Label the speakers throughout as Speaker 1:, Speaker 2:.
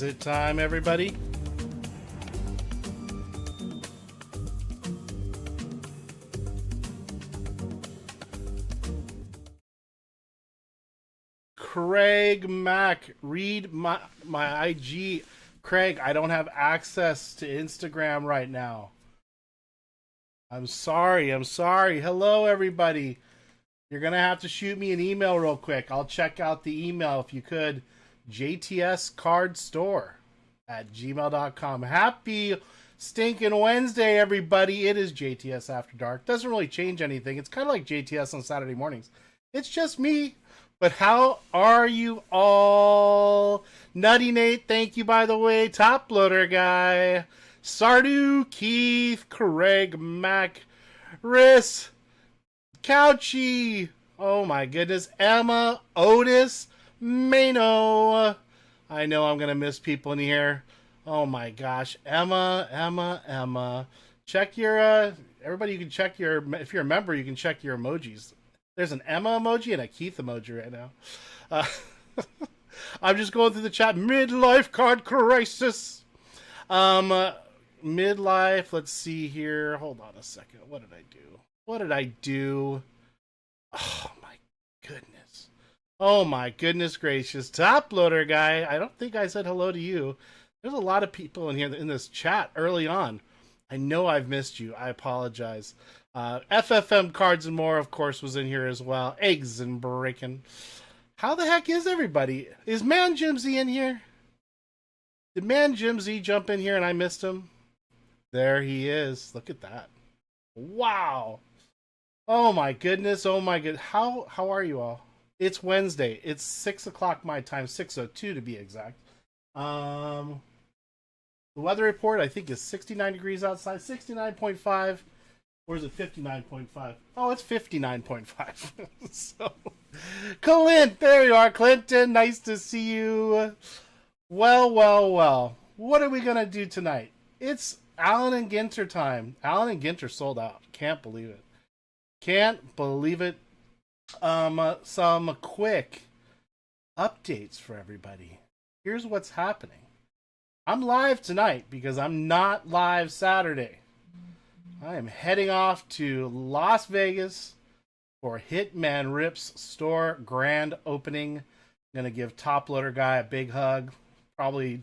Speaker 1: Is it time, everybody? Craig Mack, read my IG. Craig, I don't have access to Instagram right now. I'm sorry. Hello, everybody. You're going to have to shoot me an email real quick. I'll check out the email if you could. JTS Card Store at gmail.com. Happy stinking Wednesday, everybody. It is JTS After Dark. Doesn't really change anything. It's kind of like JTS on Saturday mornings. It's just me. But how are you all? Nutty Nate, thank you, by the way. Top Loader Guy. Sardu, Keith, Craig, Mac, Riss, Couchy. Oh my goodness. Emma, Otis, Mano. I know I'm going to miss people in here. Oh my gosh. Emma. Check your, everybody, you can check your, if you're a member, you can check your emojis. There's an Emma emoji and a Keith emoji right now. I'm just going through the chat. Midlife card crisis. Midlife. Let's see here. Hold on a second. What did I do? Oh my goodness. Oh my goodness gracious. Top Loader Guy. I don't think I said hello to you. There's a lot of people in here in this chat early on. I know I've missed you. I apologize. FFM Cards and More, of course, was in here as well. Eggs and Bacon. How the heck is everybody? Is Man Jim Z in here? Did Man Jim Z jump in here and I missed him? There he is. Look at that. Wow. Oh my goodness. How are you all? It's Wednesday. It's 6 o'clock my time. 6:02 to be exact. The weather report, I think, is 69 degrees outside. 69.5. Or is it 59.5? Oh, it's 59.5. So, Clint, there you are, Clinton. Nice to see you. Well. What are we going to do tonight? It's Allen and Ginter time. Allen and Ginter sold out. Can't believe it. Some quick updates for everybody. Here's what's happening. I'm live tonight because I'm not live Saturday. I am heading off to Las Vegas for Hitman Rip's store grand opening. I'm going to give Top Loader Guy a big hug. Probably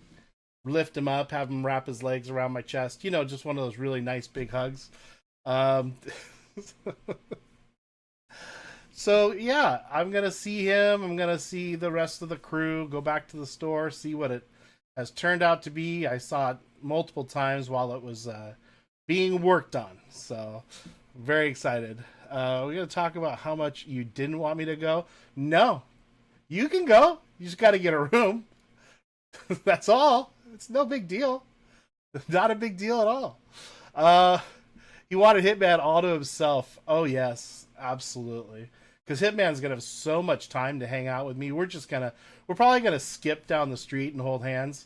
Speaker 1: lift him up, have him wrap his legs around my chest. You know, just one of those really nice big hugs. So, yeah, I'm going to see him. I'm going to see the rest of the crew, go back to the store, see what it has turned out to be. I saw it multiple times while it was being worked on. So, very excited. We're going to talk about how much you didn't want me to go. No, you can go. You just got to get a room. That's all. It's no big deal. Not a big deal at all. He wanted Hitman all to himself. Oh, yes, absolutely. Because Hitman's going to have so much time to hang out with me. We're probably going to skip down the street and hold hands.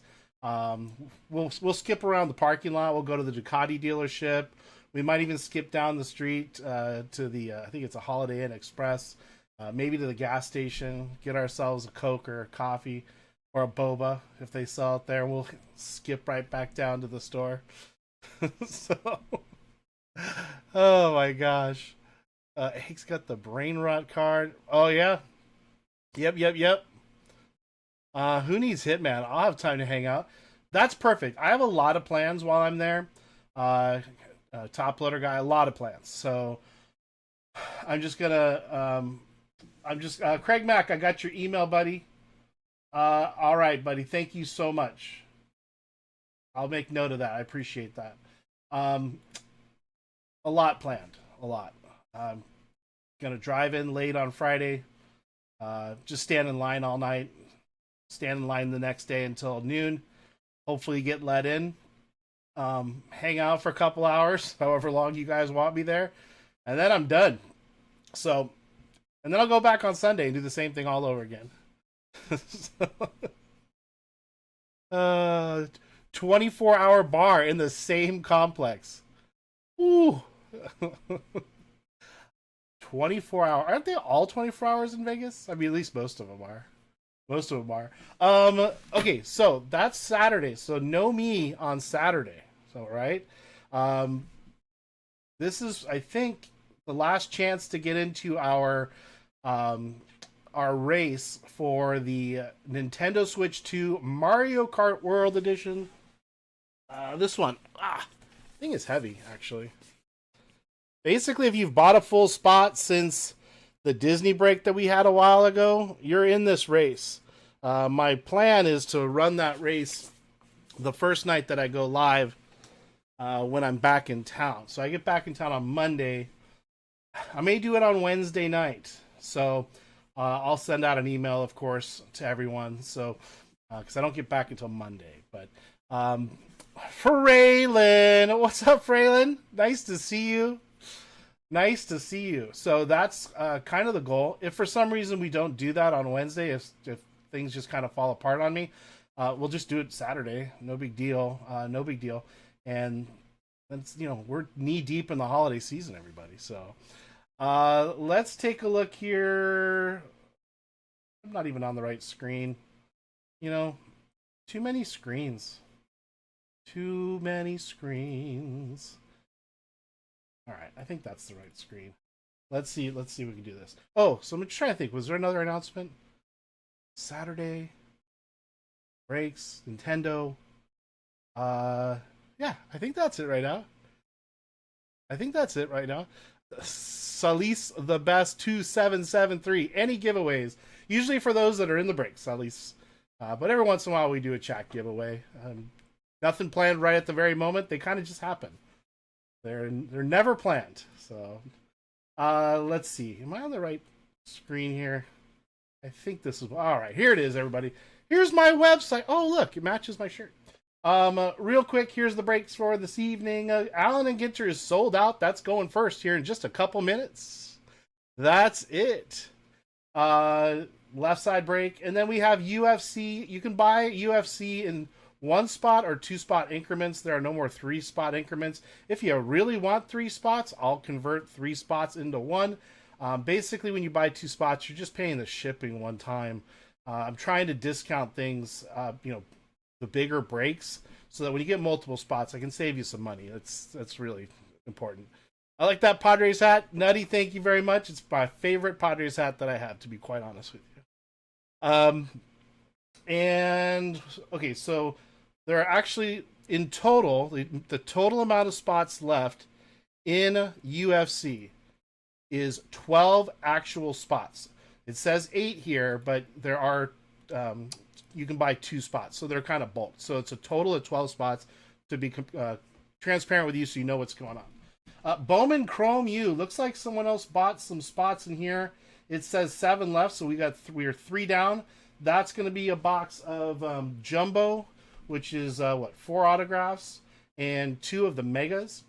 Speaker 1: We'll skip around the parking lot. We'll go to the Ducati dealership. We might even skip down the street to the I think it's a Holiday Inn Express. Maybe to the gas station. Get ourselves a Coke or a coffee or a boba if they sell it there. We'll skip right back down to the store. So, oh my gosh. Hake's got the brain rot card. Oh yeah. Yep. Who needs Hitman? I'll have time to hang out. That's perfect. I have a lot of plans while I'm there. Top Loader Guy, a lot of plans. So I'm just gonna, Craig Mack, I got your email, buddy. All right, buddy. Thank you so much. I'll make note of that. I appreciate that. A lot planned. A lot. I'm gonna drive in late on Friday. Just stand in line all night. Stand in line the next day until noon. Hopefully get let in. Hang out for a couple hours, however long you guys want me there. And then I'm done. So, and then I'll go back on Sunday and do the same thing all over again. 24-hour bar in the same complex. Ooh. 24 hour. Aren't they all 24 hours in Vegas? I mean, at least most of them are. Most of them are. Okay, so that's Saturday. So no me on Saturday. So right. Um, this is, I think, the last chance to get into um, our race for the Nintendo Switch 2 Mario Kart World Edition. This one, thing is heavy actually. Basically, if you've bought a full spot since the Disney break that we had a while ago, you're in this race. My plan is to run that race the first night that I go live when I'm back in town. So I get back in town on Monday. I may do it on Wednesday night. So I'll send out an email, of course, to everyone. So because I don't get back until Monday. But Fraylin, what's up, Fraylin? Nice to see you. Nice to see you. So that's kind of the goal. If for some reason we don't do that on Wednesday, if things just kind of fall apart on me, we'll just do it Saturday. No big deal. No big deal. And it's, we're knee deep in the holiday season, everybody. So let's take a look here. I'm not even on the right screen. Too many screens. Too many screens. All right, I think that's the right screen. Let's see if we can do this. Oh, so I'm trying to think. Was there another announcement? Saturday breaks, Nintendo. Yeah, I think that's it right now. Salis the best 2773. Any giveaways? Usually for those that are in the break, Salis. But every once in a while we do a chat giveaway. Nothing planned right at the very moment. They kind of just happen. They're never planned. So let's see. Am I on the right screen here? I think this is all right. Here it is, everybody. Here's my website. Oh, look, it matches my shirt. Real quick, here's the breaks for this evening. Allen and Ginter is sold out. That's going first here in just a couple minutes. That's it. Left side break, and then we have UFC. You can buy UFC in 1 spot or 2 spot increments. There are no more 3 spot increments. If you really want 3 spots, I'll convert 3 spots into 1. Basically, when you buy 2 spots, you're just paying the shipping one time. I'm trying to discount things, the bigger breaks, so that when you get multiple spots, I can save you some money. That's really important. I like that Padres hat. Nutty, thank you very much. It's my favorite Padres hat that I have, to be quite honest with you. And, okay, so there are actually, in total, the total amount of spots left in UFC is 12 actual spots. It says 8 here, but there are, you can buy 2 spots, so they're kind of bulked. So it's a total of 12 spots, to be transparent with you so you know what's going on. Bowman Chrome U, looks like someone else bought some spots in here. It says 7 left, so we're 3 down. That's going to be a box of Jumbo, which is 4 autographs and 2 of the Megas.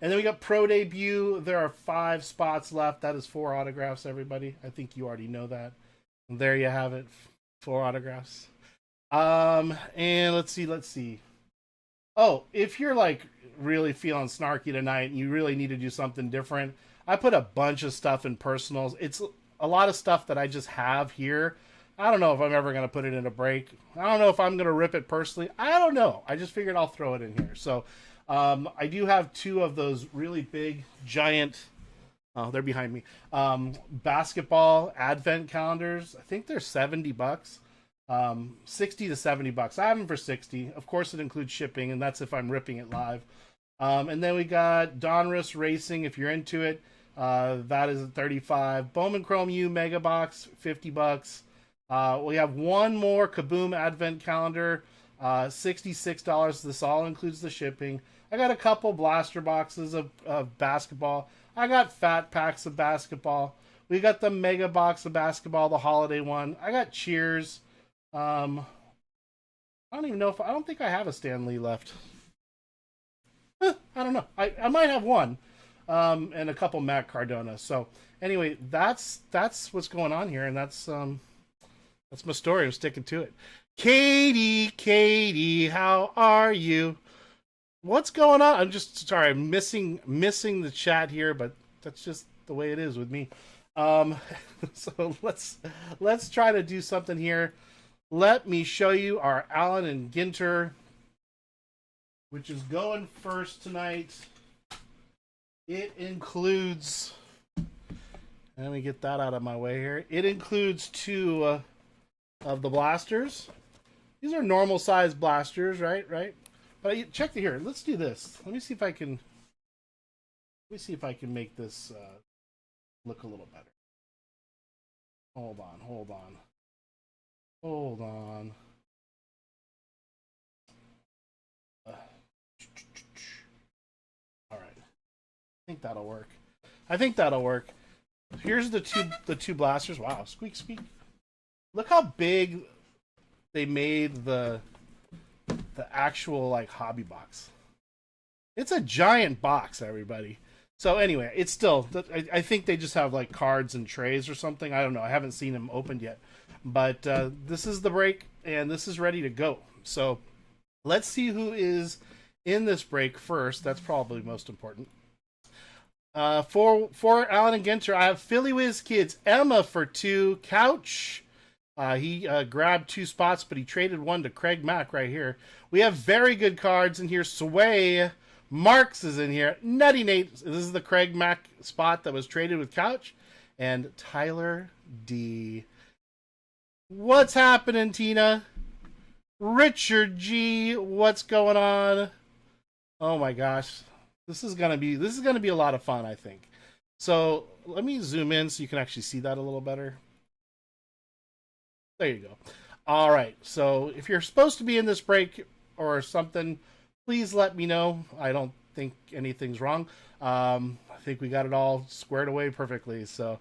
Speaker 1: And then we got Pro Debut. There are 5 spots left. That is 4 autographs, everybody. I think you already know that. And there you have it, 4 autographs. And let's see. Oh, if you're like really feeling snarky tonight and you really need to do something different, I put a bunch of stuff in personals. It's a lot of stuff that I just have here. I don't know if I'm ever going to put it in a break. I don't know if I'm going to rip it personally. I don't know. I just figured I'll throw it in here. So I do have 2 of those really big, giant, they're behind me, basketball advent calendars. I think they're $70. 60 to $70. I have them for 60. Of course, it includes shipping, and that's if I'm ripping it live. And then we got Donruss Racing, if you're into it. That is at 35. Bowman Chrome U Mega Box, $50. We have one more Kaboom Advent Calendar, $66. This all includes the shipping. I got a couple blaster boxes of basketball. I got fat packs of basketball. We got the Mega Box of basketball, the holiday one. I got Cheers. I don't even know I don't think I have a Stan Lee left. I don't know. I might have one. And a couple Matt Cardona. So anyway, that's what's going on here, and that's my story. I'm sticking to it. Katie, how are you? What's going on? I'm just sorry. I'm missing the chat here, but that's just the way it is with me. Um, so let's try to do something here. Let me show you our Allen and Ginter, which is going first tonight. It includes, let me get that out of my way here. It includes two of the blasters. These are normal size blasters, right? But check it here. Let's do this. Let me see if I can make this look a little better. Hold on. All right. I think that'll work. Here's the two blasters. Wow, squeak squeak. Look how big they made the actual like hobby box. It's a giant box, everybody. So anyway, it's still, I think they just have like cards and trays or something. I don't know. I haven't seen them opened yet. But this is the break, and this is ready to go. So let's see who is in this break first. That's probably most important. For Allen and Ginter, I have Philly Whiz Kids, Emma for 2, Couch. He grabbed 2 spots, but he traded 1 to Craig Mack right here. We have very good cards in here. Sway Marks is in here. Nutty Nate. This is the Craig Mack spot that was traded with Couch. And Tyler D. What's happening, Tina? Richard G. What's going on? Oh my gosh. This is gonna be a lot of fun, I think. So let me zoom in so you can actually see that a little better. There you go. All right. So if you're supposed to be in this break or something, please let me know. I don't think anything's wrong. I think we got it all squared away perfectly. So,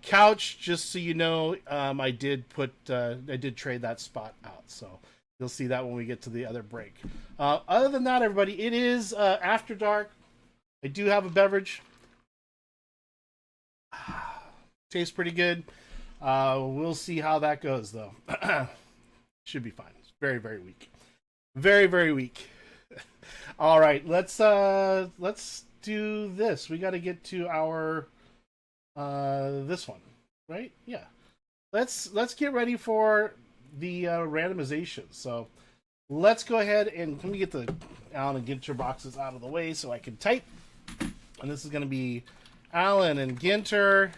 Speaker 1: Couch, just so you know, I did trade that spot out. So you'll see that when we get to the other break. Other than that, everybody, it is after dark. I do have a beverage. Tastes pretty good. We'll see how that goes, though. Should be fine. It's very, very weak. Very, very weak. All right, let's do this. We got to get to our this one, right? Yeah. Let's get ready for the randomization. So let's go ahead and let me get the Allen and Ginter boxes out of the way so I can type. And this is going to be Allen and Ginter,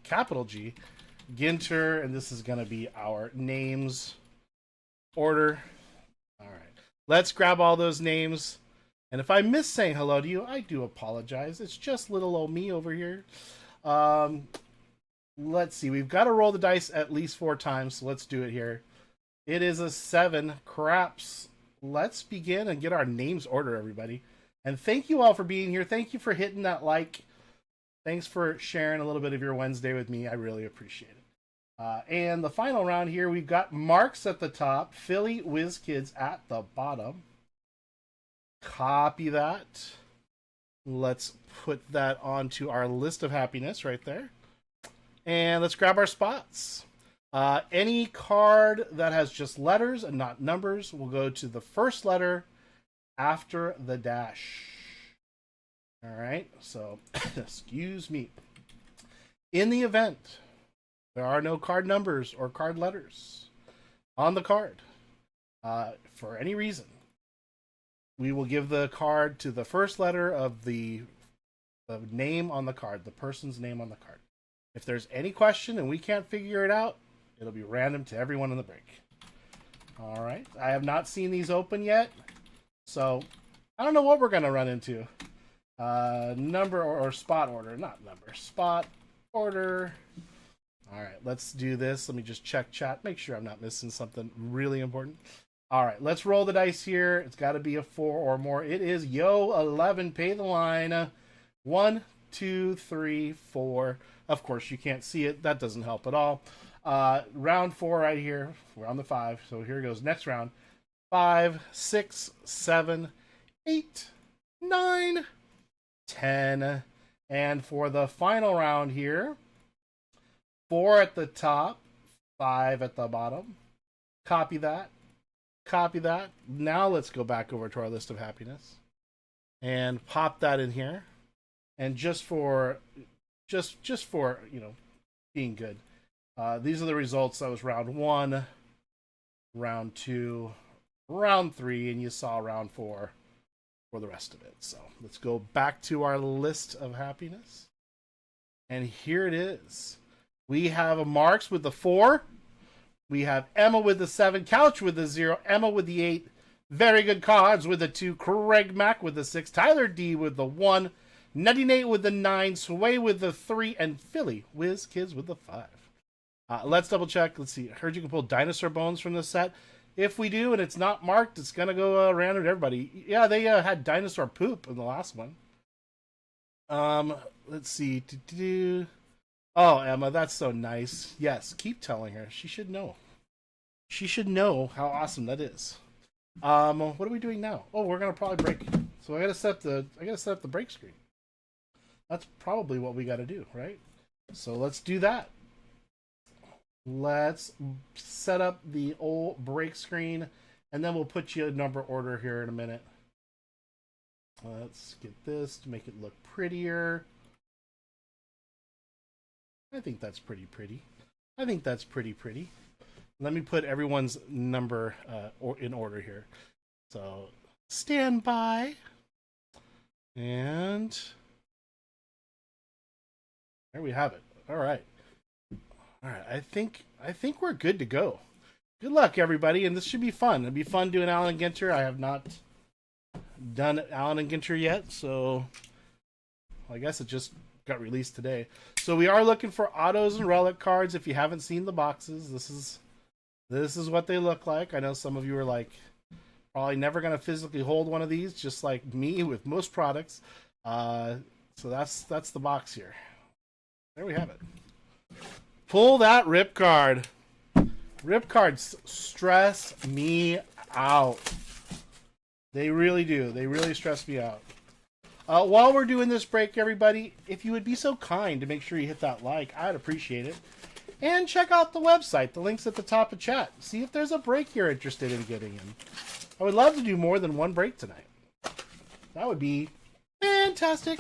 Speaker 1: capital G, Ginter, and this is going to be our names order. All right. Let's grab all those names. And if I miss saying hello to you, I do apologize. It's just little old me over here. Let's see. We've got to roll the dice at least 4 times, so let's do it here. It is a 7. Craps. Let's begin and get our names order, everybody. And thank you all for being here. Thank you for hitting that like. Thanks for sharing a little bit of your Wednesday with me. I really appreciate it. And the final round here, we've got Marks at the top, Philly Whiz Kids at the bottom. Copy that. Let's put that onto our list of happiness right there. And let's grab our spots. Any card that has just letters and not numbers will go to the first letter after the dash. All right, so excuse me. In the event there are no card numbers or card letters on the card, for any reason, we will give the card to the first letter of the name on the card, the person's name on the card. If there's any question and we can't figure it out, it'll be random to everyone in the break. All right, I have not seen these open yet, so I don't know what we're going to run into. Number or spot order, not number, spot order. All right, let's do this. Let me just check chat, make sure I'm not missing something really important. All right, let's roll the dice here. It's got to be a 4 or more. It is Yo 11. Pay the line. 1, 2, 3, 4. Of course, you can't see it. That doesn't help at all. Round 4 right here. We're on the 5. So here goes. Next round. 5, 6, 7, 8, 9, 10. And for the final round here, 4 at the top, 5 at the bottom. Copy that. Copy that. Now let's go back over to our list of happiness and pop that in here. And just for just for, being good. These are the results. That was round 1, round 2, round 3, and you saw round 4 for the rest of it. So let's go back to our list of happiness. And here it is. We have a Marks with the 4. We have Emma with the 7. Couch with the 0. Emma with the 8. Very good cards with the 2. Craig Mack with the 6. Tyler D with the 1. Nutty Nate with the 9. Sway with the 3. And Philly Whiz Kids with the 5. Let's double check. Let's see. I heard you can pull dinosaur bones from this set. If we do and it's not marked, it's going to go random to everybody. Yeah, they had dinosaur poop in the last one. Let's see. Oh, Emma, that's so nice. Yes, keep telling her. She should know. She should know how awesome that is. What are we doing now? Oh, we're going to probably break. So I got to set up the break screen. That's probably what we got to do, right? So let's do that. Let's set up the old break screen, and then we'll put you in number order here in a minute. Let's get this to make it look prettier. I think that's pretty pretty. I think that's pretty pretty. Let me put everyone's number in order here. So stand by, and there we have it. All right. All right, I think we're good to go. Good luck, everybody, and this should be fun. It'll be fun doing Allen and Ginter. I have not done Allen and Ginter yet, so I guess it just got released today. So we are looking for autos and relic cards. If you haven't seen the boxes, this is what they look like. I know some of you are like probably never going to physically hold one of these, just like me with most products. So that's the box here. There we have it. Pull that rip card. Rip cards stress me out. They really do. They really stress me out. While we're doing this break, everybody, if you would be so kind to make sure you hit that like, I'd appreciate it. And check out the website. The link's at the top of chat. See if there's a break you're interested in getting in. I would love to do more than one break tonight. That would be fantastic.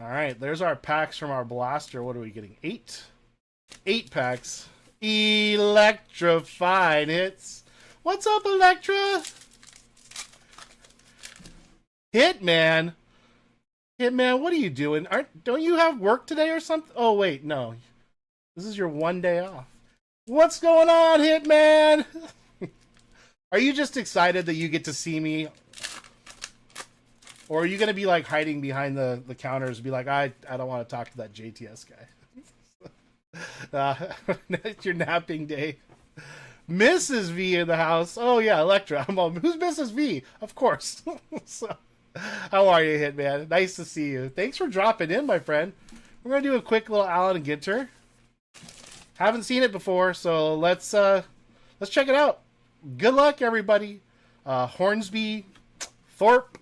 Speaker 1: All right, there's our packs from our blaster. What are we getting? 8 packs. Electrifying hits. What's up, Electra? Hitman. Hitman, what are you doing? Don't you have work today or something? Oh, wait, no. This is your one day off. What's going on, Hitman? Are you just excited that you get to see me? Or are you going to be like hiding behind the counters and be like, I don't want to talk to that JTS guy. It's your napping day. Mrs. V in the house. Oh, yeah, Electra. Who's Mrs. V? Of course. So, how are you, Hitman? Nice to see you. Thanks for dropping in, my friend. We're going to do a quick little Allen and Ginter. Haven't seen it before, so let's check it out. Good luck, everybody. Hornsby, Thorpe.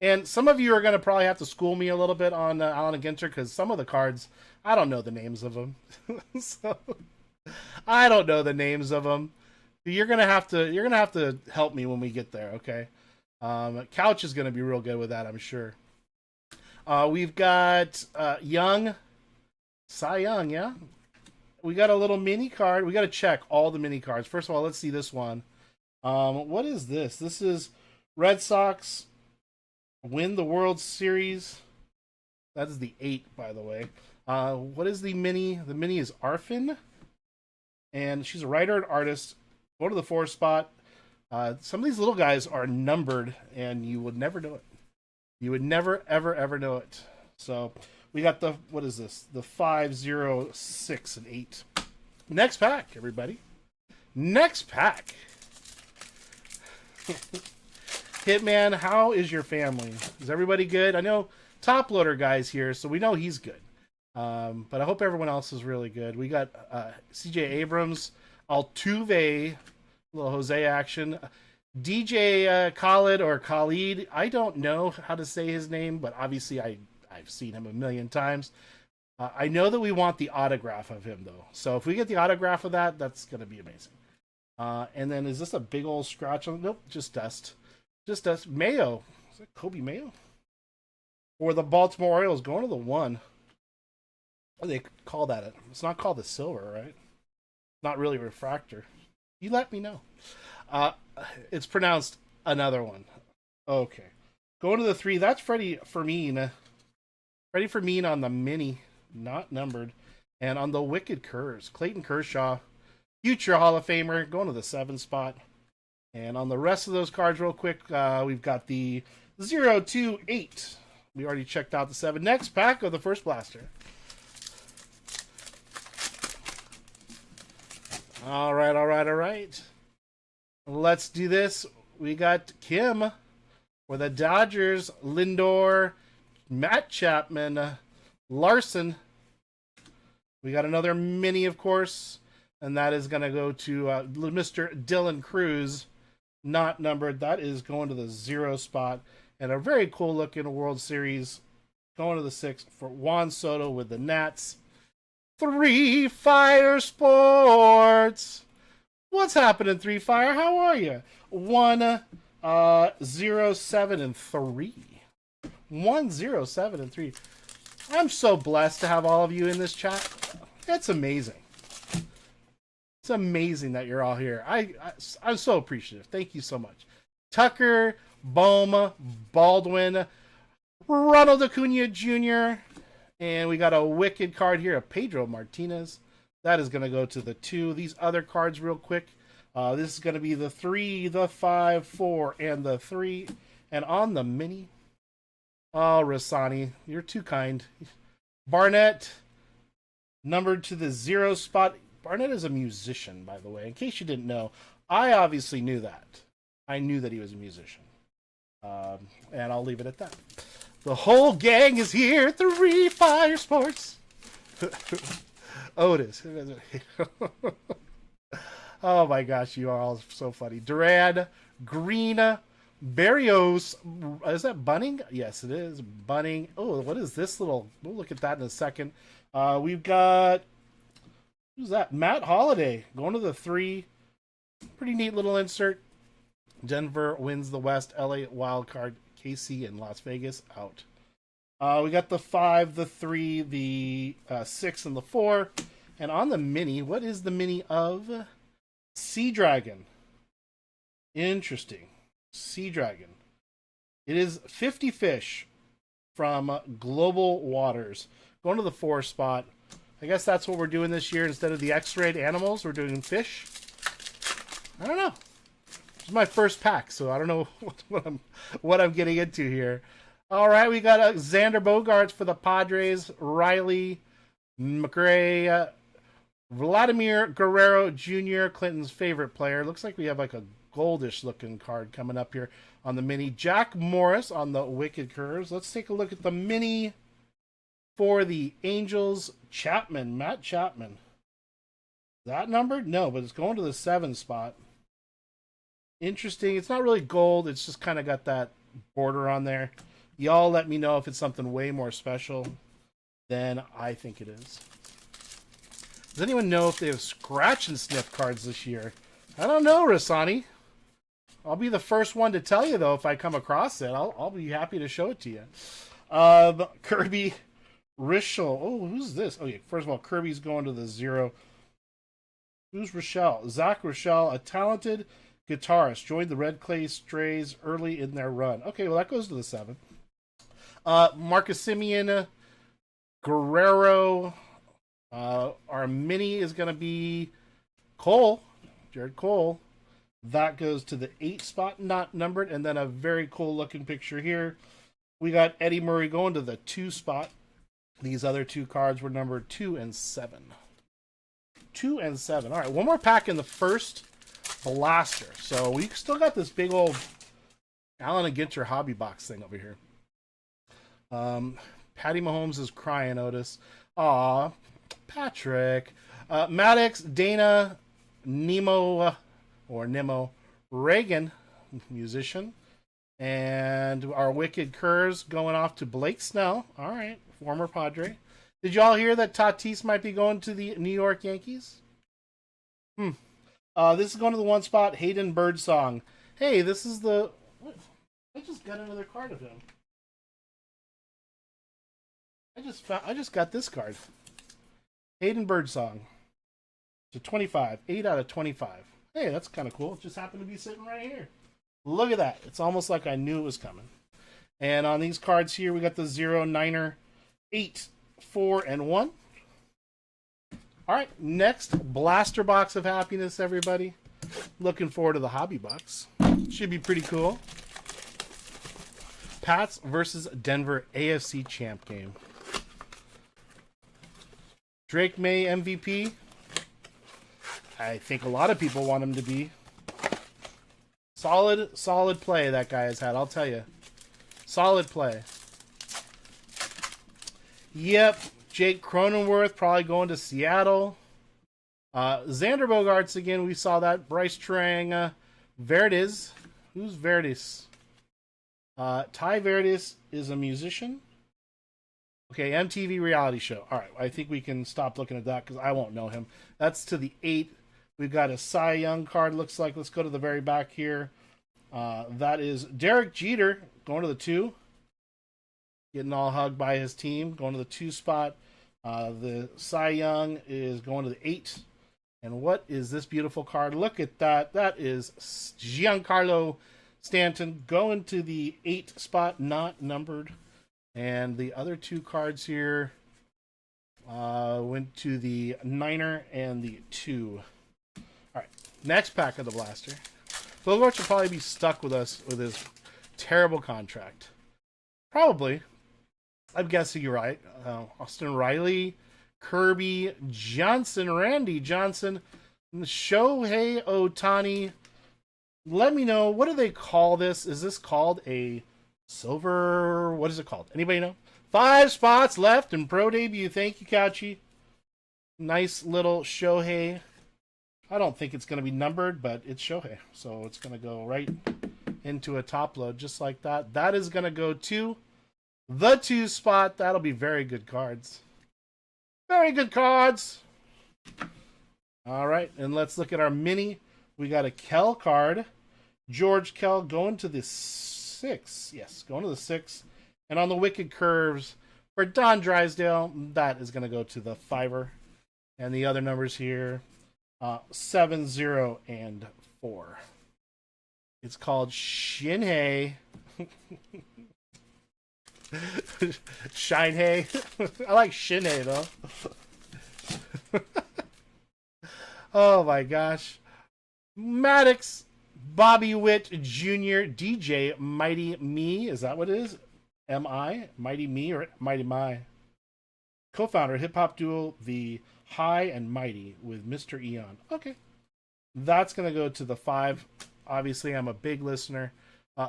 Speaker 1: And some of you are going to probably have to school me a little bit on Allen and Ginter because some of the cards, I don't know the names of them. So I don't know the names of them. You're gonna have to help me when we get there, okay? Couch is gonna be real good with that, I'm sure. We've got Young, Cy Young, yeah. We got a little mini card. We got to check all the mini cards. First of all, let's see this one. What is this? This is Red Sox win the World Series. That is the 8, by the way. What is the mini? The mini is Arfin. And she's a writer and artist. Go to the 4 spot. Some of these little guys are numbered, and you would never know it. You would never, ever, ever know it. So we got the, what is this? The 5, 0, 6, and 8. Next pack, everybody. Next pack. Hitman, how is your family? Is everybody good? I know Top Loader guy's here, so we know he's good. But I hope everyone else is really good. We got CJ Abrams, Altuve, little Jose action. DJ Khalid or Khalid, I don't know how to say his name, but obviously I've seen him a million times. I know that we want the autograph of him, though. So if we get the autograph of that, that's going to be amazing. And then is this a big old scratch on? Nope, just dust. Just dust. Mayo. Is that Kobe Mayo? for the Baltimore Orioles, going to the 1. What do they call that? It's not called the silver, right? Not really refractor. You let me know. It's pronounced another one. Okay. Going to the 3. That's Freddie Fermin. Freddie Fermin on the mini, not numbered. And on the Wicked Curves, Clayton Kershaw, future Hall of Famer, going to the 7 spot. And on the rest of those cards, real quick, we've got the 028. We already checked out the 7. Next pack of the first blaster. All right. Let's do this. We got Kim for the Dodgers, Lindor, Matt Chapman, Larson. We got another mini, of course, and that is going to go to Mr. Dylan Cruz, not numbered. That is going to the 0 spot. And a very cool looking World Series going to the 6 for Juan Soto with the Nats. 3 Fire Sports. What's happening, 3 Fire? How are you? 1 0 7 and 3. 1 0 7 and 3. I'm so blessed to have all of you in this chat. It's amazing. It's amazing that you're all here. I'm so appreciative. Thank you so much. Tucker, Bohm, Baldwin, Ronald Acuna Jr., and we got a wicked card here of Pedro Martinez. That is going to go to the 2. These other cards real quick. This is going to be the 3, the 5, 4, and the 3. And on the mini, oh, Rasani, you're too kind. Barnett, numbered to the 0 spot. Barnett is a musician, by the way, in case you didn't know. I obviously knew that. I knew that he was a musician. And I'll leave it at that. The whole gang is here. 3 Fire Sports. Otis. Oh my gosh, you are all so funny. Duran, Green, Barrios. Is that Bunning? Yes, it is. Bunning. Oh, what is this little? We'll look at that in a second. We've got, who's that? Matt Holliday going to the 3. Pretty neat little insert. Denver wins the West. LA wild card. KC and Las Vegas out. We got the 5, the 3, the 6, and the 4. And on the mini, what is the mini of? Sea Dragon. Interesting. Sea Dragon. It is 50 fish from Global Waters. Going to the 4 spot. I guess that's what we're doing this year. Instead of the X-rayed animals, we're doing fish. I don't know. It's my first pack, so I don't know what I'm getting into here. All right, we got Xander Bogaerts for the Padres, Riley, McRae, Vladimir Guerrero Jr., Clinton's favorite player. Looks like we have like a goldish looking card coming up here on the mini. Jack Morris on the Wicked Curves. Let's take a look at the mini for the Angels. Chapman, Matt Chapman. Is that numbered? No, but it's going to the 7 spot. Interesting. It's not really gold. It's just kind of got that border on there. Y'all let me know if it's something way more special than I think it is. Does anyone know if they have scratch and sniff cards this year? I don't know, Rasani. I'll be the first one to tell you, though, if I come across it. I'll be happy to show it to you. Kirby Rischel. Oh, who's this? Oh, yeah. First of all, Kirby's going to the 0. Who's Rochelle? Zach Rochelle, a talented guitarist, joined the Red Clay Strays early in their run. Okay, well, that goes to the 7. Marcus Simeon, Guerrero. Our mini is going to be Cole, Jared Cole. That goes to the 8 spot, not numbered. And then a very cool looking picture here. We got Eddie Murray going to the 2 spot. These other 2 cards were numbered 2 and 7. 2 and 7. All right, one more pack in the first blaster. So we still got this big old Allen and Ginter hobby box thing over here. Patty Mahomes is crying, Otis. Aw, Patrick. Maddox, Dana, Nemo, Reagan, musician. And our Wicked Curves going off to Blake Snell. All right, former Padre. Did y'all hear that Tatis might be going to the New York Yankees? This is going to the 1 spot. Hayden Birdsong. Hey, this is the... I just got another card of him. I just got this card. Hayden Birdsong. To 25. 8 out of 25. Hey, that's kind of cool. It just happened to be sitting right here. Look at that. It's almost like I knew it was coming. And on these cards here, we got the 0, 9er, 8, 4, and 1. All right, next blaster box of happiness, everybody. Looking forward to the hobby box. Should be pretty cool. Pats versus Denver AFC champ game. Drake May MVP. I think a lot of people want him to be. Solid play that guy has had, I'll tell you. Solid play. Yep, Jake Cronenworth probably going to Seattle. Xander Bogaerts again, we saw that. Bryce Trang. Verdes. Who's Verdes? Ty Verdes is a musician. Okay, MTV reality show. All right, I think we can stop looking at that because I won't know him. That's to the 8. We've got a Cy Young card, looks like. Let's go to the very back here. That is Derek Jeter going to the 2. Getting all hugged by his team. Going to the 2 spot. The Cy Young is going to the 8. And what is this beautiful card? Look at that. That is Giancarlo Stanton going to the 8 spot, not numbered. And the other 2 cards here went to the 9er and the 2. All right, next pack of the blaster. Bogaerts will probably be stuck with us with his terrible contract. Probably. I'm guessing you're right. Austin Riley, Kirby Johnson, Randy Johnson, Shohei Ohtani. Let me know, what do they call this? Is this called a silver? What is it called? Anybody know? 5 spots left in pro debut. Thank you, Couchy. Nice little Shohei. I don't think it's going to be numbered, but it's Shohei. So it's going to go right into a top load just like that. That is going to go to the 2 spot. That'll be very good cards. Very good cards. All right, and let's look at our mini. We got a Kell card. George Kell going to the 6. Yes, going to the 6. And on the Wicked Curves for Don Drysdale, that is going to go to the 5er. And the other numbers here, 7, 0, and 4. It's called Shinhei. Shinhei. I like Shinhei, though. Oh, my gosh. Maddox, Bobby Witt Jr., DJ Mighty Me. Is that what it is? M.I.? Mighty Me or Mighty My? Co-founder, hip-hop duo, The High and Mighty with Mr. Eon. Okay. That's going to go to the 5. Obviously, I'm a big listener.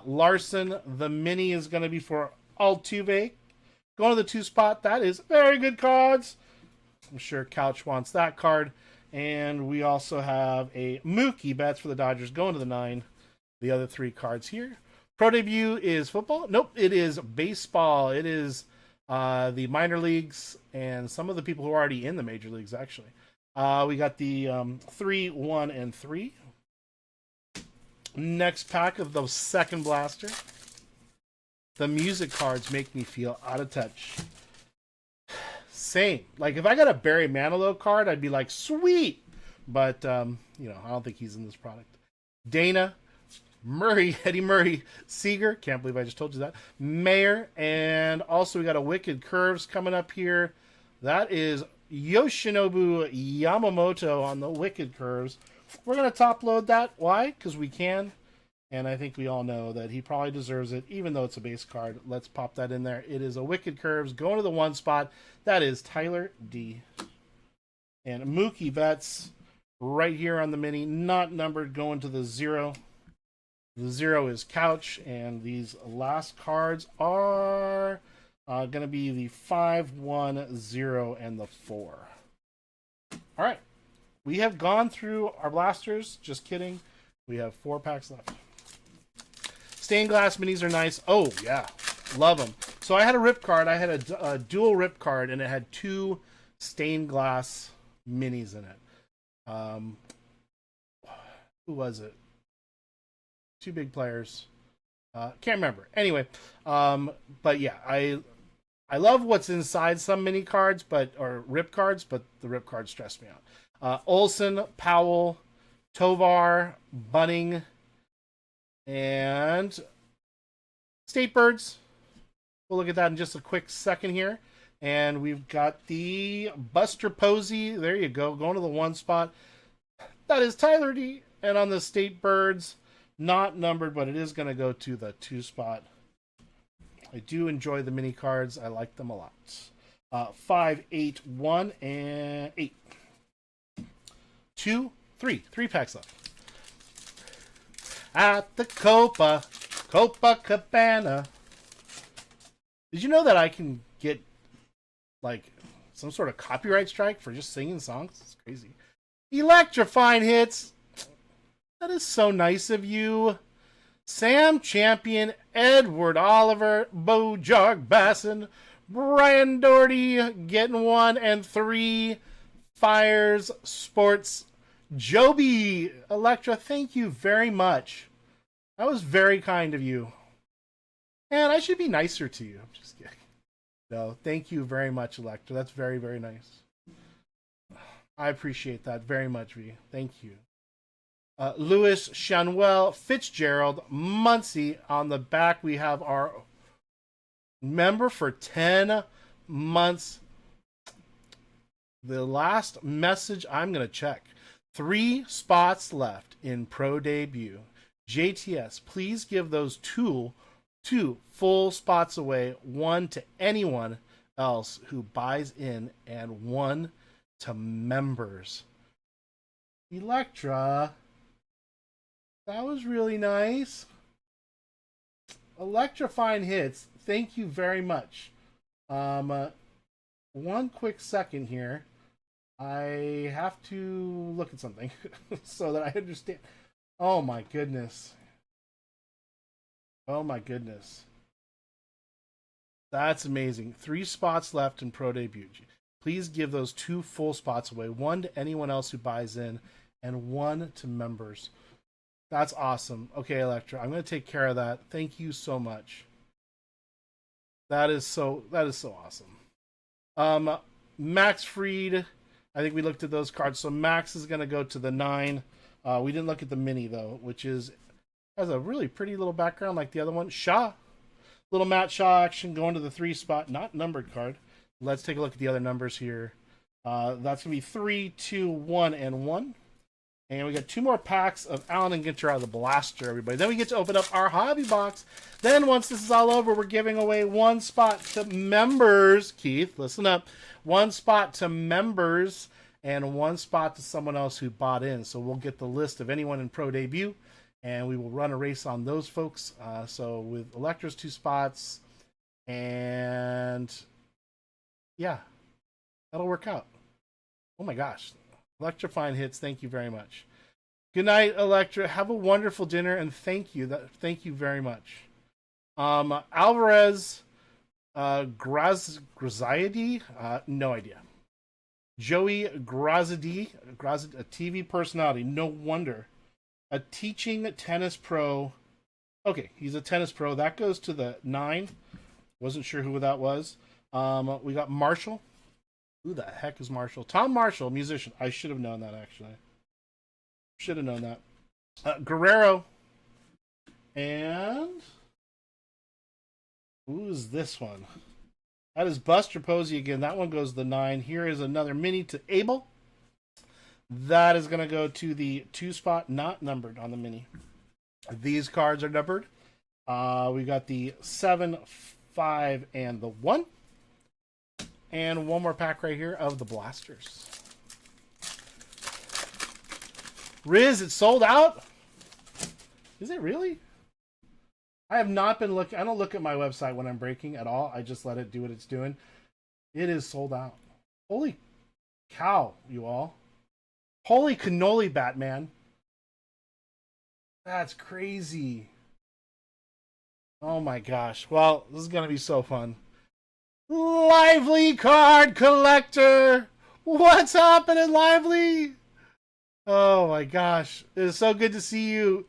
Speaker 1: Larson, the mini is going to be for Altuve. Going to the 2 spot. That is very good cards. I'm sure Couch wants that card. And we also have a Mookie Betts for the Dodgers going to the 9. The other 3 cards here. Pro debut is football? Nope, it is baseball. It is the minor leagues and some of the people who are already in the major leagues, actually. We got the 3, 1, and 3. Next pack of the second blaster. The music cards make me feel out of touch. Same. Like, if I got a Barry Manilow card, I'd be like, sweet! But, you know, I don't think he's in this product. Dana, Murray, Eddie Murray, Seager, can't believe I just told you that. Mayer, and also we got a Wicked Curves coming up here. That is Yoshinobu Yamamoto on the Wicked Curves. We're going to top load that. Why? Because we can. And I think we all know that he probably deserves it, even though it's a base card. Let's pop that in there. It is a Wicked Curves going to the 1 spot. That is Tyler D. And Mookie Betts right here on the mini, not numbered, going to the 0. The 0 is Couch, and these last cards are going to be the 5, 1, 0, and the 4. All right. We have gone through our blasters. Just kidding. We have 4 packs left. Stained glass minis are nice. Oh, yeah. Love them. So I had a rip card. I had a dual rip card, and it had 2 stained glass minis in it. Who was it? 2 big players. Can't remember. Anyway, but yeah, I love what's inside some mini cards, or rip cards, but the rip cards stress me out. Olsen, Powell, Tovar, Bunning, and State Birds. We'll look at that in just a quick second here. And we've got the Buster Posey. There you go, going to the 1 spot. That is Tyler D. And on the State Birds, not numbered, but it is going to go to the 2 spot. I do enjoy the mini cards. I like them a lot. 5, 8, 1, and 8. 2, 3. 3 packs left. At the Copacabana. Did you know that I can get like some sort of copyright strike for just singing songs? It's crazy. Electrifying hits. That is so nice of you. Sam Champion, Edward Oliver, Bojarg Basson, Brian Doherty getting 1 and 3. Fires Sports. Joby Electra, thank you very much. That was very kind of you. And I should be nicer to you. I'm just kidding. No, thank you very much, Electra. That's very, very nice. I appreciate that very much, V. Thank you. Lewis, Shanwell, Fitzgerald, Muncie. On the back, we have our member for 10 months. The last message I'm going to check. 3 spots left in Pro Debut. JTS, please give those two full spots away. 1 to anyone else who buys in, and 1 to members. Electra, that was really nice. Electrifying hits, thank you very much. 1 quick second here. I have to look at something so that I understand. Oh my goodness. Oh my goodness. That's amazing. 3 spots left in Pro Debut. Please give those 2 full spots away. 1 to anyone else who buys in, and 1 to members. That's awesome. Okay, Electra, I'm going to take care of that. Thank you so much. That is so awesome. Max Fried, I think we looked at those cards. So Max is going to go to the 9. We didn't look at the mini though, which has a really pretty little background like the other one. Shaw, little Matt Shaw action going to the 3 spot, not numbered card. Let's take a look at the other numbers here. That's going to be 3, 2, 1, and 1. And we got 2 more packs of Allen and Ginter out of the blaster, everybody. Then we get to open up our hobby box. Then once this is all over, we're giving away 1 spot to members. Keith, listen up. 1 spot to members and 1 spot to someone else who bought in. So we'll get the list of anyone in Pro Debut, and we will run a race on those folks. So with Electra's 2 spots, and yeah, that'll work out. Oh my gosh. Electrifying hits, thank you very much. Good night, Electra. Have a wonderful dinner, and thank you. Thank you very much. Alvarez, Graziadi, no idea. Joey Graziadi, a TV personality, no wonder. A teaching tennis pro. Okay, he's a tennis pro. That goes to the 9. Wasn't sure who that was. We got Marshall. Who the heck is Marshall? Tom Marshall, musician. I should have known that, actually. Should have known that. Guerrero. And who is this one? That is Buster Posey again. That one goes to the 9. Here is another mini to Abel. That is going to go to the 2 spot, not numbered on the mini. These cards are numbered. We got the 7, 5, and the 1. And 1 more pack right here of the blasters. Riz, it's sold out? Is it really? I have not been looking. I don't look at my website when I'm breaking at all. I just let it do what it's doing. It is sold out. Holy cow, you all. Holy cannoli, Batman. That's crazy. Oh my gosh. Well, this is going to be so fun. Lively Card Collector! What's happening, Lively? Oh my gosh. It is so good to see you.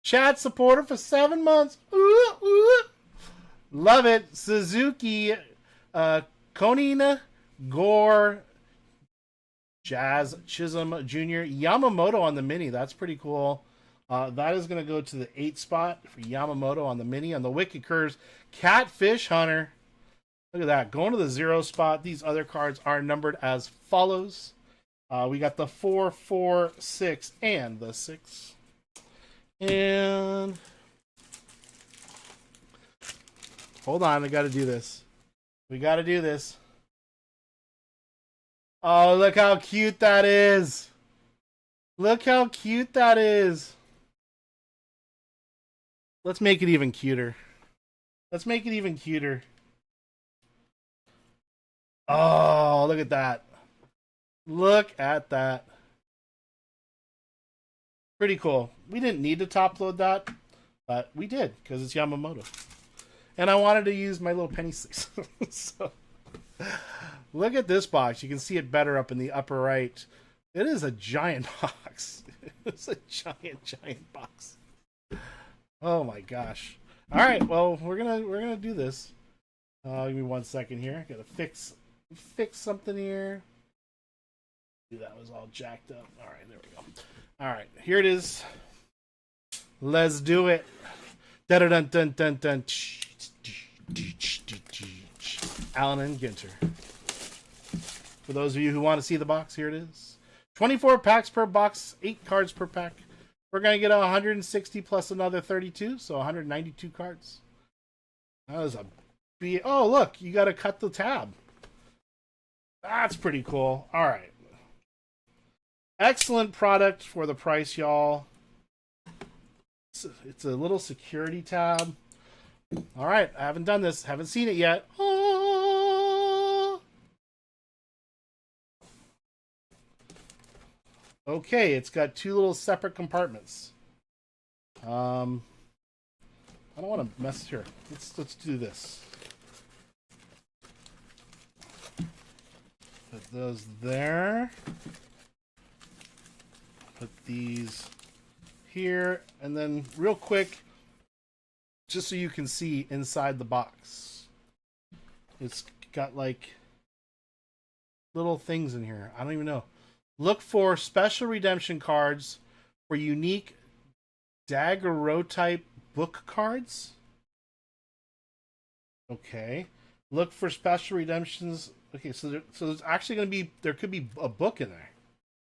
Speaker 1: Chat supporter for 7 months. Ooh, ooh. Love it. Suzuki Konina Gore Jazz Chisholm Jr. Yamamoto on the mini. That's pretty cool. That is going to go to the 8 spot for Yamamoto on the mini. On the Wicked Curves, Catfish Hunter. Look at that. Going to the 0 spot. These other cards are numbered as follows. We got the 4, 4, 6, and the 6. And hold on. I got to do this. We got to do this. Oh, look how cute that is. Look how cute that is. Let's make it even cuter. Let's make it even cuter. Oh, look at that. Look at that. Pretty cool. We didn't need to top load that, but we did because it's Yamamoto. And I wanted to use my little penny sleeves. So, look at this box. You can see it better up in the upper right. It is a giant box. It's a giant box. Oh my gosh. All right, well, we're gonna do this. Give me 1 second here. Gotta fix something here. That was all jacked up. All right, there we go. All right, here it is. Let's do it. Dun dun dun dun dun. Allen and Ginter. For those of you who want to see the box, here it is. 24 packs per box, 8 cards per pack. We're going to get 160 plus another 32, so 192 cards. That was a... Oh, look, you got to cut the tab. That's pretty cool. All right. Excellent product for the price, y'all. It's a little security tab. All right, I haven't done this. Haven't seen it yet. Oh. Okay, it's got 2 little separate compartments. I don't want to mess here. Let's do this. Put those there. Put these here, and then real quick, just so you can see inside the box, it's got like little things in here. I don't even know. Look for special redemption cards for unique daguerreotype book cards. Okay. Look for special redemptions. Okay, so there's actually going to be, there could be a book in there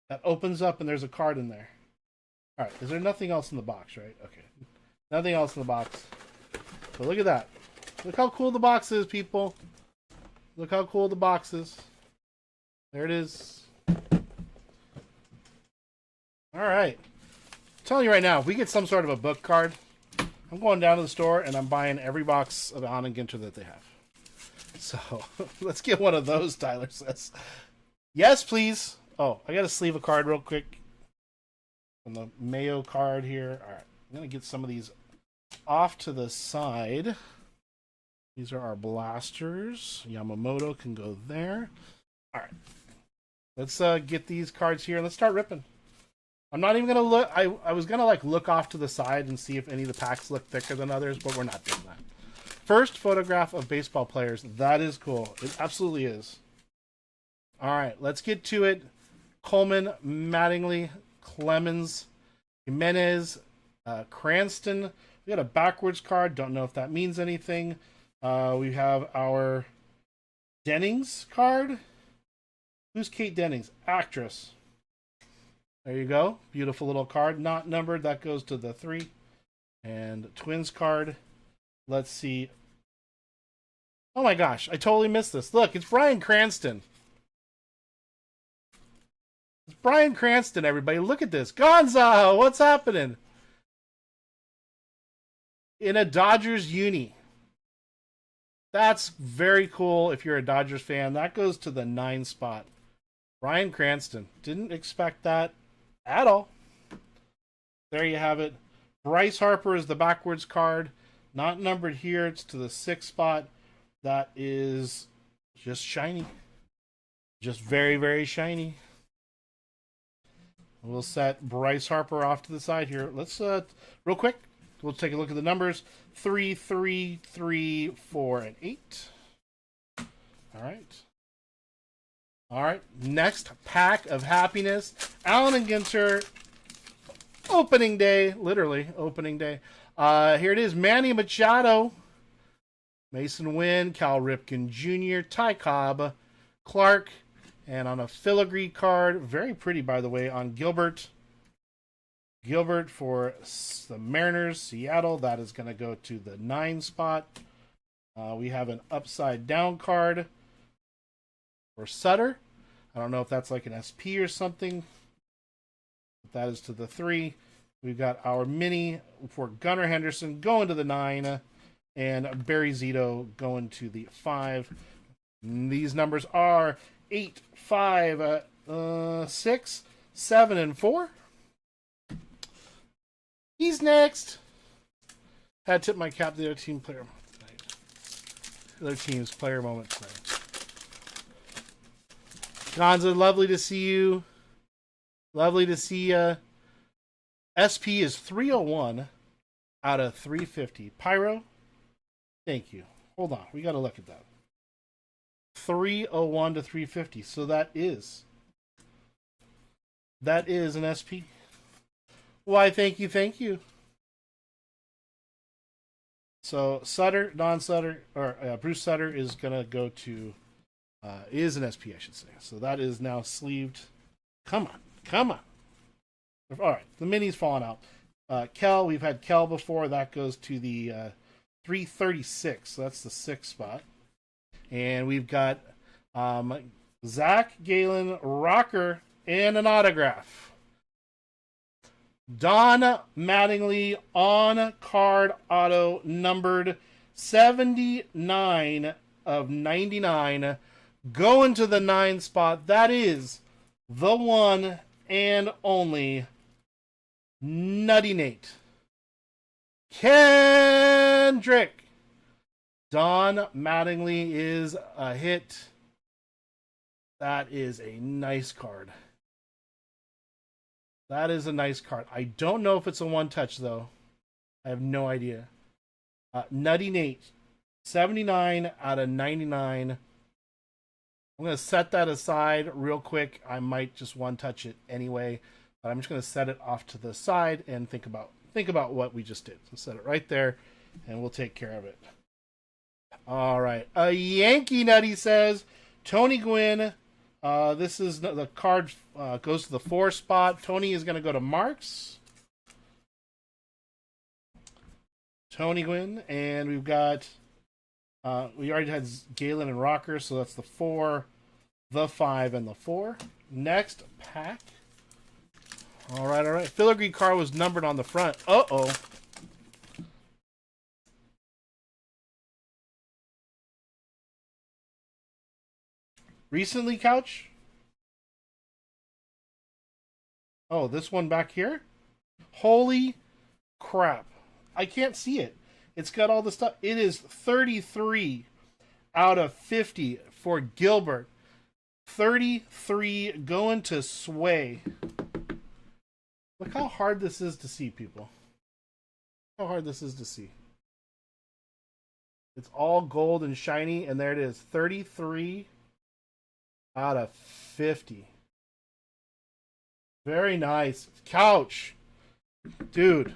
Speaker 1: that opens up and there's a card in there. All right, is there nothing else in the box, right? Okay. Nothing else in the box. But look at that. Look how cool the box is, people. Look how cool the box is. There it is. All right. I'm telling you right now, if we get some sort of a book card, I'm going down to the store and I'm buying every box of Allen and Ginter that they have. So, let's get one of those, Tyler says. Yes, please. Oh, I got to sleeve a card real quick. On the Mayo card here. All right. I'm going to get some of these off to the side. These are our blasters. Yamamoto can go there. All right. Let's get these cards here and let's start ripping. I'm not even going to look. I was going to like look off to the side and see if any of the packs look thicker than others, but we're not doing that. First photograph of baseball players. That is cool. It absolutely is. All right. Let's get to it. Coleman, Mattingly, Clemens, Jimenez, Cranston. We got a backwards card. Don't know if that means anything. We have our Dennings card. Who's Kate Dennings? Actress. There you go. Beautiful little card. Not numbered. That goes to the 3. And Twins card. Let's see. Oh my gosh. I totally missed this. Look, it's Bryan Cranston. It's Bryan Cranston, everybody. Look at this. Gonza! What's happening? In a Dodgers uni. That's very cool if you're a Dodgers fan. That goes to the 9 spot. Bryan Cranston. Didn't expect that at all. There you have it. Bryce Harper is the backwards card. Not numbered here. It's to the 6 spot. That is just shiny. Just very, very shiny. We'll set Bryce Harper off to the side here. Let's, real quick, we'll take a look at the numbers. 3, 3, 3, 4, and 8. All right. All right. Next pack of happiness. Allen and Ginter. Opening day. Literally opening day. Here it is. Manny Machado. Mason Wynn. Cal Ripken Jr. Ty Cobb. Clark. And on a filigree card. Very pretty, by the way, on Gilbert. Gilbert for the Mariners. Seattle. That is going to go to the 9 spot. We have an upside down card for Sutter. I don't know if that's like an SP or something. But that is to the 3. We've got our mini for Gunnar Henderson going to the 9. And Barry Zito going to the 5. And these numbers are 8, 5, 6, 7, and 4. He's next. Had to tip my cap to the other team player tonight. The other team's player moment tonight. Gonza, lovely to see you. Lovely to see you. SP is 301 out of 350. Pyro, thank you. Hold on, we got to look at that. 301 to 350. So that is an SP. Why, thank you, thank you. So Sutter, Don Sutter, or Bruce Sutter is gonna go to is an SP, I should say. So that is now sleeved. Come on, come on. All right, the mini's falling out. Kel, we've had Kel before. That goes to the 336. So that's the 6th spot. And we've got Zach Galen, Rocker, and an autograph. Don Mattingly on card auto numbered 79 of 99. Going to the 9 spot. That is the one and only Nutty Nate Kendrick. Don Mattingly is a hit. That is a nice card. That is a nice card. I don't know if it's a one-touch, though. I have no idea. Nutty Nate, 79 out of 99. I'm going to set that aside real quick. I might just one-touch it anyway. But I'm just going to set it off to the side and think about what we just did. So set it right there, and we'll take care of it. All right. A Yankee Nutty says, Tony Gwynn. This is the card goes to the 4 spot. Tony is going to go to Marks. Tony Gwynn. And we've got, we already had Galen and Rocker, so that's the 4, the 5, and the 4. Next pack. All right, all right. Filigree card was numbered on the front. Uh-oh. Recently, Couch? Oh, this one back here? Holy crap. I can't see it. It's got all the stuff. It is 33 out of 50 for Gilbert. 33 going to Sway. Look how hard this is to see, people. How hard this is to see. It's all gold and shiny, and there it is. 33 out of 50. Very nice. Couch. Dude,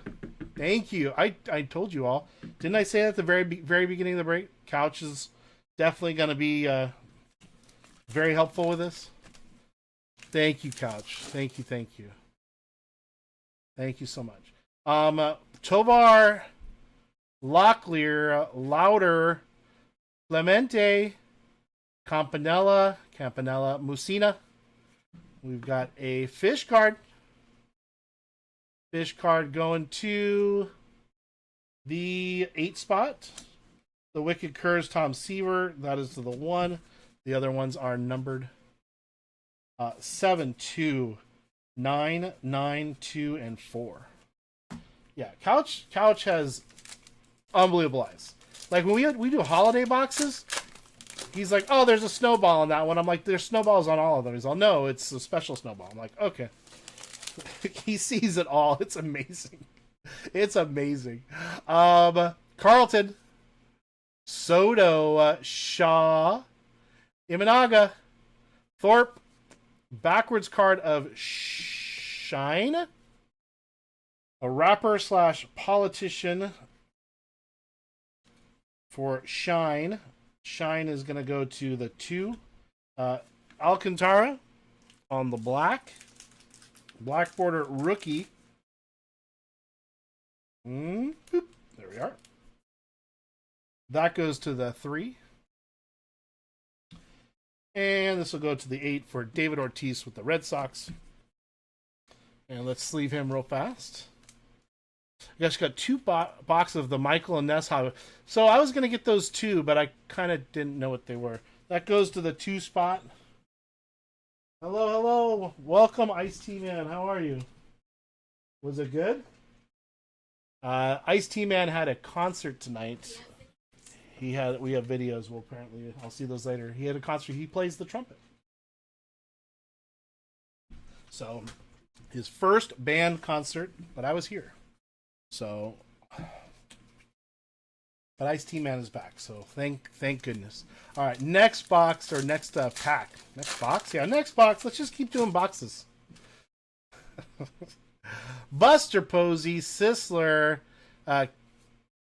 Speaker 1: thank you. I told you all. Didn't I say that at the very beginning of the break? Couch is definitely going to be very helpful with this. Thank you, Couch. Thank you, thank you. Thank you so much. Tovar, Locklear, Louder, Clemente, Campanella, Musina. We've got a fish card. Fish card going to the 8 spot. The Wicked Curs, Tom Seaver. That is to the 1. The other ones are numbered 7, 2, 9, 9, 2, and 4. Yeah, Couch has unbelievable eyes. Like when we do holiday boxes, he's like, oh, there's a snowball in that one. I'm like, there's snowballs on all of them. He's all, no, it's a special snowball. I'm like, okay. He sees it all. It's amazing. It's amazing. Carlton, Soto, Shaw, Imanaga. Thorpe. Backwards card of Shine. A rapper / politician for Shine. Shine is going to go to the 2. Alcantara on the black. Black border rookie. There we are. That goes to the 3. And this will go to the 8 for David Ortiz with the Red Sox. And let's sleeve him real fast. I guess got 2 boxes of the Michael and Ness hobby. So I was going to get those 2, but I kind of didn't know what they were. That goes to the 2 spot. Hello, hello. Welcome, Ice-T Man. How are you? Was it good? Ice-T Man had a concert tonight. We have videos. Well, apparently, I'll see those later. He had a concert. He plays the trumpet. So, his first band concert, but I was here. So, but Ice-T Man is back. So thank goodness. All right, next box or next pack. Next box, yeah, next box. Let's just keep doing boxes. Buster Posey, Sisler,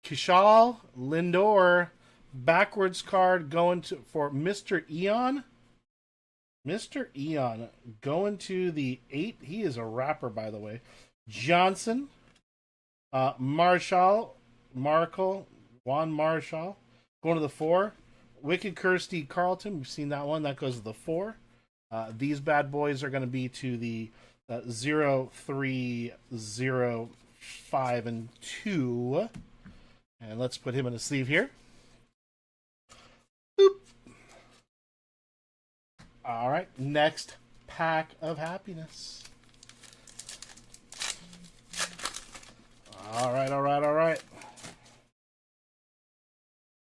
Speaker 1: Kishal, Lindor, backwards card going to for Mr. Eon. Mr. Eon going to the 8. He is a rapper, by the way. Johnson, Juan Marshall going to the 4. Wicked Kirsty Carlton, we've seen that one. That goes to the 4. These bad boys are going to be to the 0, 3, 0, 5, and 2. And let's put him in a sleeve here. Boop. All right, next pack of happiness. All right.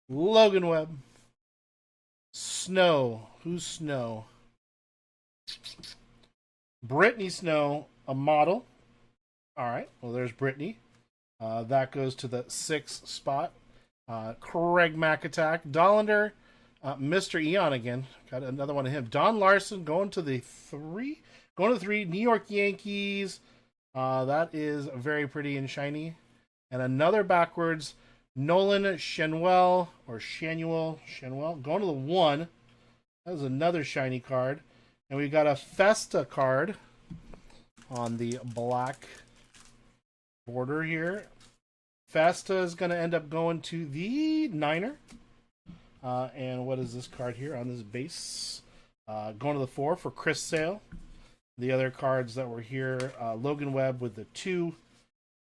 Speaker 1: Logan Webb. Snow. Who's Snow? Brittany Snow, a model. All right, well, there's Brittany. That goes to the 6 spot. Craig McAttack. Dollander. Mr. Eon again. Got another one of him. Don Larson going to the 3. Going to the 3. New York Yankees. That is very pretty and shiny. And another backwards. Nolan Schanuel. Going to the 1. That was another shiny card. And we got a Festa card on the black border here. Festa is going to end up going to the 9er. And what is this card here on this base? Going to the 4 for Chris Sale. The other cards that were here, Logan Webb with the 2.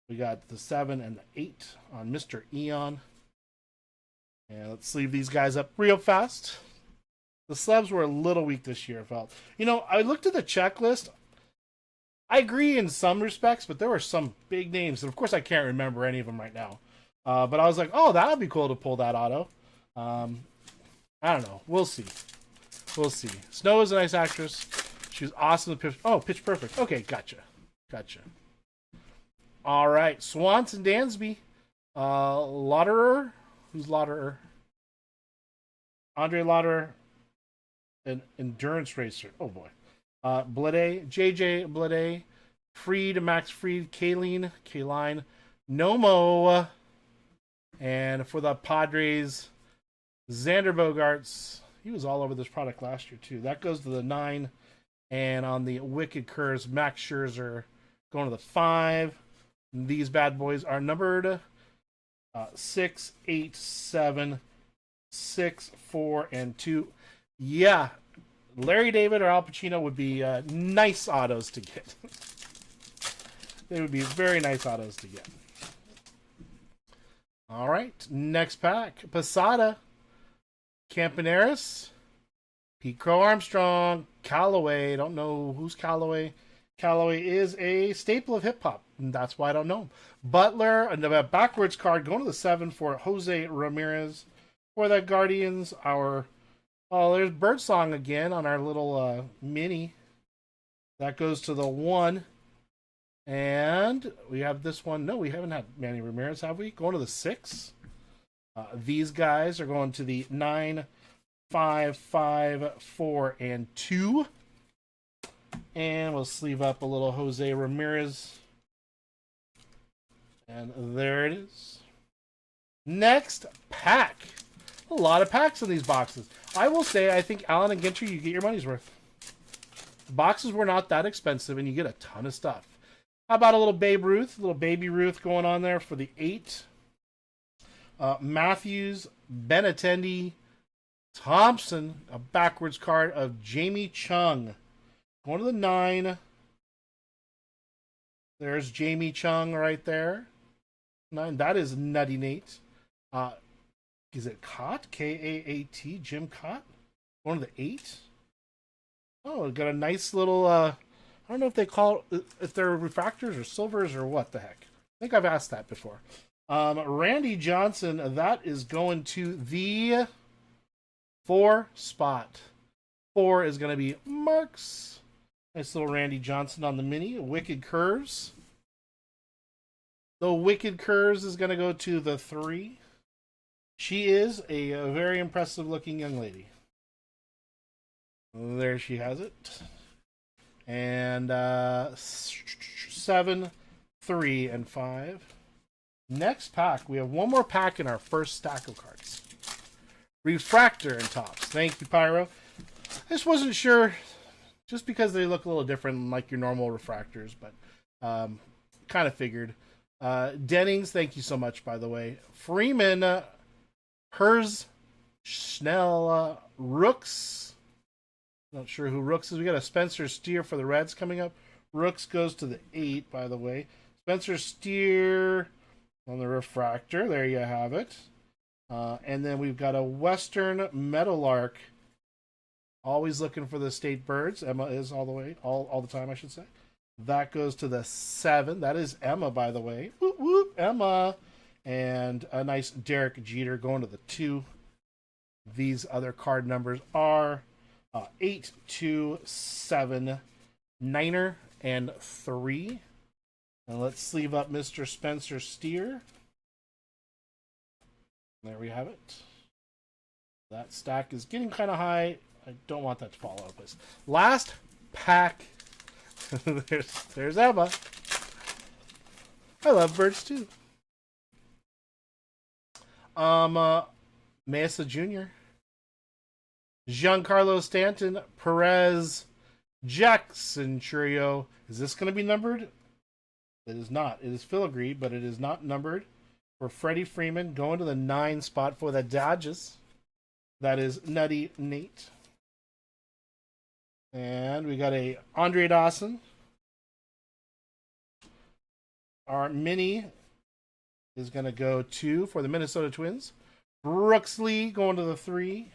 Speaker 1: We got the 7 and the 8 on Mr. Eon. And let's sleeve these guys up real fast. The slabs were a little weak this year, I felt. You know, I looked at the checklist. I agree in some respects, but there were some big names. And of course, I can't remember any of them right now. But I was like, oh, that would be cool to pull that auto. I don't know. We'll see. Snow is a nice actress. She was awesome. Pitch Perfect. Okay, gotcha. All right, Swanson Dansby. Lauderer. Who's Lauderer? Andre Lauderer. An endurance racer. Oh, boy. Blade. JJ Blade. Freed. Max Freed. Kaline. Nomo. And for the Padres, Xander Bogaerts. He was all over this product last year, too. That goes to the 9. And on the Wicked Curse, Max Scherzer going to the 5. These bad boys are numbered 6, 8, 7, 6, 4, and 2. Yeah, Larry David or Al Pacino would be nice autos to get. They would be very nice autos to get. All right, next pack. Posada, Campaneris, Pete Crow Armstrong, Callaway. Don't know who's Callaway. Callaway is a staple of hip-hop, and that's why I don't know him. Butler, a backwards card going to the 7 for Jose Ramirez. For the Guardians, there's Birdsong again on our little mini. That goes to the 1. And we have this one. No, we haven't had Manny Ramirez, have we? Going to the 6. These guys are going to the 9 5, 5, 4, and 2. And we'll sleeve up a little Jose Ramirez. And there it is. Next pack. A lot of packs in these boxes. I will say, I think Allen and Ginter, you get your money's worth. The boxes were not that expensive, and you get a ton of stuff. How about a little Babe Ruth? A little Baby Ruth going on there for the 8. Matthews, Benintendi, Thompson, a backwards card of Jamie Chung. Going to the 9. There's Jamie Chung right there. 9. That is Nutty Nate. Is it Cott? K-A-A-T? Jim Cott? Going to the 8. Oh, got a nice little... I don't know if they call it, if they're refractors or silvers or what the heck. I think I've asked that before. Randy Johnson, that is going to the 4 spot. 4 is going to be Marks. Nice little Randy Johnson on the mini. Wicked Curves. The Wicked Curves is going to go to the 3. She is a very impressive looking young lady. There she has it. And 7, 3, and 5. Next pack, we have one more pack in our first stack of cards. Refractor and Tops. Thank you, Pyro. I just wasn't sure, just because they look a little different like your normal refractors, but kind of figured. Dennings, thank you so much, by the way. Freeman, Hers, Schnell, Rooks. Not sure who Rooks is. We got a Spencer Steer for the Reds coming up. Rooks goes to the 8, by the way. Spencer Steer on the refractor. There you have it. And then we've got a Western Meadowlark. Always looking for the state birds. Emma is all the way, all the time, I should say. That goes to the 7. That is Emma, by the way. Whoop, whoop, Emma. And a nice Derek Jeter going to the 2. These other card numbers are 8, 2, 7, 9er, and 3. And let's sleeve up Mr. Spencer Steer. There we have it. That stack is getting kind of high. I don't want that to fall out of place. Last pack. there's Emma. I love birds too. Mesa Jr., Giancarlo Stanton, Perez, Jackson Trio. Is this going to be numbered? It is not. It is filigree, but it is not numbered. For Freddie Freeman, going to the 9 spot for the Dodgers. That is Nutty Nate. And we got a Andre Dawson. Our mini is going to go to, for the Minnesota Twins, Brooks Lee going to the 3.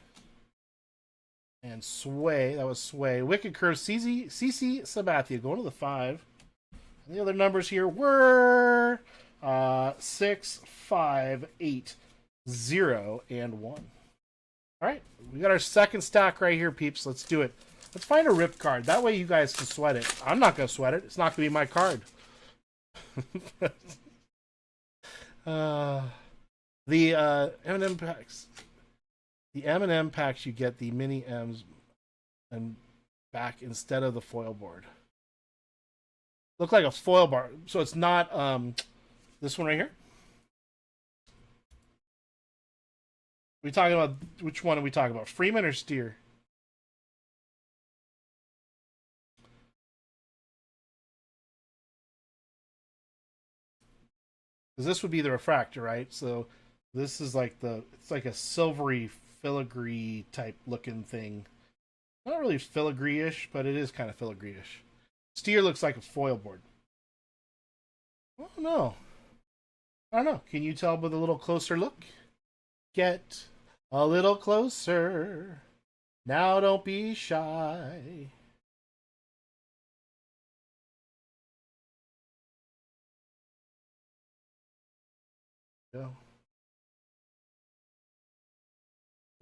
Speaker 1: And Sway, that was Sway. Wicked Curve, CC Sabathia going to the 5. And the other numbers here were 6, 5, 8, 0, and 1. All right, we got our second stack right here, peeps. Let's do it. Let's find a rip card. That way you guys can sweat it. I'm not going to sweat it. It's not going to be my card. The M&M packs. The M&M packs, you get the mini M's and back instead of the foil board. Look like a foil bar. So it's not this one right here. We talking about, which one are we talking about? Freeman or Steer? Because this would be the refractor, right? So this is like it's like a silvery filigree type looking thing. Not really filigree-ish, but it is kind of filigree-ish. Steer looks like a foil board. Oh no. I don't know. Can you tell with a little closer look? Get a little closer. Now don't be shy. Go.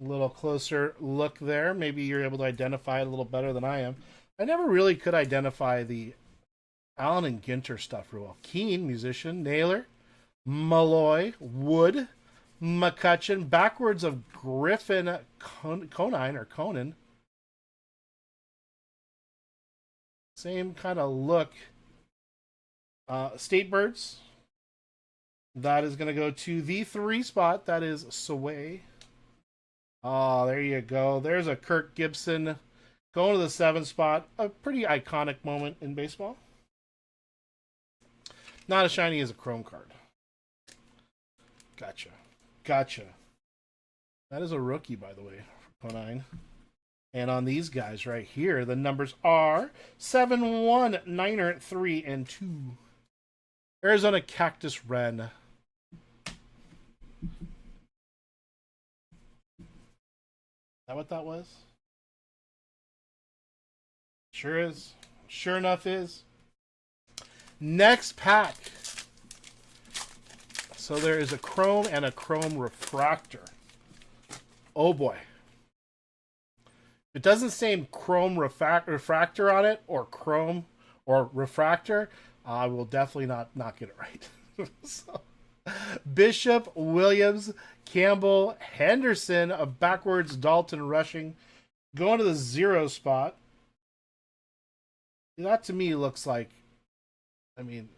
Speaker 1: A little closer look there. Maybe you're able to identify it a little better than I am. I never really could identify the Allen and Ginter stuff real well. Keen, musician, Naylor, Malloy, Wood, McCutcheon. Backwards of Griffin Conan. Same kind of look. State Birds. That is going to go to the 3 spot. That is Sway. Oh, there you go. There's a Kirk Gibson going to the 7 spot. A pretty iconic moment in baseball. Not as shiny as a Chrome card. Gotcha. That is a rookie, by the way, for Conine. And on these guys right here, the numbers are 7, 1, 9, 3, and 2. Arizona Cactus Ren. Is that what that was? Sure is. Sure enough is. Next pack. So there is a Chrome and a Chrome Refractor. Oh boy. It doesn't say Chrome Refractor on it, or Chrome or Refractor. I will definitely not get it right. So, Bishop, Williams, Campbell, Henderson, a backwards Dalton rushing, going to the 0 spot. That to me looks like, I mean,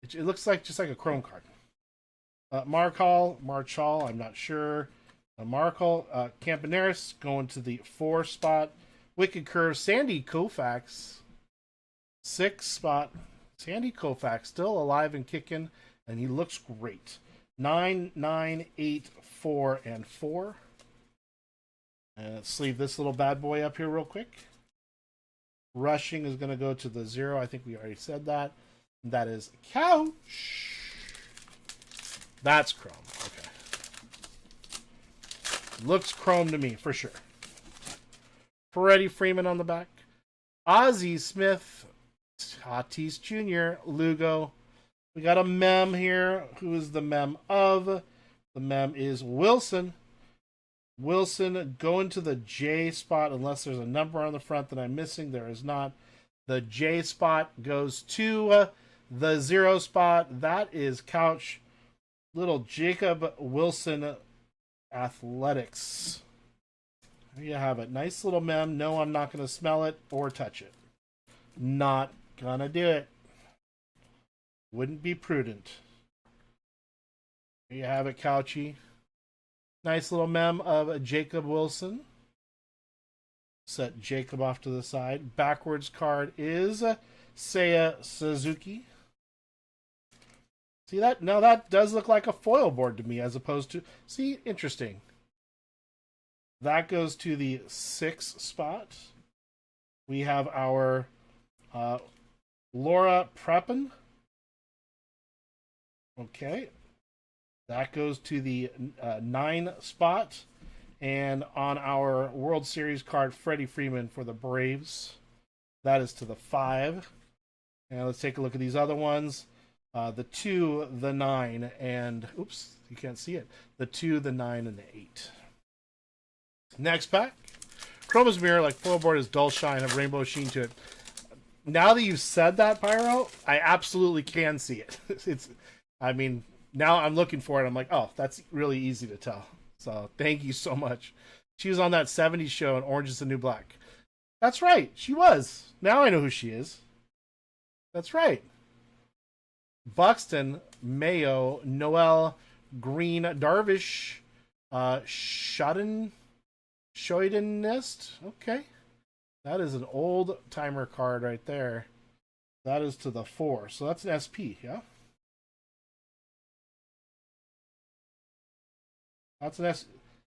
Speaker 1: it looks like just like a Chrome card. Marchal, I'm not sure. Markle, Campaneris going to the 4 spot. Wicked Curve, Sandy Koufax, 6 spot. Sandy Koufax still alive and kicking, and he looks great. 9, 9, 8, 4, and 4. And let's sleeve this little bad boy up here real quick. Rushing is going to go to the 0. I think we already said that. That is Couch. That's Chrome. Okay. Looks Chrome to me, for sure. Freddie Freeman on the back. Ozzie Smith. Tatis Jr. Lugo. We got a mem here. Who is the mem of? The mem is Wilson. Wilson going to the J spot, unless there's a number on the front that I'm missing. There is not. The J spot goes to the 0 spot. That is Couch. Little Jacob Wilson Athletics. There you have it. Nice little mem. No, I'm not going to smell it or touch it. Not gonna do it. Wouldn't be prudent. There you have it, Couchy. Nice little mem of Jacob Wilson. Set Jacob off to the side. Backwards card is Seiya Suzuki. See that? Now that does look like a foil board to me, as opposed to... See, interesting. That goes to the 6 spot. We have our Laura Prepon. Okay. That goes to the 9 spot. And on our World Series card, Freddie Freeman for the Braves. That is to the 5. And let's take a look at these other ones. The 2, the 9, and... Oops, you can't see it. The 2, the 9, and the 8. Next pack. Chroma's Mirror, like foil board, is dull shine, have rainbow sheen to it. Now that you've said that, Pyro, I absolutely can see it. I mean, now I'm looking for it. I'm like, oh, that's really easy to tell. So thank you so much. She was on that 70s show in Orange is the New Black. That's right. She was. Now I know who she is. That's right. Buxton, Mayo, Noel, Green, Darvish, Shoydenist. Okay. That is an old timer card right there. That is to the 4. So that's an SP, yeah? That's an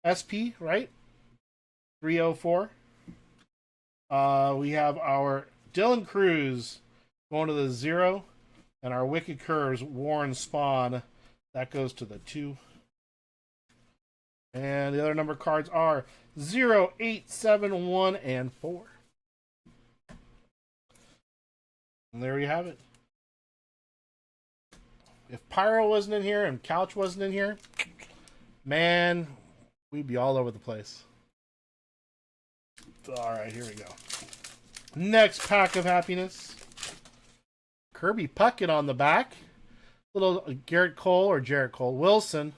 Speaker 1: SP, right? 304. We have our Dylan Cruz going to the 0. And our Wicked Curves, Warren Spawn, that goes to the 2. And the other number cards are 0, 8, 7, 1, and 4. And there you have it. If Pyro wasn't in here and Couch wasn't in here, man, we'd be all over the place. All right, here we go. Next pack of happiness. Kirby Puckett on the back. Little Garrett Cole or Jarrett Cole Wilson.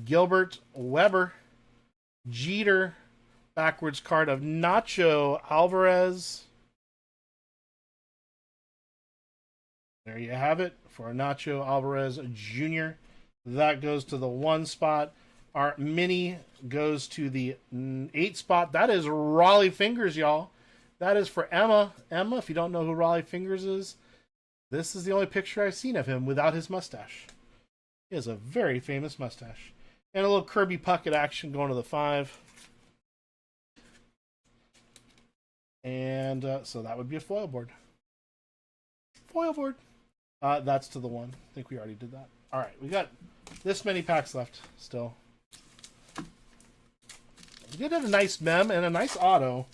Speaker 1: Gilbert Weber. Jeter. Backwards card of Nacho Alvarez. There you have it for Nacho Alvarez Jr. That goes to the 1 spot. Our mini goes to the 8 spot. That is Raleigh Fingers, y'all. That is for Emma. Emma, if you don't know who Raleigh Fingers is, this is the only picture I've seen of him without his mustache. He has a very famous mustache. And a little Kirby Puckett action going to the 5. And so that would be a foil board. Foil board. That's to the 1. I think we already did that. All right, we got this many packs left still. We did have a nice mem and a nice auto.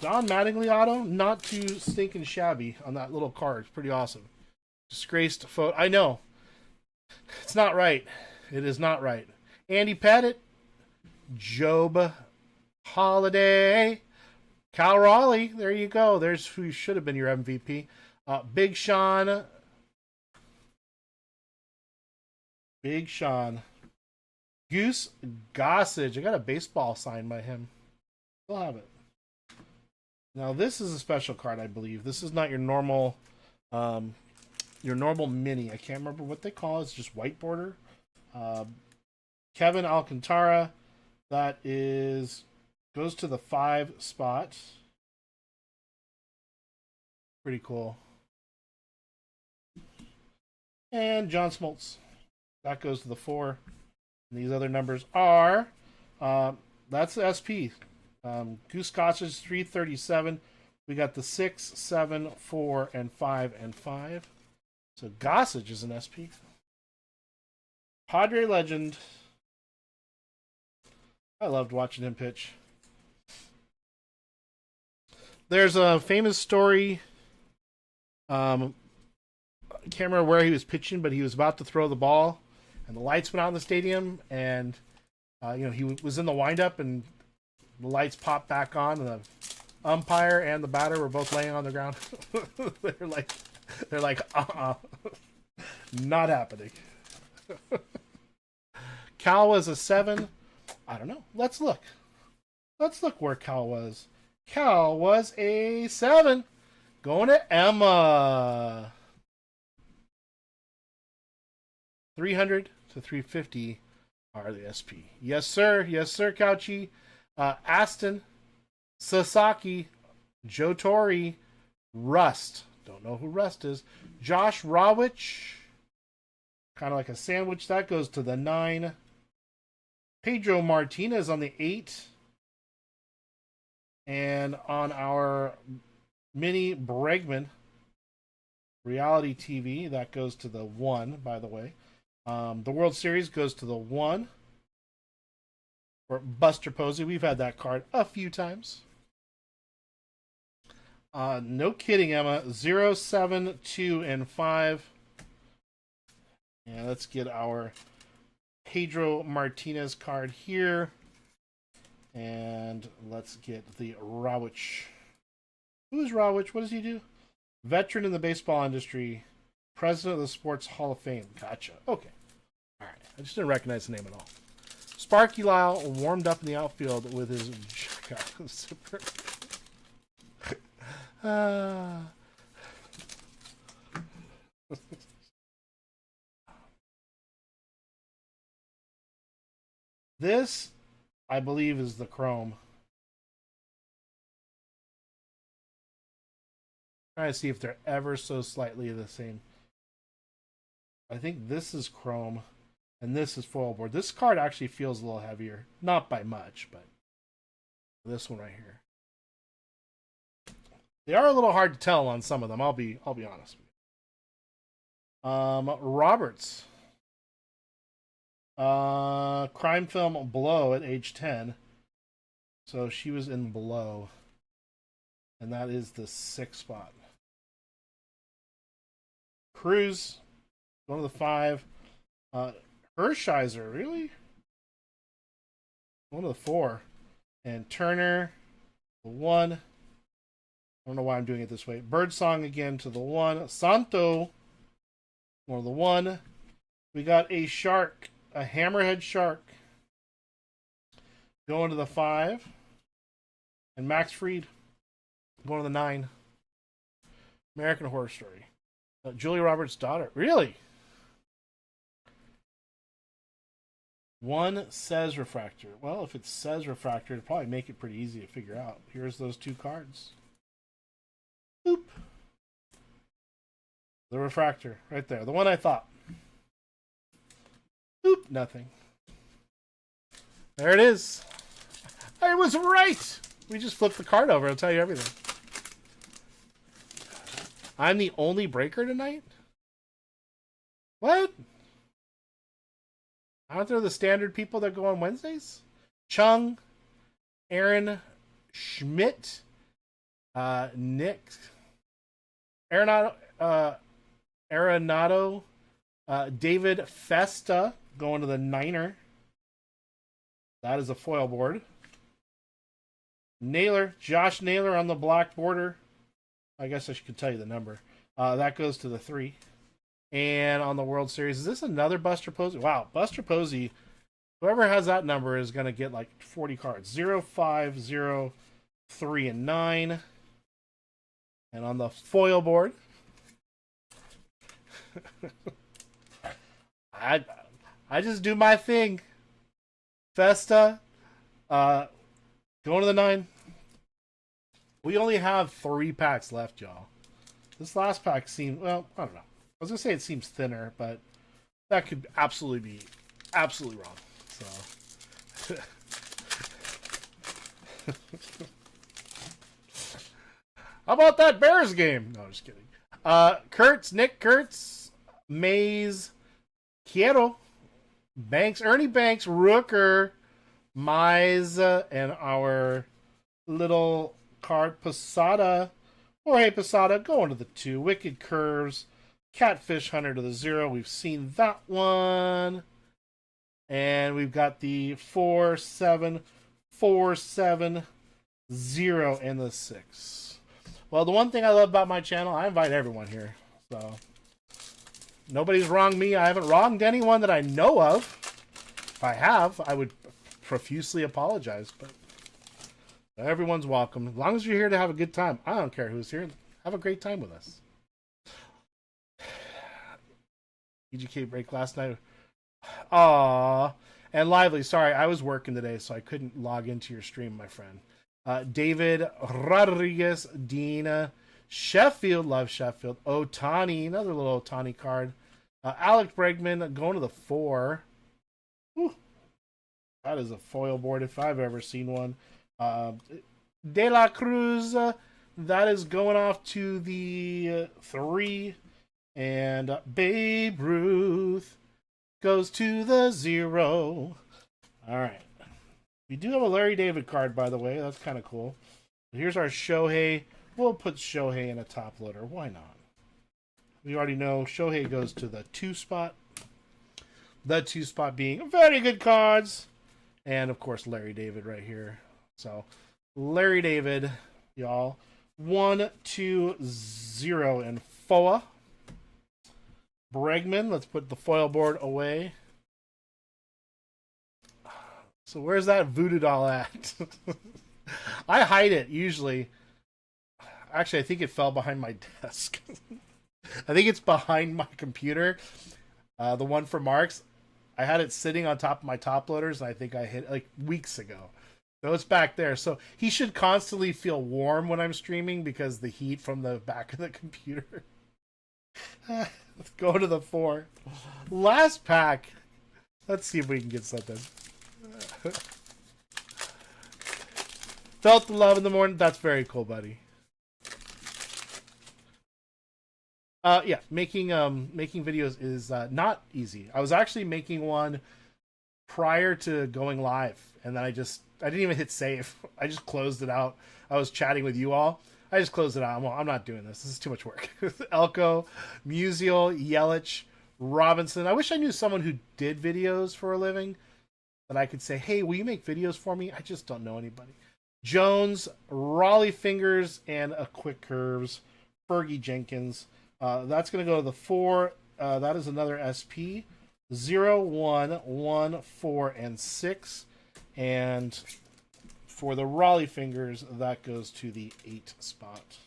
Speaker 1: Don Mattingly auto, not too stinking shabby on that little card. It's pretty awesome. Disgraced photo. I know. It's not right. It is not right. Andy Pettit. Job Holiday. Cal Raleigh. There you go. There's who should have been your MVP. Big Sean. Big Sean. Goose Gossage. I got a baseball signed by him. Still have it. Now this is a special card, I believe. This is not your normal mini. I can't remember what they call it. It's just white border. Kevin Alcantara. That goes to the 5 spot. Pretty cool. And John Smoltz. That goes to the 4. And these other numbers are that's the SP. Goose Gossage 337. We got the 6, 7, 4, and 5 and 5. So Gossage is an SP. Padre legend. I loved watching him pitch. There's a famous story. I can't remember where he was pitching, but he was about to throw the ball, and the lights went out in the stadium, and he was in the windup, and the lights popped back on, and the umpire and the batter were both laying on the ground. they're like, not happening. Cal was a 7. I don't know. Let's look. Let's look where Cal was. Cal was a 7. Going to Emma. 300 to 350 are the SP. Yes, sir. Yes, sir, Couchy. Aston, Sasaki, Joe Torre, Rust. Don't know who Rust is. Josh Rawich. Kind of like a sandwich. That goes to the 9. Pedro Martinez on the 8. And on our mini Bregman reality TV, that goes to the 1, by the way. The World Series goes to the 1. For Buster Posey. We've had that card a few times. No kidding, Emma. 0, 7, 2, and 5. And let's get our Pedro Martinez card here. And let's get the Rawich. Who is Rawich? What does he do? Veteran in the baseball industry. President of the Sports Hall of Fame. Gotcha. Okay. All right. I just didn't recognize the name at all. Sparky Lyle warmed up in the outfield with his super. This, I believe, is the Chrome. Trying to see if they're ever so slightly the same. I think this is Chrome. And this is foil board. This card actually feels a little heavier. Not by much, but this one right here. They are a little hard to tell on some of them. I'll be honest with you. Roberts. Crime film Blow at age 10. So she was in Blow. And that is the 6 spot. Cruz. One of the 5. Hershiser, really? One of the 4. And Turner, the 1. I don't know why I'm doing it this way. Birdsong again to the 1. Santo, one of the 1. We got a Shark a hammerhead shark going to the 5. And Max Fried going to the 9. American Horror Story. Julia Roberts' daughter. Really? One says refractor. Well, if it says refractor, it'd probably make it pretty easy to figure out. Here's those 2 cards. Boop. The refractor, right there. The one I thought. Boop. Nothing. There it is. I was right. We just flipped the card over. I'll tell you everything. I'm the only breaker tonight? What? Aren't there the standard people that go on Wednesdays? Chung, Aaron Schmidt, Nick, Arenado, David Festa going to the 9er. That is a foil board. Naylor, Josh Naylor on the black border. I guess I could tell you the number. That goes to the 3. And on the World Series, is this another Buster Posey? Wow, Buster Posey, whoever has that number is going to get like 40 cards. 0, 5, 0, 3, and 9. And on the foil board, I just do my thing. Festa, going to the 9. We only have 3 packs left, y'all. This last pack seems, well, I don't know. I was going to say it seems thinner, but that could absolutely be absolutely wrong. So, how about that Bears game? No, just kidding. Kurtz, Nick Kurtz, Mays, Quiero, Banks, Ernie Banks, Rooker, Mize, and our little card Posada. Jorge Posada going to the 2. Wicked Curves. Catfish Hunter to the 0. We've seen that one. And we've got the 4, 7, 4, 7, 0, and the 6. Well, the one thing I love about my channel, I invite everyone here. So, nobody's wronged me. I haven't wronged anyone that I know of. If I have, I would profusely apologize. But everyone's welcome. As long as you're here to have a good time. I don't care who's here. Have a great time with us. EGK break last night. Aww. And Lively, sorry, I was working today, so I couldn't log into your stream, my friend. David Rodriguez, Dean, Sheffield, love Sheffield. Otani, another little Otani card. Alex Bregman going to the 4. Whew. That is a foil board if I've ever seen one. De La Cruz, that is going off to the 3. And Babe Ruth goes to the 0. All right. We do have a Larry David card, by the way. That's kind of cool. Here's our Shohei. We'll put Shohei in a top loader. Why not? We already know Shohei goes to the 2 spot. The 2 spot being very good cards. And, of course, Larry David right here. So, Larry David, y'all. 1, 2, 0, and FOA. Bregman, let's put the foil board away. So where's that voodoo doll at? I hide it usually. Actually, I think it fell behind my desk. I think it's behind my computer. The one for Marks. I had it sitting on top of my top loaders, and I think I hit it like weeks ago. So it's back there. So he should constantly feel warm when I'm streaming because the heat from the back of the computer. Let's go to the 4. Last pack. Let's see if we can get something. Felt the love in the morning. That's very cool, buddy. Yeah, making videos is not easy. I was actually making one prior to going live, and then I didn't even hit save. I just closed it out. I was chatting with you all. I just closed it out. Well, I'm not doing this. This is too much work. Elko, Musial, Yelich, Robinson. I wish I knew someone who did videos for a living that I could say, hey, will you make videos for me? I just don't know anybody. Jones, Raleigh Fingers, and a Quick Curves. Fergie Jenkins. That's going to go to the 4. That is another SP. 0, 1, 1, 4, and 6. And for the Raleigh fingers, that goes to the 8 spot.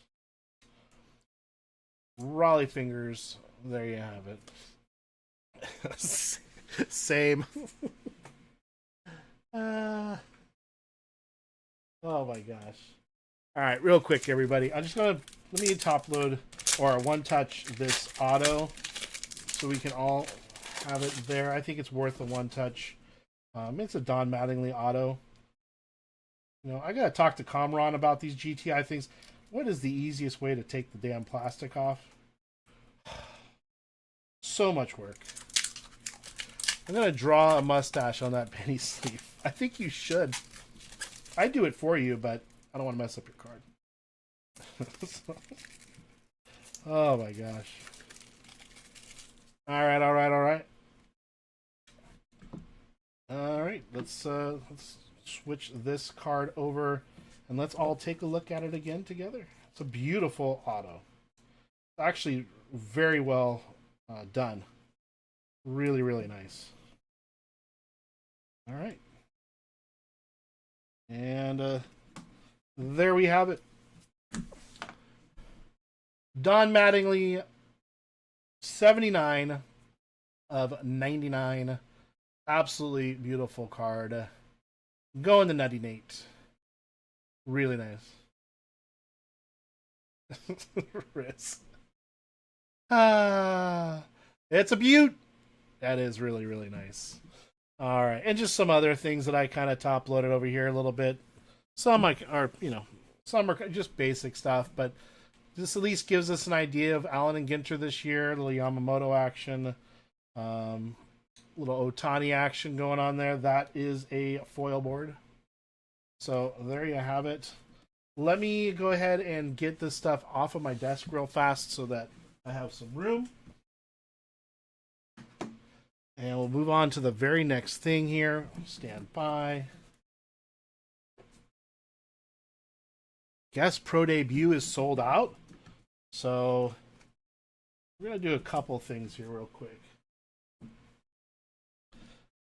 Speaker 1: Raleigh fingers, there you have it. Same. Oh my gosh. All right, real quick, everybody. I'm just gonna let me top load or one touch this auto so we can all have it there. I think it's worth the one touch. It's a Don Mattingly auto. You know, I gotta talk to Comron about these GTI things. What is the easiest way to take the damn plastic off? So much work. I'm gonna draw a mustache on that penny sleeve. I think you should. I do it for you, but I don't want to mess up your card. Oh my gosh. All right. All right. Let's switch this card over, and let's all take a look at it again together. It's a beautiful auto. Actually, very well done. Really, really nice. All right. And there we have it. Don Mattingly, 79 of 99. Absolutely beautiful card. Going to Nutty Nate. Really nice. Riz. It's a beaut. That is really, really nice. All right, and just some other things that I kind of top loaded over here a little bit. Some are, some are just basic stuff, but this at least gives us an idea of Allen and Ginter this year. A little Yamamoto action, little Otani action going on there. That is a foil board. So there you have it. Let me go ahead and get this stuff off of my desk real fast so that I have some room. And we'll move on to the very next thing here. Stand by. Guess Pro Debut is sold out. So we're going to do a couple things here real quick.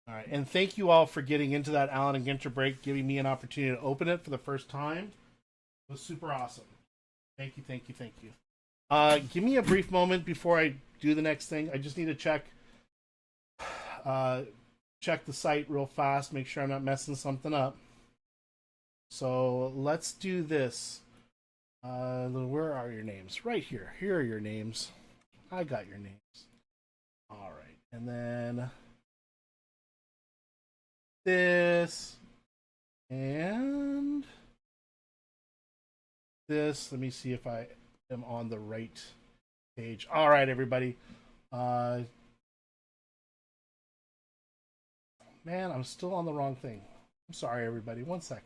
Speaker 1: All right. And thank you all for getting into that Allen and Ginter break, giving me an opportunity to open it for the first time. It was super awesome. Thank you. Give me a brief moment before I do the next thing. I just need to check the site real fast, make sure I'm not messing something up. So let's do this. Where are your names? Right here. Here are your names. I got your names. All right. And then this and this. Let me see if I am on the right page. All right, everybody. Man, I'm still on the wrong thing. I'm sorry, everybody. 1 second.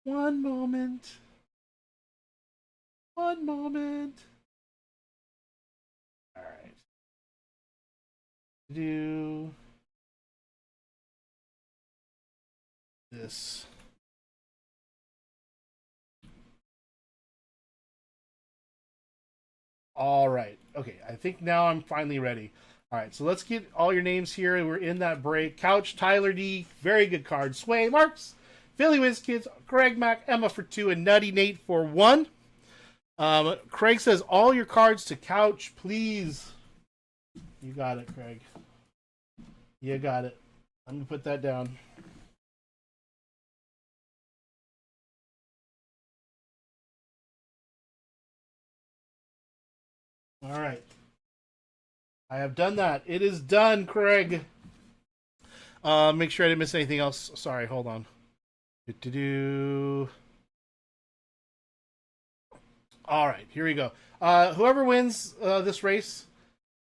Speaker 1: One moment. All right. Do this. All right. Okay, I think now I'm finally ready. All right, so let's get all your names here. We're in that break. Couch, Tyler D, very good card. Sway, Marks, Philly Wiz Kids, Greg Mac, Emma for 2, and Nutty Nate for 1. Craig says, all your cards to Couch, please. You got it, Craig. You got it. I'm going to put that down. All right. I have done that. It is done, Craig. Make sure I didn't miss anything else. Sorry, hold on. All right, here we go. Whoever wins this race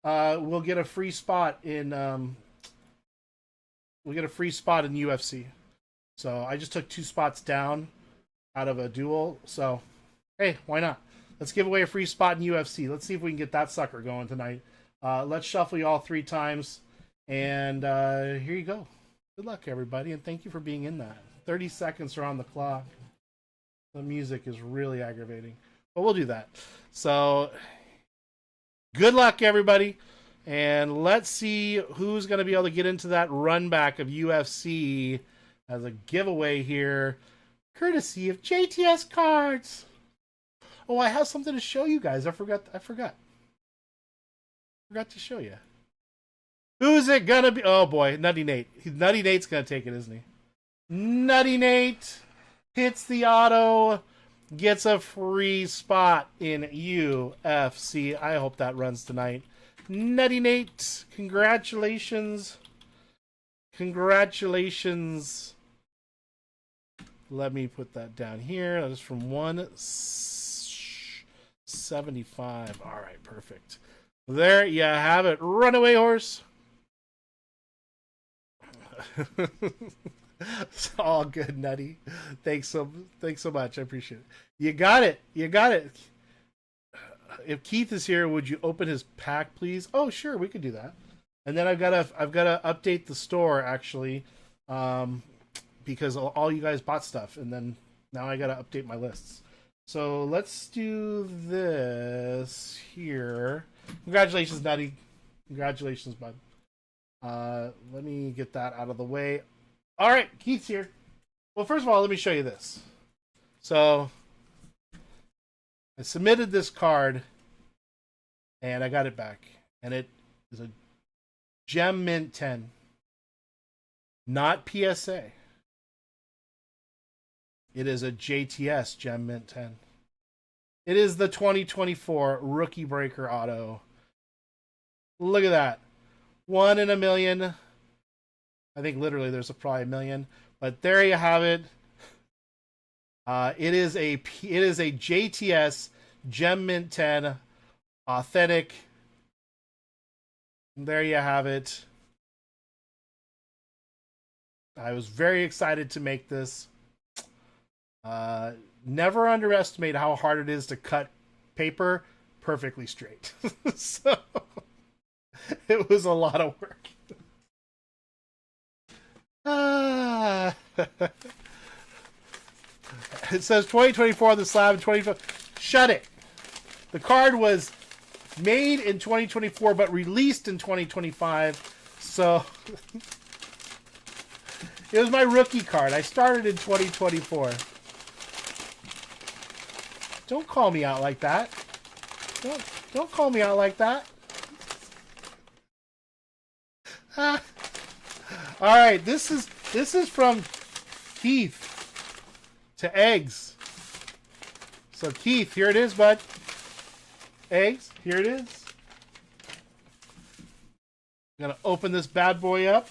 Speaker 1: will get a free spot in UFC. So I just took 2 spots down out of a duel. So hey, why not? Let's give away a free spot in UFC. Let's see if we can get that sucker going tonight. Let's shuffle you all 3 times. And here you go. Good luck, everybody. And thank you for being in that. 30 seconds are on the clock. The music is really aggravating. But we'll do that. So good luck, everybody. And let's see who's going to be able to get into that run back of UFC as a giveaway here, courtesy of JTS cards. Oh, I have something to show you guys. I forgot to show you. Who's it going to be? Oh, boy, Nutty Nate. Nutty Nate's going to take it, isn't he? Nutty Nate hits the auto, gets a free spot in UFC. I hope that runs tonight. Nutty Nate, congratulations. Congratulations. Let me put that down here. That is from 175. All right, perfect. There you have it. Runaway horse. It's all good, Nutty. Thanks so much. I appreciate it. You got it. You got it. If Keith is here, would you open his pack, please? Oh, sure, we could do that. And then I've got to update the store actually, because all you guys bought stuff, and then now I got to update my lists. So let's do this here. Congratulations, Nutty. Congratulations, bud. Let me get that out of the way. All right, Keith's here. Well, first of all, let me show you this. So I submitted this card, and I got it back. And it is a Gem Mint 10. Not PSA. It is a JTS Gem Mint 10. It is the 2024 Rookie Breaker Auto. Look at that. 1 in a million. I think literally there's probably a million. But there you have it. It is a JTS Gem Mint 10 authentic. There you have it. I was very excited to make this. Never underestimate how hard it is to cut paper perfectly straight. So it was a lot of work. It says 2024 on the slab. 24. Shut it. The card was made in 2024 but released in 2025. So it was my rookie card. I started in 2024. Don't call me out like that. Don't call me out like that. All right, this is from Keith to Eggs. So Keith, here it is, bud. Eggs, here it is. I'm gonna open this bad boy up.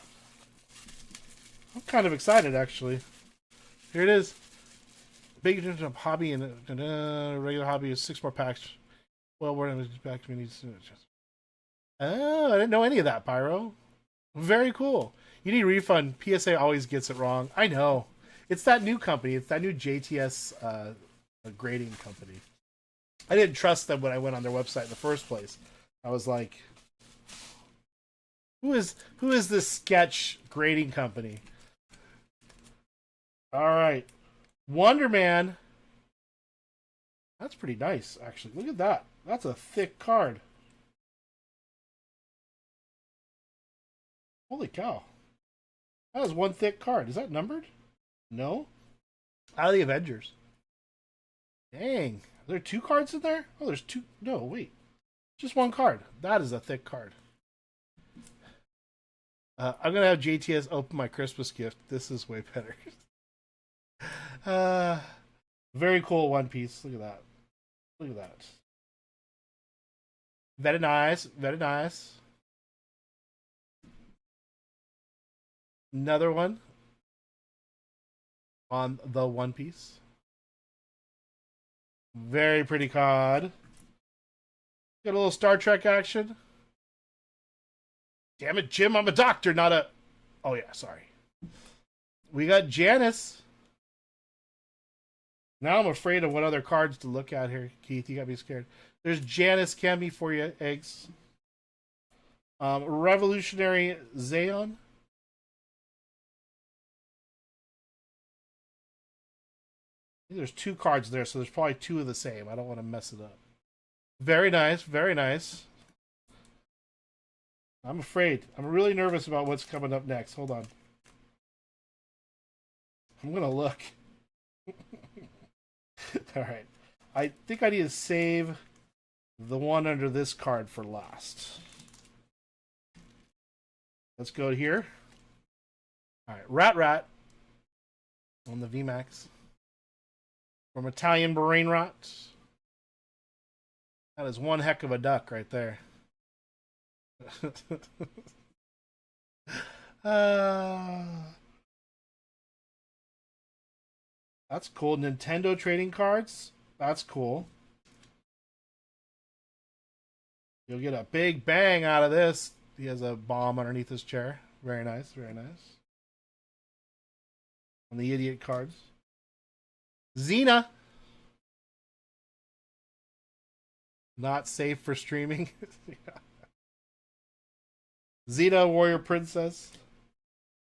Speaker 1: I'm kind of excited, actually. Here it is. Big hobby and regular hobby is 6 more packs. Well, we're gonna back to me. Oh, I didn't know any of that, Pyro. Very cool. You need a refund. PSA always gets it wrong. I know. It's that new company. It's that new JTS grading company. I didn't trust them when I went on their website in the first place. I was like, who is this sketch grading company? All right. Wonder Man. That's pretty nice, actually. Look at that. That's a thick card. Holy cow. That is one thick card. Is that numbered? No? Out of the Avengers. Dang. Are there 2 cards in there? Oh, there's 2. No, wait. Just 1 card. That is a thick card. I'm going to have JTS open my Christmas gift. This is way better. Very cool One Piece. Look at that. Look at that. Very nice. Very nice. Another one on the One Piece. Very pretty card. Got a little Star Trek action. Damn it, Jim, I'm a doctor, not a... Oh, yeah, sorry. We got Janice. Now I'm afraid of what other cards to look at here, Keith. You got me scared. There's Janice Camby for you, Eggs. Revolutionary Zeon. There's 2 cards there, so there's probably 2 of the same. I don't want to mess it up. Very nice, very nice. I'm afraid. I'm really nervous about what's coming up next. Hold on. I'm gonna look. All right. I think I need to save the one under this card for last. Let's go here. All right, Rat on the VMAX from Italian Brain Rot. That is one heck of a duck right there. That's cool. Nintendo trading cards. That's cool. You'll get a big bang out of this. He has a bomb underneath his chair. Very nice, very nice. On the idiot cards. Xena. Not safe for streaming. Xena, Warrior Princess.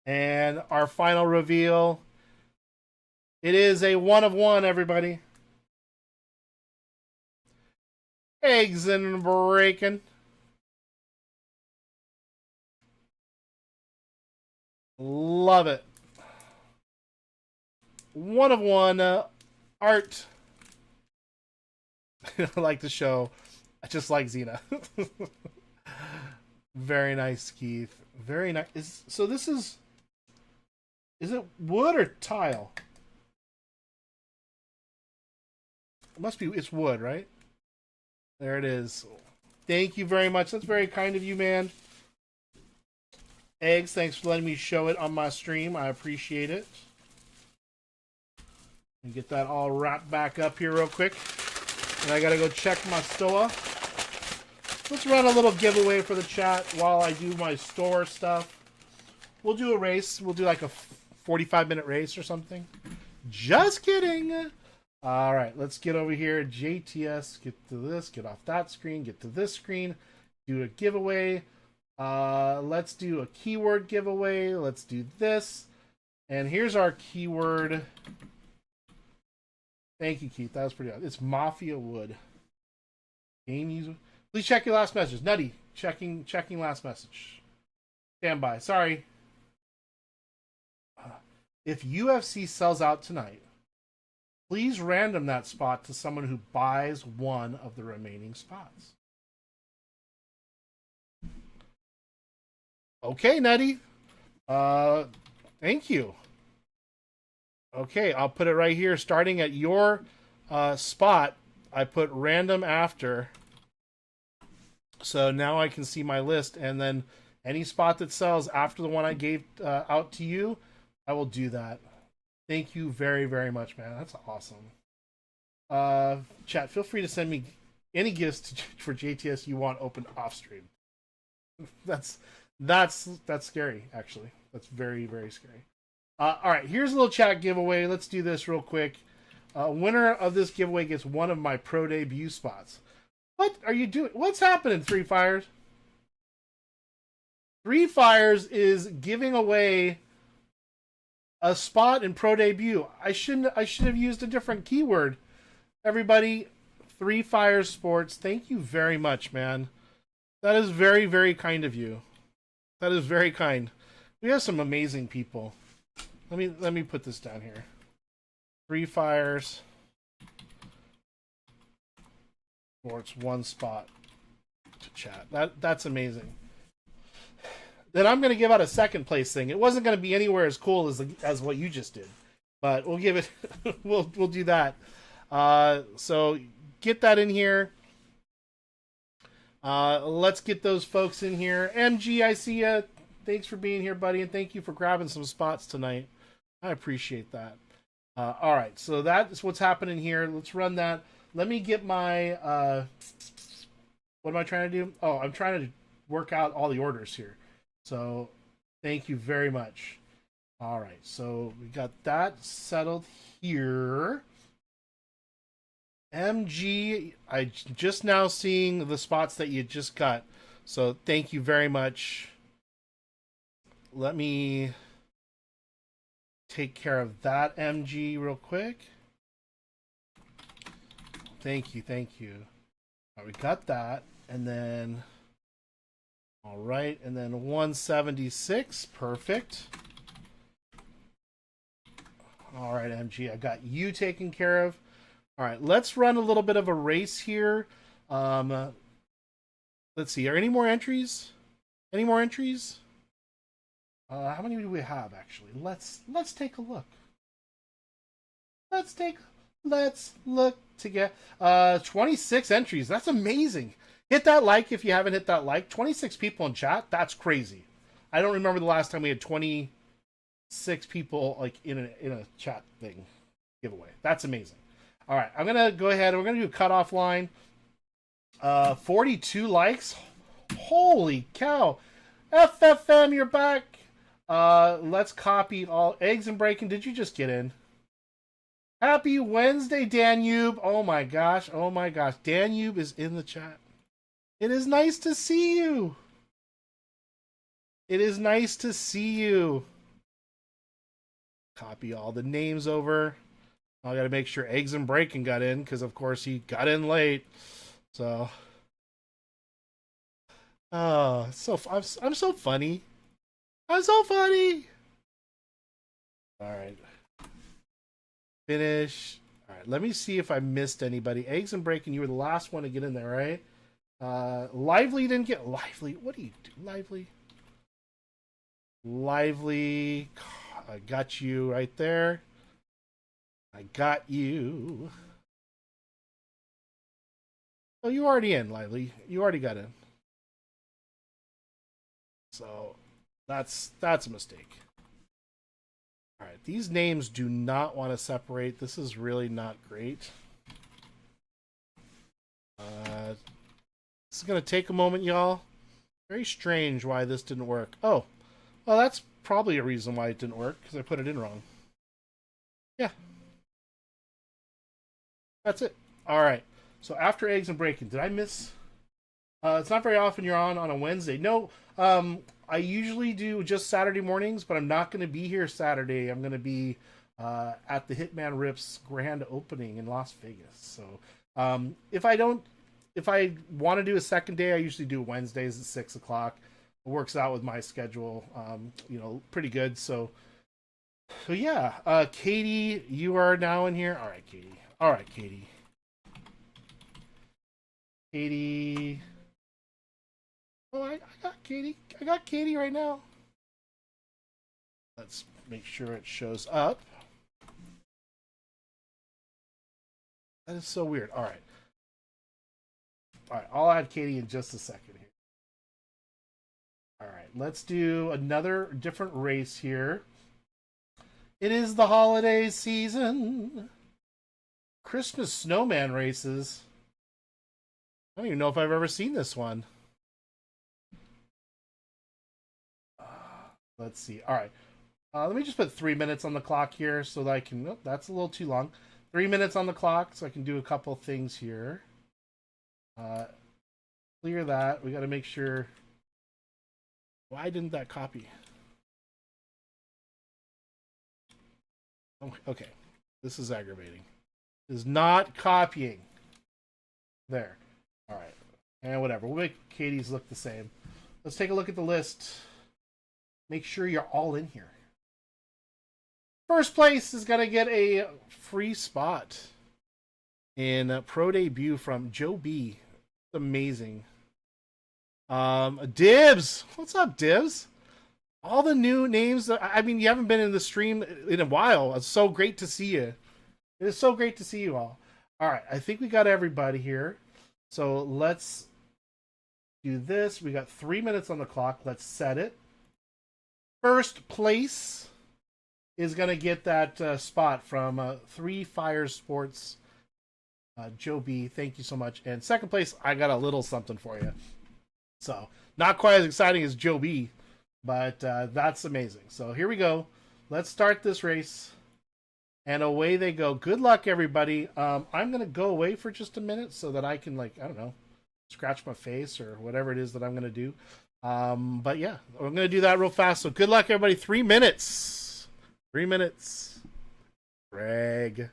Speaker 1: And our final reveal. It is a 1 of 1, everybody. Eggs and bacon. Love it. 1 of 1 art. I like the show. I just like Xena. Very nice, Keith. Very nice. So this is it wood or tile? It must be. It's wood, right? There it is. Thank you very much. That's very kind of you, man. Eggs, thanks for letting me show it on my stream. I appreciate it. And get that all wrapped back up here real quick. And I gotta go check my store. Let's run a little giveaway for the chat while I do my store stuff. We'll do a race. We'll do like a 45-minute race or something. Just kidding. All right, let's get over here. JTS, get to this, get off that screen, get to this screen, do a giveaway. Let's do a keyword giveaway. Let's do this. And here's our keyword. Thank you, Keith. That was pretty good. It's Mafia Wood. Game user. Please check your last message. Nutty, checking last message. Stand by. Sorry. If UFC sells out tonight, please random that spot to someone who buys one of the remaining spots. Okay, Nutty. Thank you. Okay, I'll put it right here. Starting at your spot, I put random after. So now I can see my list. And then any spot that sells after the one I gave out to you, I will do that. Thank you very, very much, man. That's awesome. Chat, feel free to send me any gifts for JTS you want open off stream. That's scary, actually. That's very, very scary. All right, here's a little chat giveaway. Let's do this real quick. Winner of this giveaway gets one of my pro debut spots. What are you doing? What's happening, Three Fires? Three Fires is giving away a spot in pro debut. I should have used a different keyword. Everybody, Three Fires Sports, thank you very much, man. That is very, very kind of you. That is very kind. We have some amazing people. Let me put this down here. Three Fires Sports, one spot to chat. That's amazing. Then I'm going to give out a second place thing. It wasn't going to be anywhere as cool as what you just did, but we'll give it. we'll do that. So get that in here. Let's get those folks in here. MG, I see ya. Thanks for being here, buddy, and thank you for grabbing some spots tonight. I appreciate that. All right, so that's what's happening here. Let's run that. Let me get my. What am I trying to do? Oh, I'm trying to work out all the orders here. So, thank you very much. All right, so we got that settled here. MG, I just now seeing the spots that you just got. So, thank you very much. Let me take care of that, MG, real quick. Thank you, thank you. All right, we got that, and then All right, and then 176. Perfect. All right, MG, I got you taken care of. All right, let's run a little bit of a race here. Let's see. Are any more entries? Any more entries? How many do we have actually? Let's take a look. Let's look together. 26 entries. That's amazing. Hit that like if you haven't hit that like. 26 people in chat. That's crazy. I don't remember the last time we had 26 people like in a chat thing giveaway. That's amazing. All right, I'm gonna go ahead. We're gonna do a cutoff line. 42 likes. Holy cow! FFM, you're back. Let's copy all eggs and bacon. Did you just get in? Happy Wednesday, Danube. Oh my gosh. Oh my gosh. Danube is in the chat. It is nice to see you. It is nice to see you. Copy all the names over. I got to make sure eggs and bacon got in because, of course, he got in late. So, oh, I'm so funny. I'm so funny. All right. Finish. All right. Let me see if I missed anybody. Eggs and bacon. You were the last one to get in there, right? Lively didn't get lively. What do you do, lively? Lively. I got you right there. I got you. Oh, you already in, lively. You already got in. So that's a mistake. All right, these names do not want to separate. This is really not great. This is going to take a moment, y'all. Very strange why this didn't work. Oh, well, that's probably a reason why it didn't work, because I put it in wrong. Yeah. That's it. All right. So after eggs and bacon, did I miss? It's not very often you're on a Wednesday. No, I usually do just Saturday mornings, but I'm not going to be here Saturday. I'm going to be at the Hitman Rips grand opening in Las Vegas. So if I want to do a second day, I usually do Wednesdays at 6 o'clock. It works out with my schedule, pretty good. So yeah, Katie, you are now in here. All right, Katie. All right, Katie. Katie. Oh, I got Katie. I got Katie right now. Let's make sure it shows up. That is so weird. All right. All right, I'll add Katie in just a second here. All right, let's do another different race here. It is the holiday season. Christmas snowman races. I don't even know if I've ever seen this one. Let's see. All right. Let me just put 3 minutes on the clock here so that I can... Oh, that's a little too long. 3 minutes on the clock so I can do a couple things here. Clear that. We got to make sure... Why didn't that copy? Okay. This is aggravating. It is not copying. There. All right. And whatever. We'll make Katie's look the same. Let's take a look at the list. Make sure you're all in here. First place is going to get a free spot in Pro Debut from Joe B. Amazing. Dibs. What's up, Dibs? All the new names. I mean, you haven't been in the stream in a while. It's so great to see you. It is so great to see you all. All right. I think we got everybody here. So let's do this. We got 3 minutes on the clock. Let's set it. First place is going to get that spot from Three Fires Sports. Joe B, thank you so much. And second place, I got a little something for you. So, not quite as exciting as Joe B, but that's amazing. So, here we go. Let's start this race. And away they go. Good luck, everybody. I'm going to go away for just a minute so that I can, scratch my face or whatever it is that I'm going to do. But yeah, I'm going to do that real fast. So good luck, everybody. 3 minutes. 3 minutes. Greg.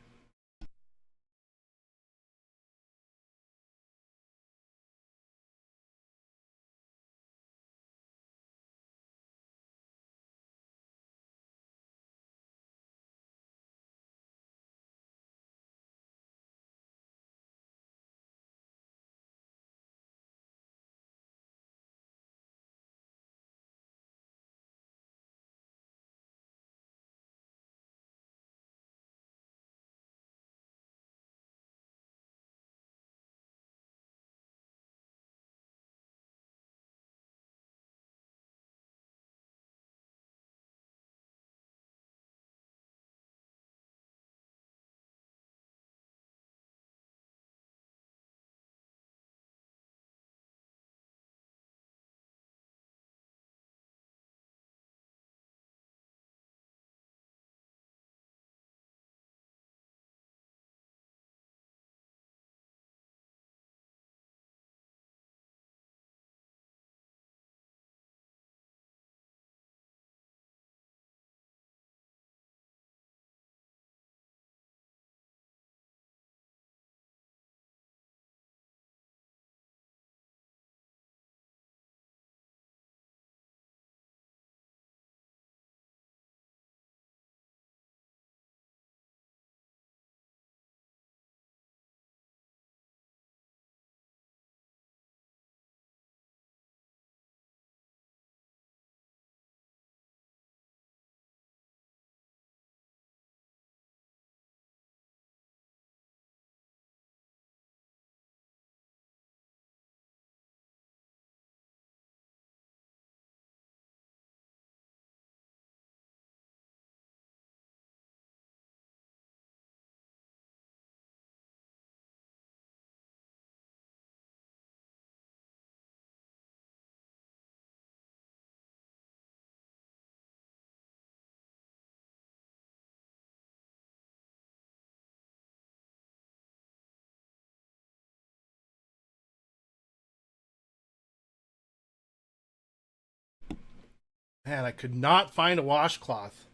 Speaker 1: Man, I could not find a washcloth.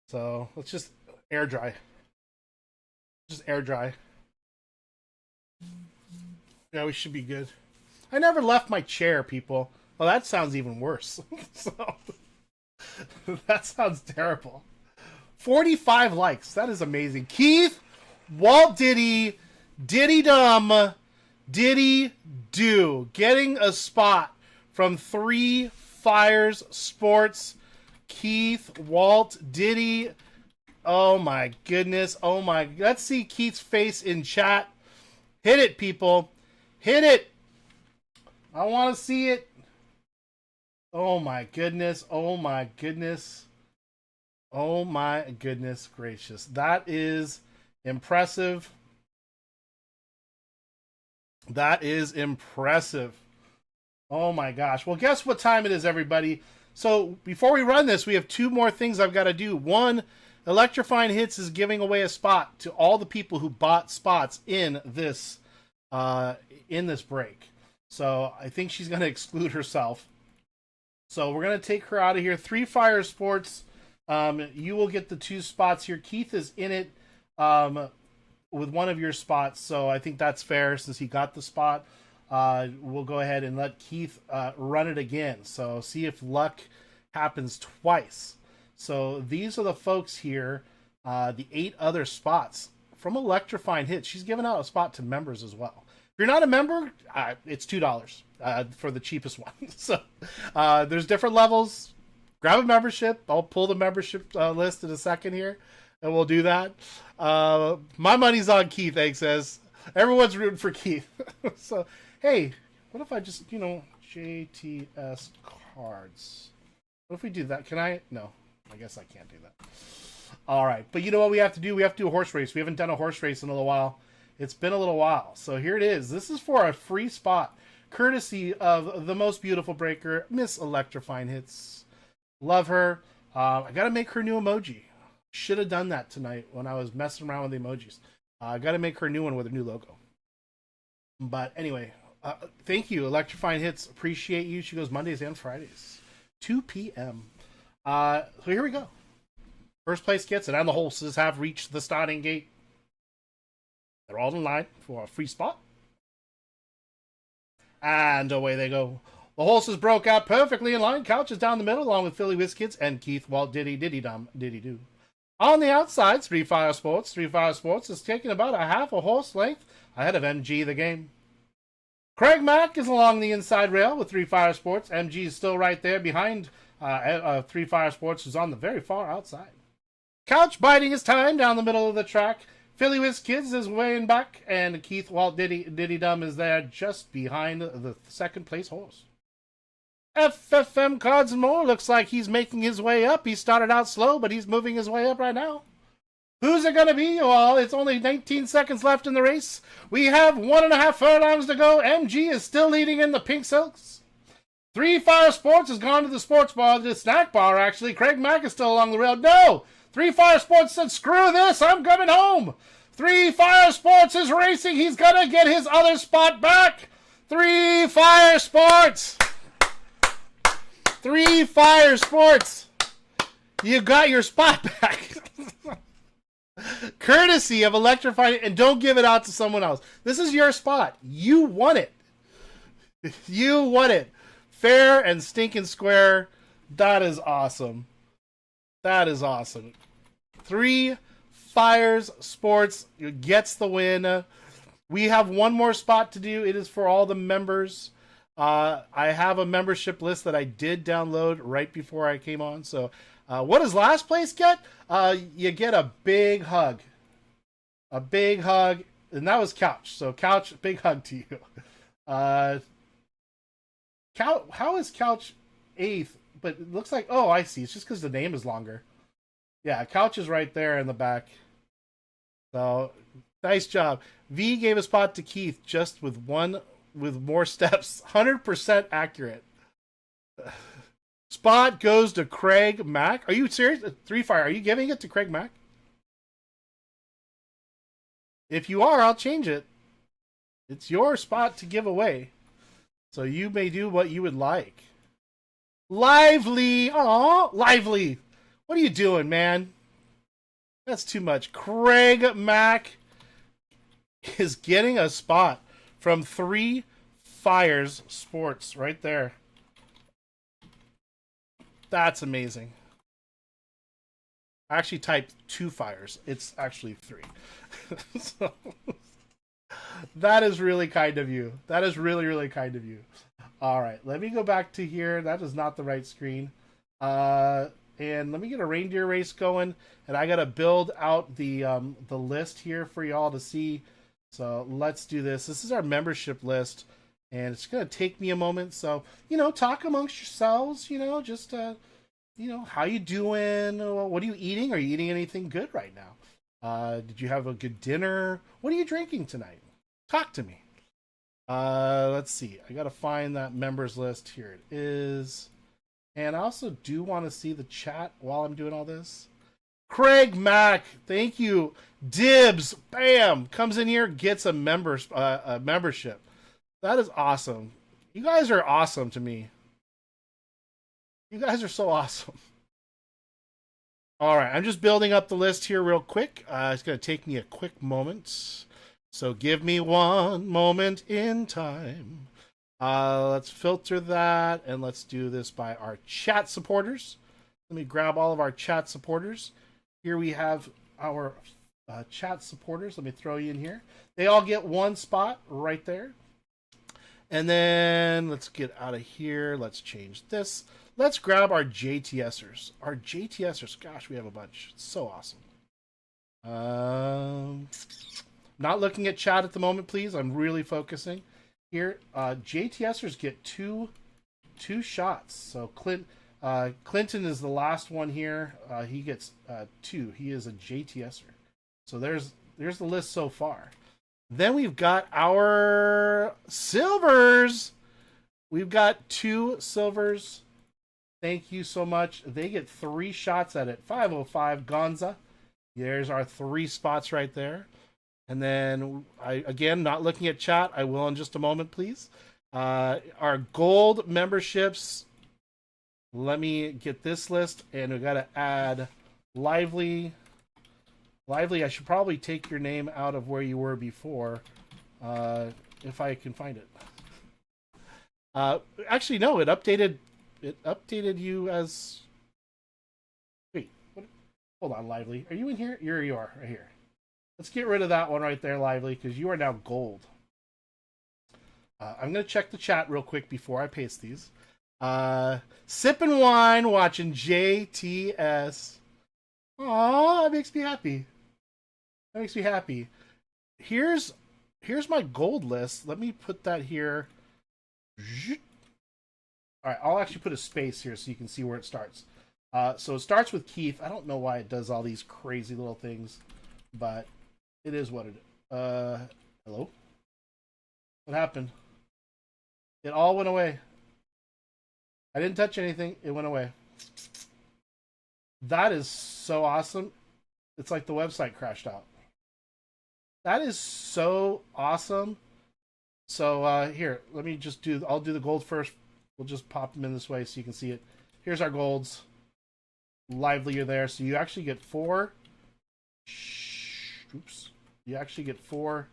Speaker 1: So let's just air dry. Just air dry. Yeah, we should be good. I never left my chair, people. Well, that sounds even worse. So that sounds terrible. 45 likes. That is amazing. Keith, Walt Diddy, Diddy Dum, Diddy Do. Getting a spot from 3 Fires Sports. Keith, Walt, Diddy. Oh my goodness. Oh my. Let's see Keith's face in chat. Hit it, people. Hit it. I want to see it. Oh my goodness. Oh my goodness. Oh my goodness gracious. That is impressive. That is impressive. Oh my gosh. Well, guess what time it is, everybody? So before we run this, we have 2 more things I've got to do. One, Electrifying Hits is giving away a spot to all the people who bought spots in this break. So I think she's going to exclude herself. So we're going to take her out of here. 3 Fire Sports. You will get the 2 spots here. Keith is in it with one of your spots. So I think that's fair since he got the spot. We'll go ahead and let Keith run it again. So see if luck happens twice. So these are the folks here. The 8 other spots from Electrifying Hits. She's giving out a spot to members as well. If you're not a member, it's $2 for the cheapest one. So there's different levels. Grab a membership. I'll pull the membership list in a second here, and we'll do that. My money's on Keith, Egg says. Everyone's rooting for Keith. So, hey, what if I just, JTS cards? What if we do that? Can I? No, I guess I can't do that. All right, but you know what we have to do? We have to do a horse race. We haven't done a horse race in a little while. It's been a little while. So here it is. This is for a free spot, courtesy of the most beautiful breaker, Miss Electrifying Hits. Love her. I got to make her new emoji. Should have done that tonight when I was messing around with the emojis. I got to make her a new one with a new logo. But anyway, thank you, Electrifying Hits. Appreciate you. She goes Mondays and Fridays, 2 p.m. So here we go. First place gets it, and the horses have reached the starting gate. They're all in line for a free spot. And away they go. The horses broke out perfectly in line. Couches down the middle, along with Philly Whiskits and Keith Walt Diddy Diddy Dum Diddy Do. On the outside, 3 Fire Sports. 3 Fire Sports is taking about a half a horse length ahead of MG the game. Craig Mack is along the inside rail with 3 Fire Sports. MG is still right there behind 3 Fire Sports, who's on the very far outside. Couch biding his time down the middle of the track. Philly Whiz Kids is weighing back, and Keith Walt Diddy Dum is there just behind the second place horse. FFM Cards and More looks like he's making his way up. He started out slow, but he's moving his way up right now. Who's it going to be? Well, it's only 19 seconds left in the race. We have 1.5 furlongs to go. MG is still leading in the pink silks. 3 Fire Sports has gone to the sports bar, the snack bar, actually. Craig Mack is still along the rail. No! 3 Fire Sports said, screw this, I'm coming home. 3 Fire Sports is racing. He's going to get his other spot back. 3 Fire Sports. 3 Fire Sports. You got your spot back. Courtesy of Electrifying, and don't give it out to someone else. This is your spot. You won it. You won it. Fair and stinking square. That is awesome. That is awesome. 3 Fires Sports gets the win. We have one more spot to do. It is for all the members. I have a membership list that I did download right before I came on. So what does last place get? You get a big hug. A big hug. And that was Couch. So Couch, big hug to you. How is Couch 8th? But it looks like, oh, I see. It's just because the name is longer. Yeah, Couch is right there in the back. So, nice job. V gave a spot to Keith just with more steps. 100% accurate. Spot goes to Craig Mack. Are you serious? 3 Fire, are you giving it to Craig Mack? If you are, I'll change it. It's your spot to give away. So you may do what you would like. Lively. Aw, Lively. What are you doing, man? That's too much. Craig Mack is getting a spot from 3 Fires Sports right there. That's amazing. I actually typed 2 Fires. It's actually 3. So, that is really kind of you. That is really, really kind of you. All right, let me go back to here. That is not the right screen. And let me get a reindeer race going. And I got to build out the list here for y'all to see. So let's do this. This is our membership list. And it's going to take me a moment. So, talk amongst yourselves, just, how you doing? What are you eating? Are you eating anything good right now? Did you have a good dinner? What are you drinking tonight? Talk to me. Let's see. I got to find that members list. Here it is. And I also do want to see the chat while I'm doing all this. Craig Mack, thank you. Dibs, bam, comes in here, gets a membership. That is awesome. You guys are awesome to me. You guys are so awesome. All right, I'm just building up the list here real quick. It's going to take me a quick moment. So give me one moment in time. Let's filter that, and let's do this by our chat supporters. Let me grab all of our chat supporters. Here we have our chat supporters. Let me throw you in here. They all get 1 spot right there. And then let's get out of here. Let's change this. Let's grab our JTSers. Our JTSers, gosh, we have a bunch. It's so awesome. Not looking at chat at the moment, please. I'm really focusing here. JTSers get two shots. So Clinton is the last one here. He gets 2. He is a JTSer. So there's the list so far. Then we've got our silvers. We've got 2 silvers. Thank you so much. They get 3 shots at it. 505 Gonza. There's our 3 spots right there. And then, again, not looking at chat. I will in just a moment, please. Our gold memberships. Let me get this list. And we got to add Lively. Lively, I should probably take your name out of where you were before. If I can find it. Actually, no. It updated you as... Wait. What? Hold on, Lively. Are you in here? Here you are, right here. Let's get rid of that one right there, Lively, because you are now gold. I'm going to check the chat real quick before I paste these. Sipping wine, watching JTS. Aw, that makes me happy. That makes me happy. Here's my gold list. Let me put that here. Alright, I'll actually put a space here so you can see where it starts. So it starts with Keith. I don't know why it does all these crazy little things, but it is what it is. Hello? What happened? It all went away. I didn't touch anything. It went away. That is so awesome. It's like the website crashed out. That is so awesome. So here, let me just I'll do the gold first. We'll just pop them in this way so you can see it. Here's our golds. Lively, you're there. So you actually get 4. Oops. You actually get 4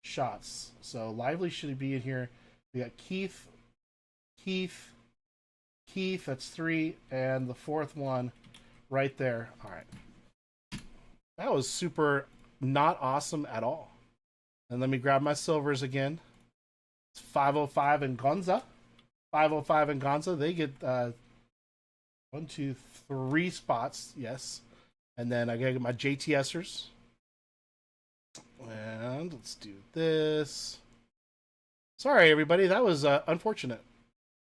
Speaker 1: shots. So Lively should be in here. We got Keith. That's 3. And the 4th one right there. All right. That was super not awesome at all. And let me grab my silvers again. It's 505 and Gonza. 505 and Gonza. They get 1, 2, 3 spots. Yes. And then I gotta get my JTSers. And let's do this. Sorry, everybody. That was unfortunate.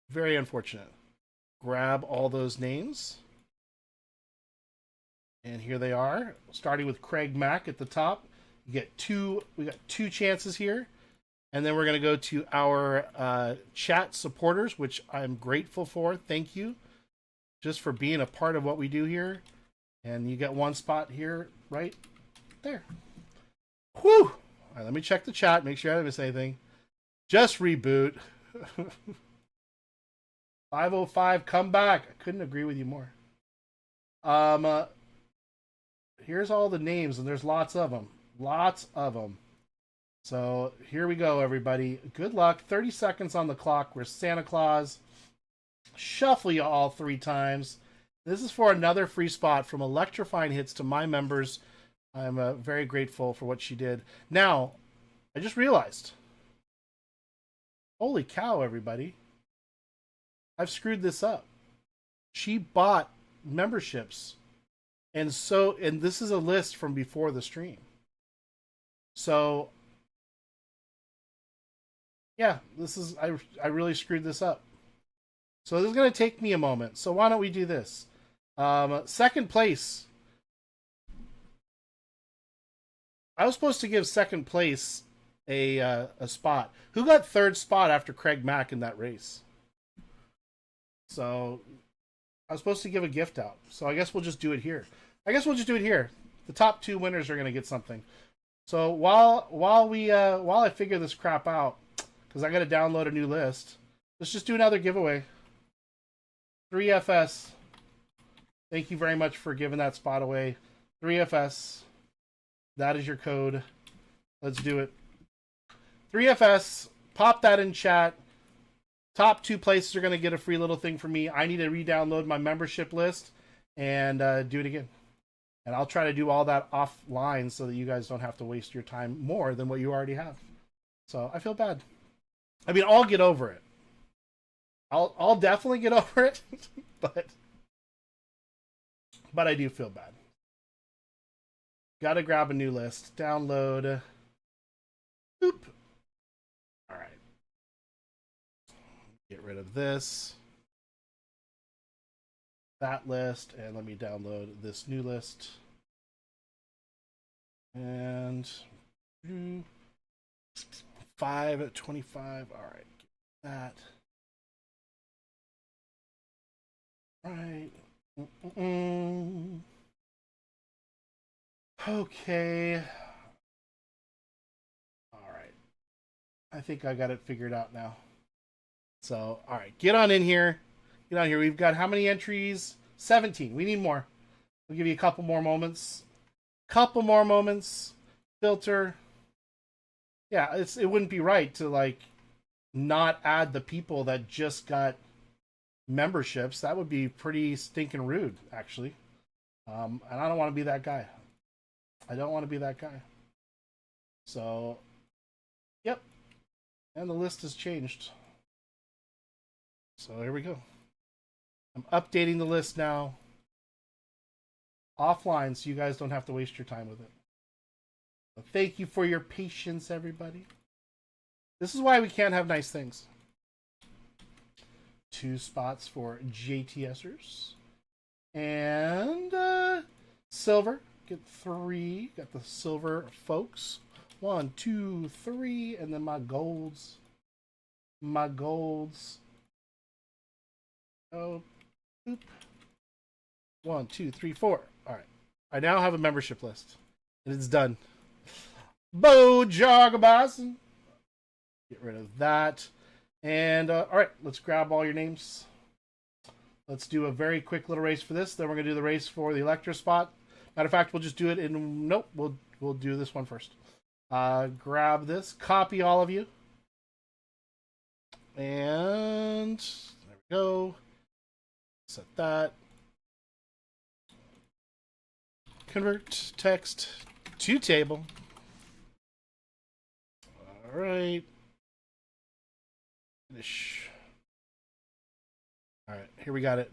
Speaker 1: Very unfortunate. Grab all those names. And here they are. Starting with Craig Mack at the top. You get 2. We got 2 chances here. And then we're going to go to our chat supporters, which I'm grateful for. Thank you. Just for being a part of what we do here. And you get 1 spot here, right there. Whew! All right, let me check the chat. Make sure I didn't miss anything. Just reboot. 505, come back. I couldn't agree with you more. Here's all the names, and there's lots of them. Lots of them. So here we go, everybody. Good luck. 30 seconds on the clock. We're Santa Claus. Shuffle you all 3 times. This is for another free spot from Electrifying Hits to my members. I'm very grateful for what she did. Now, I just realized. Holy cow, everybody. I've screwed this up. She bought memberships. And this is a list from before the stream. So, yeah, I really screwed this up. So this is going to take me a moment. So why don't we do this? Second place. I was supposed to give second place a spot. Who got third spot after Craig Mack in that race? So I was supposed to give a gift out. So I guess we'll just do it here. The top 2 winners are going to get something. So while I figure this crap out, because I got to download a new list, let's just do another giveaway. 3FS. Thank you very much for giving that spot away. 3FS. That is your code. Let's do it. 3FS. Pop that in chat. Top 2 places are going to get a free little thing from me. I need to re-download my membership list and do it again. And I'll try to do all that offline so that you guys don't have to waste your time more than what you already have. So I feel bad. I mean, I'll get over it. I'll definitely get over it, but I do feel bad. Got to grab a new list. Download. Oop. All right. Get rid of this. That list, and let me download this new list. And 5 at 25. All right. That. Right. Okay. All right. I think I got it figured out now. So, all right. Get on in here. Get on here. We've got how many entries? 17. We need more. We'll give you a couple more moments. Filter. Yeah, it wouldn't be right to not add the people that just got memberships. That would be pretty stinking rude, actually. And I don't want to be that guy. So, yep. And the list has changed. So here we go. I'm updating the list now. Offline, so you guys don't have to waste your time with it. So thank you for your patience, everybody. This is why we can't have nice things. 2 spots for JTSers. And silver. Get 3. Got the silver folks. 1, 2, 3. And then my golds. Oh, oop. 1, 2, 3, 4. All right. I now have a membership list. And it's done. Bo Jogabassin. Get rid of that. And, all right, let's grab all your names. Let's do a very quick little race for this. Then we're going to do the race for the Electra spot. Matter of fact, we'll just do it in... Nope, we'll do this one first. Grab this. Copy all of you. And there we go. Set that. Convert text to table. All right. Finish. All right, here we got it.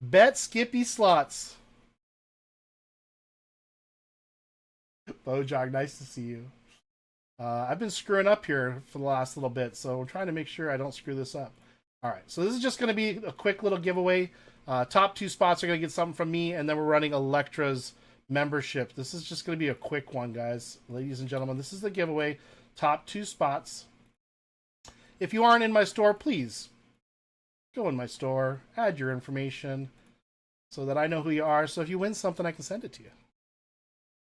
Speaker 1: Bet Skippy slots. Bojog, nice to see you. I've been screwing up here for the last little bit, so I'm trying to make sure I don't screw this up. All right, so this is just going to be a quick little giveaway. Top 2 spots are going to get something from me, and then we're running Electra's membership. This is just going to be a quick one, guys. Ladies and gentlemen, this is the giveaway. Top 2 spots. If you aren't in my store, please go in my store, add your information so that I know who you are. So if you win something, I can send it to you.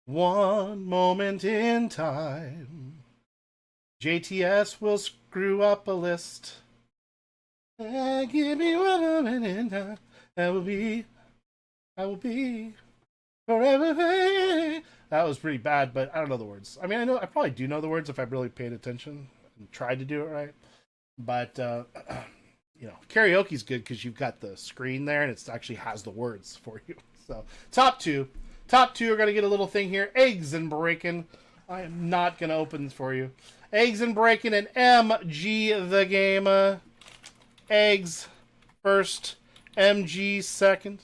Speaker 1: One moment in time. JTS will screw up a list. Give me 1 minute in time. I will be forever. That was pretty bad, but I don't know the words. I mean, I probably do know the words if I really paid attention and tried to do it right. But karaoke's good because you've got the screen there and it actually has the words for you. So top two are gonna get a little thing here. Eggs and bacon. I am not gonna open this for you. Eggs and bacon and MG the game. Eggs first, MG second.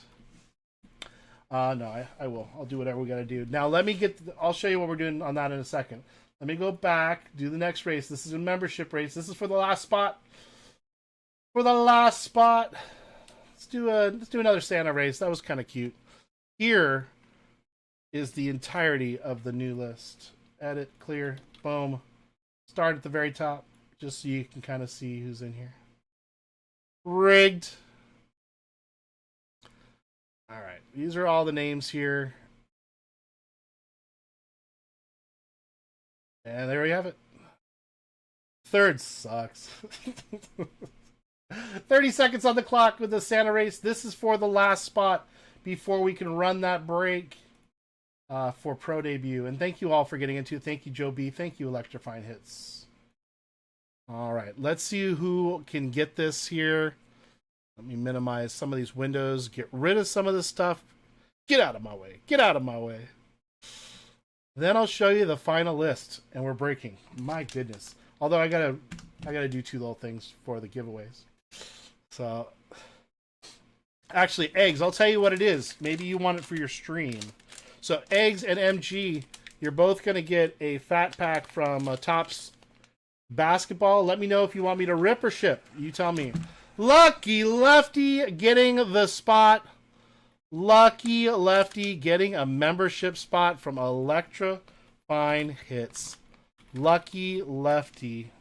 Speaker 1: No, I will. I'll do whatever we got to do. Now, let me I'll show you what we're doing on that in a second. Let me go back, do the next race. This is a membership race. This is for the last spot. Let's do another Santa race. That was kind of cute. Here is the entirety of the new list. Edit, clear, boom. Start at the very top, just so you can kind of see who's in here. Rigged. All right, these are all the names here. And there we have it. Third sucks. 30 seconds on the clock with the Santa race. This is for the last spot before we can run that break for Pro Debut. And thank you all for getting into it. Thank you, Joe B. Thank you, Electrifying Hits. All right, let's see who can get this here. Let me minimize some of these windows. Get rid of some of this stuff. Get out of my way. Get out of my way. Then I'll show you the final list, and we're breaking. My goodness. Although I gotta do two little things for the giveaways. So, actually, eggs. I'll tell you what it is. Maybe you want it for your stream. So, eggs and MG, you're both gonna get a fat pack from Topps Basketball. Let me know if you want me to rip or ship. You tell me. Lucky Lefty getting the spot. Lucky Lefty getting a membership spot from Electrifying Hits. Lucky Lefty.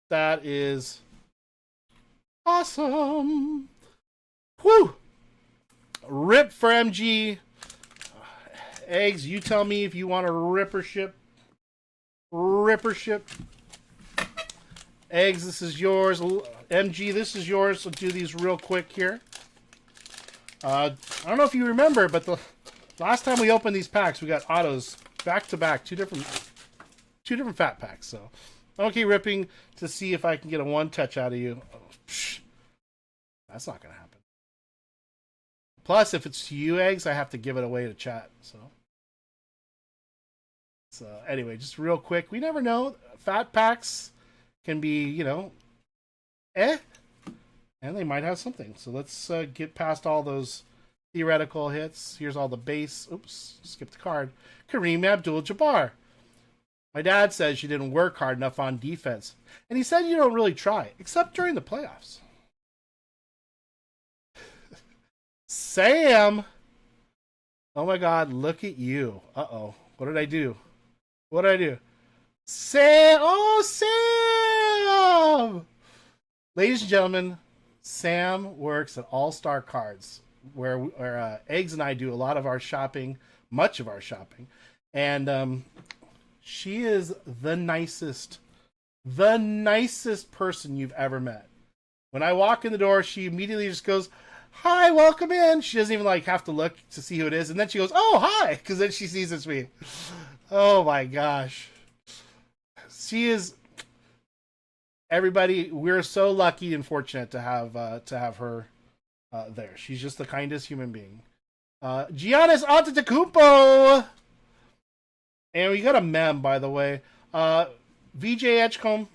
Speaker 1: That is awesome. Whew. Rip for MG. Eggs, you tell me if you want a rip or ship. Rip or ship. Eggs, this is yours. MG, this is yours. So do these real quick here. I don't know if you remember, but the last time we opened these packs, we got autos back to back, two different fat packs. So I'm okay ripping to see if I can get a one touch out of you. Oh, that's not gonna happen. Plus, if it's you, Eggs, I have to give it away to chat. So anyway, just real quick, we never know. Fat packs can be, and they might have something. So let's get past all those theoretical hits. Here's all the base. Oops, skipped the card. Kareem Abdul-Jabbar. My dad says you didn't work hard enough on defense. And he said you don't really try, except during the playoffs. Sam! Oh my God, look at you. Uh-oh. What did I do? Sam! Oh, Sam! Ladies and gentlemen, Sam works at All Star Cards, where Eggs and I do a lot of our shopping, much of our shopping, and she is the nicest person you've ever met. When I walk in the door, she immediately just goes, "Hi, welcome in." She doesn't even have to look to see who it is, and then she goes, "Oh, hi," because then she sees it's me. Oh my gosh, she is. Everybody, we're so lucky and fortunate to have her there. She's just the kindest human being. Giannis Antetokounmpo, and we got a mem, by the way. VJ Edgecombe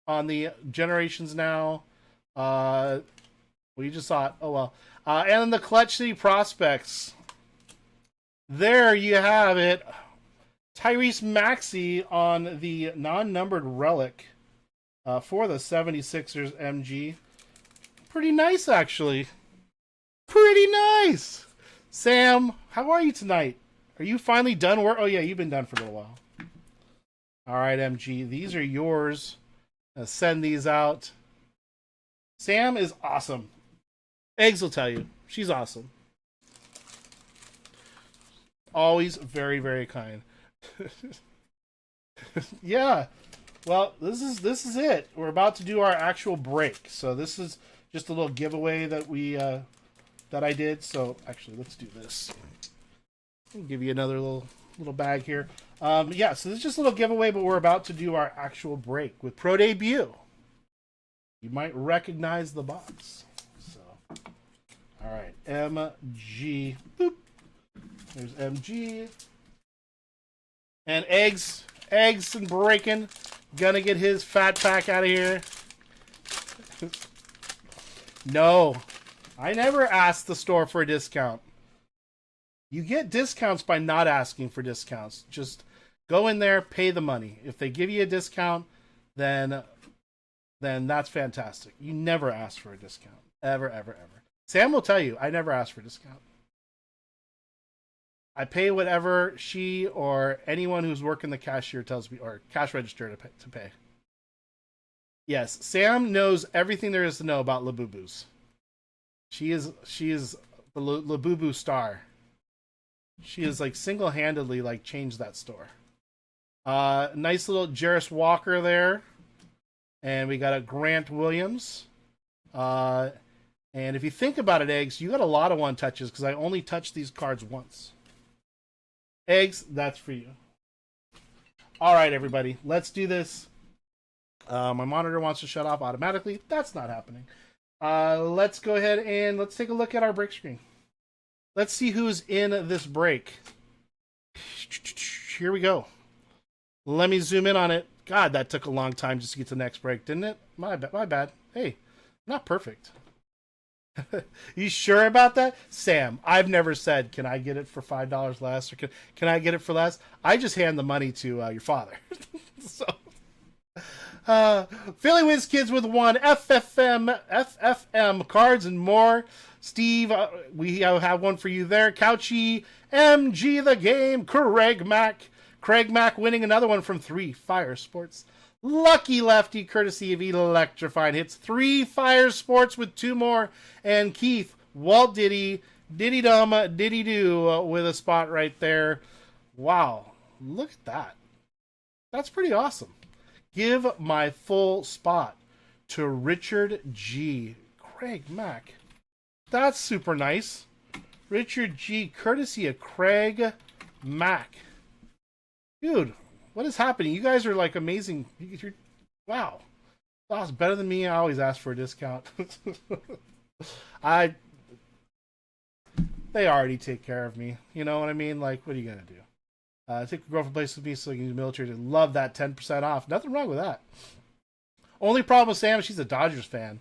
Speaker 1: on the Generations Now. We just saw it. Oh well. And the Clutch City Prospects. There you have it. Tyrese Maxey on the non-numbered relic. For the 76ers MG. Pretty nice, actually. Pretty nice. Sam, how are you tonight? Are you finally done work? Oh, yeah, you've been done for a little while. All right, MG, these are yours. Send these out. Sam is awesome. Eggs will tell you. She's awesome. Always very, very kind. Yeah. Well, this is it. We're about to do our actual break. So this is just a little giveaway that we that I did. So actually, let's do this. I'll give you another little bag here. Yeah, so this is just a little giveaway, but we're about to do our actual break with Pro Debut. You might recognize the box. So, all right, MG. Boop. There's MG. And eggs and bacon. Gonna get his fat pack out of here. No, I never asked the store for a discount. You get discounts by not asking for discounts. Just go in there, pay the money. If they give you a discount, then that's fantastic. You never ask for a discount. Ever, ever, ever. Sam will tell you, I never ask for a discount. I pay whatever she or anyone who's working the cashier tells me, or cash register to pay. Yes, Sam knows everything there is to know about Labubu's. She is the Labubu star. She is like single-handedly like changed that store. Nice little Jarris Walker there, and we got a Grant Williams. And if you think about it, Eggs, you got a lot of one touches because I only touched these cards once. Eggs, that's for you. All right, everybody, let's do this. My monitor wants to shut off automatically. That's not happening. Let's go ahead and let's take a look at our break screen. Let's see who's in this break. Here we go. Let me zoom in on it. God, that took a long time just to get to the next break, didn't it? My bad. Hey, not perfect. You sure about that? Sam, I've never said, can I get it for $5 less? Or can I get it for less? I just hand the money to your father. So, Philly Whiz Kids with one, FFM cards and more. Steve, we have one for you there. Couchy, MG the game, Craig Mack winning another one from 3 Fire Sports. Lucky Lefty, courtesy of Electrified Hits. 3 Fire Sports with 2 more. And Keith, Walt Diddy, Diddy Dum, Diddy Do with a spot right there. Wow, look at that. That's pretty awesome. Give my full spot to Richard G. Craig Mack. That's super nice. Richard G, courtesy of Craig Mack. Dude, what is happening? You guys are like amazing. Wow. That's better than me. I always ask for a discount. They already take care of me. You know what I mean? Like, what are you going to do? Take a girlfriend place with me so you can use the military. Love that 10% off. Nothing wrong with that. Only problem with Sam, she's a Dodgers fan.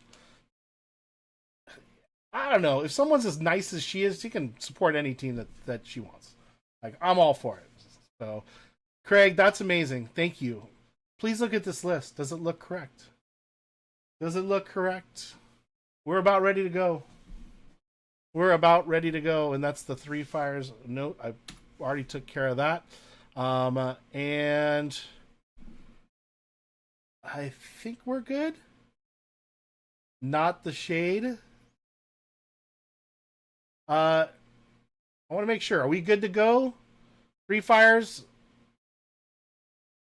Speaker 1: I don't know. If someone's as nice as she is, she can support any team that she wants. Like, I'm all for it. So, Craig, that's amazing. Thank you. Please look at this list. Does it look correct? Does it look correct? We're about ready to go. We're about ready to go, and that's the 3 Fires note. I already took care of that. And I think we're good. Not the shade. I want to make sure. Are we good to go? 3 Fires.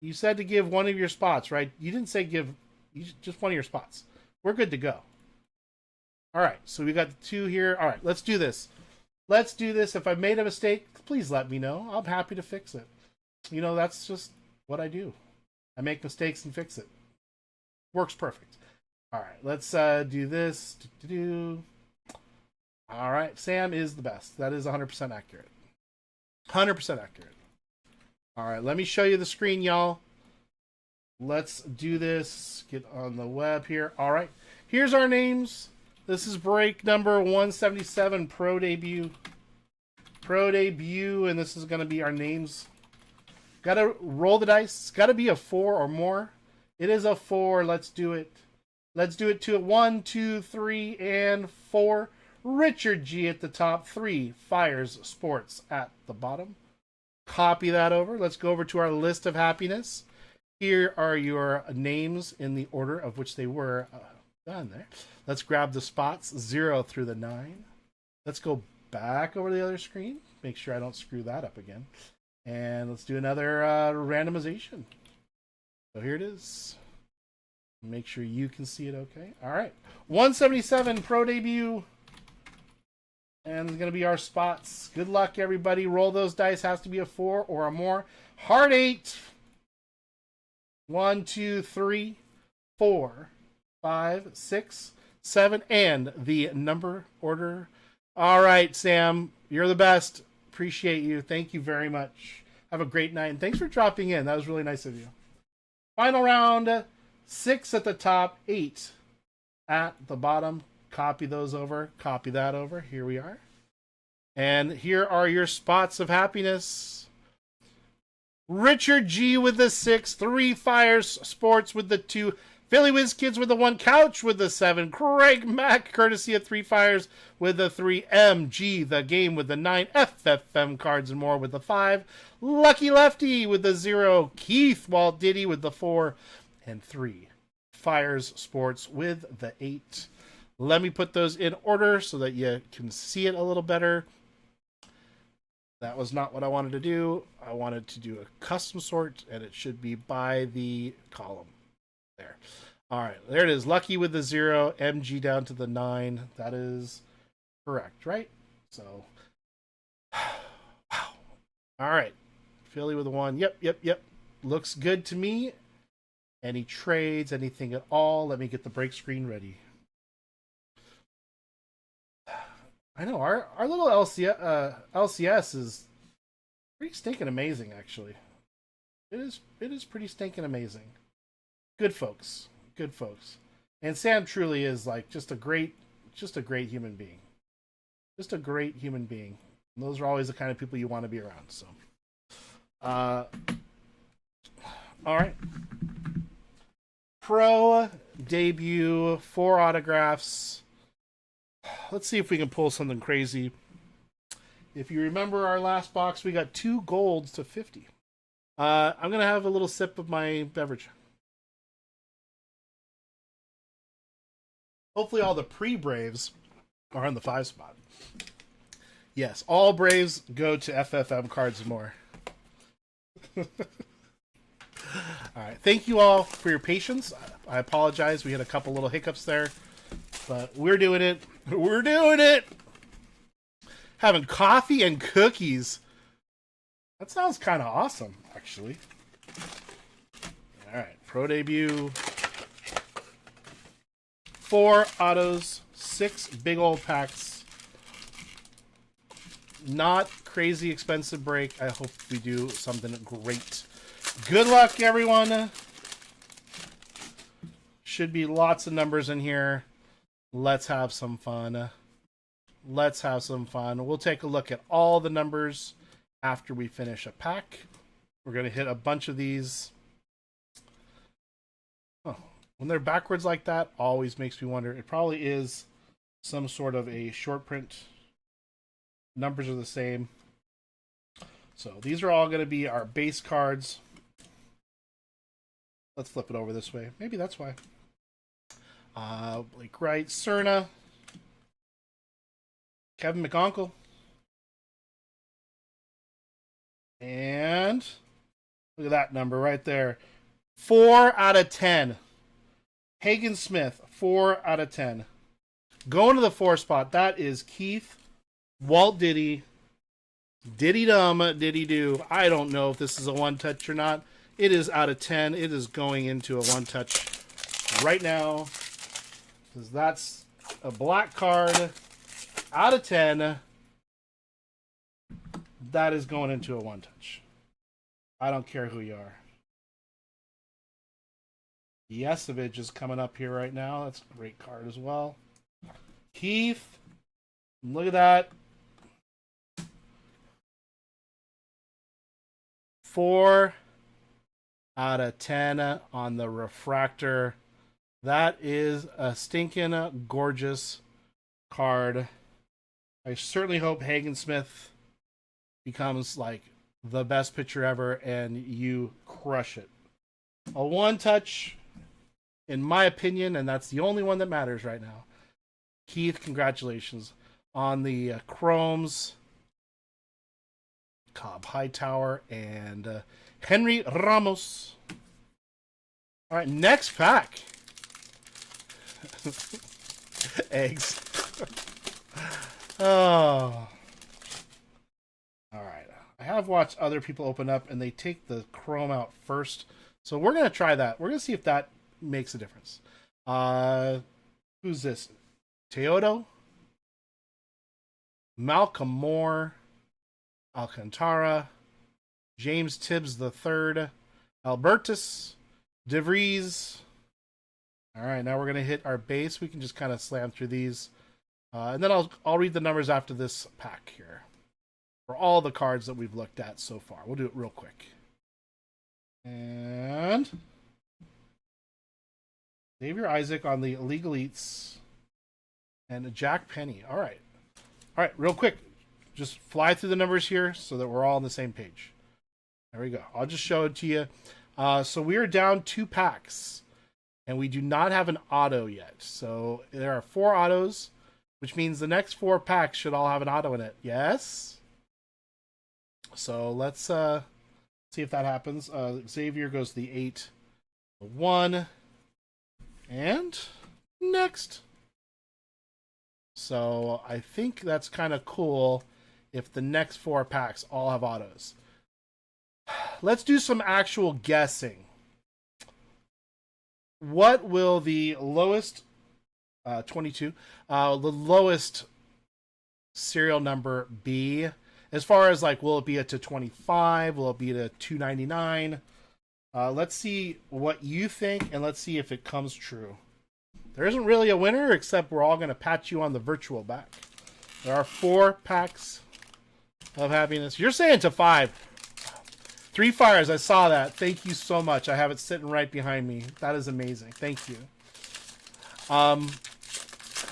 Speaker 1: You said to give one of your spots, right? You didn't say give just one of your spots. We're good to go. All right, so we got the 2 here. All right, let's do this. Let's do this. If I made a mistake, please let me know. I'm happy to fix it. You know, that's just what I do. I make mistakes and fix it. Works perfect. All right, let's do this. All right, Sam is the best. That is 100% accurate. 100% accurate. All right, let me show you the screen, y'all. Let's do this. Get on the web here. All right, here's our names. This is break number 177, Pro Debut. Pro Debut, and this is going to be our names. Got to roll the dice. It's got to be a 4 or more. It is a 4. Let's do it. Let's do it to 1, 2, 3, and 4. Richard G at the top. 3 Fires Sports at the bottom. Copy that over. Let's go over to our list of happiness. Here are your names in the order of which they were done there. Let's grab the spots 0 through the 9. Let's go back over to the other screen. Make sure I don't screw that up again. And let's do another randomization. So here it is. Make sure you can see it okay. All right. 177 Pro Debut. And it's going to be our spots. Good luck, everybody. Roll those dice. Has to be a 4 or a more. Hard 8. 1, 2, 3, 4, 5, 6, 7. And the number order. All right, Sam. You're the best. Appreciate you. Thank you very much. Have a great night. And thanks for dropping in. That was really nice of you. Final round. 6 at the top. 8 at the bottom. Copy those over. Copy that over. Here we are. And here are your spots of happiness. Richard G with the 6. 3 Fires Sports with the 2. Philly Whiz Kids with the 1. Couch with the 7. Craig Mack, courtesy of 3 Fires with the 3. MG, the game with the 9. FFM Cards and More with the 5. Lucky Lefty with the 0. Keith Walt Diddy with the 4. And 3 Fires Sports with the 8. Let me put those in order so that you can see it a little better. That was not what I wanted to do. I wanted to do a custom sort, and it should be by the column. There. All right, there it is. Lucky with the 0, MG down to the 9. That is correct, right? So, wow. All right. Philly with the 1. Yep. Looks good to me. Any trades, anything at all? Let me get the break screen ready. I know our little LCS is pretty stinking amazing, actually. It is pretty stinking amazing. Good folks, and Sam truly is like just a great human being, And those are always the kind of people you want to be around. So, all right, Pro Debut, 4 autographs. Let's see if we can pull something crazy. If you remember our last box, we got 2 golds to 50. I'm going to have a little sip of my beverage. Hopefully all the pre-Braves are on the 5 spot. Yes, all Braves go to FFM Cards and More. All right. Thank you all for your patience. I apologize. We had a couple little hiccups there. But we're doing it. We're doing it. Having coffee and cookies. That sounds kind of awesome, actually. All right. Pro Debut. 4 autos. 6 big old packs. Not crazy expensive break. I hope we do something great. Good luck, everyone. Should be lots of numbers in here. Let's have some fun. We'll take a look at all the numbers after we finish a pack. We're going to hit a bunch of these. Oh, when they're backwards like that, always makes me wonder. It probably is some sort of a short print. Numbers are the same. So these are all going to be our base cards. Let's flip it over this way. Maybe that's why. Blake Wright, Cerna, Kevin McConkel, and look at that number right there. 4 out of 10. Hagen Smith, 4 out of 10. Going to the 4 spot, that is Keith, Walt Diddy, Diddy Dum, Diddy Do. I don't know if this is a 1-touch or not. It is out of 10. It is going into a 1-touch right now. Because that's a black card out of 10. That is going into a 1-touch. I don't care who you are. Yesevich is coming up here right now. That's a great card as well. Keith. Look at that. 4 out of 10 on the refractor. That is a stinking gorgeous card. I certainly hope Hagen Smith becomes like the best pitcher ever and you crush it. A 1-touch, in my opinion, and that's the only one that matters right now. Keith, congratulations on the Chromes, Cobb Hightower, and Henry Ramos. All right, next pack. Eggs. Oh. All right. I have watched other people open up, and they take the chrome out first. So we're going to try that. We're going to see if that makes a difference. Who's this? Teodo? Malcolm Moore? Alcantara? James Tibbs III? Albertus? DeVries? All right, now we're going to hit our base. We can just kind of slam through these. And then I'll read the numbers after this pack here. For all the cards that we've looked at so far. We'll do it real quick. And Xavier Isaac on the League Elites. And Jack Penny. All right. All right, real quick. Just fly through the numbers here so that we're all on the same page. There we go. I'll just show it to you. So we are down 2 packs. And we do not have an auto yet. So there are 4 autos, which means the next 4 packs should all have an auto in it. Yes? So let's see if that happens. Xavier goes to the 8, the 1, and next. So I think that's kind of cool if the next 4 packs all have autos. Let's do some actual guessing. What will the lowest 22 the lowest serial number be? As far as like, will it be a to 25? Will it be to 299? Let's see what you think, and let's see if it comes true. There isn't really a winner, except we're all going to pat you on the virtual back. There are 4 packs of happiness. You're saying to 5. 3 fires. I saw that. Thank you so much. I have it sitting right behind me. That is amazing. Thank you.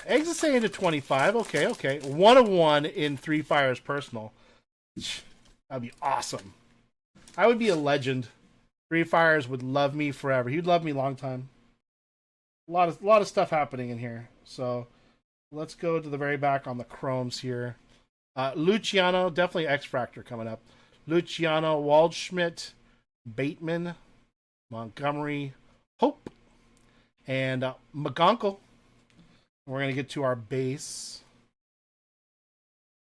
Speaker 1: Eggs is saying to 25. Okay. 1 of 1 in 3 fires personal. That'd be awesome. I would be a legend. 3 fires would love me forever. He'd love me long time. A lot of stuff happening in here. So let's go to the very back on the chromes here. Luciano, definitely X-Fractor coming up. Luciano, Waldschmidt, Bateman, Montgomery, Hope, and McGonkle. We're going to get to our base.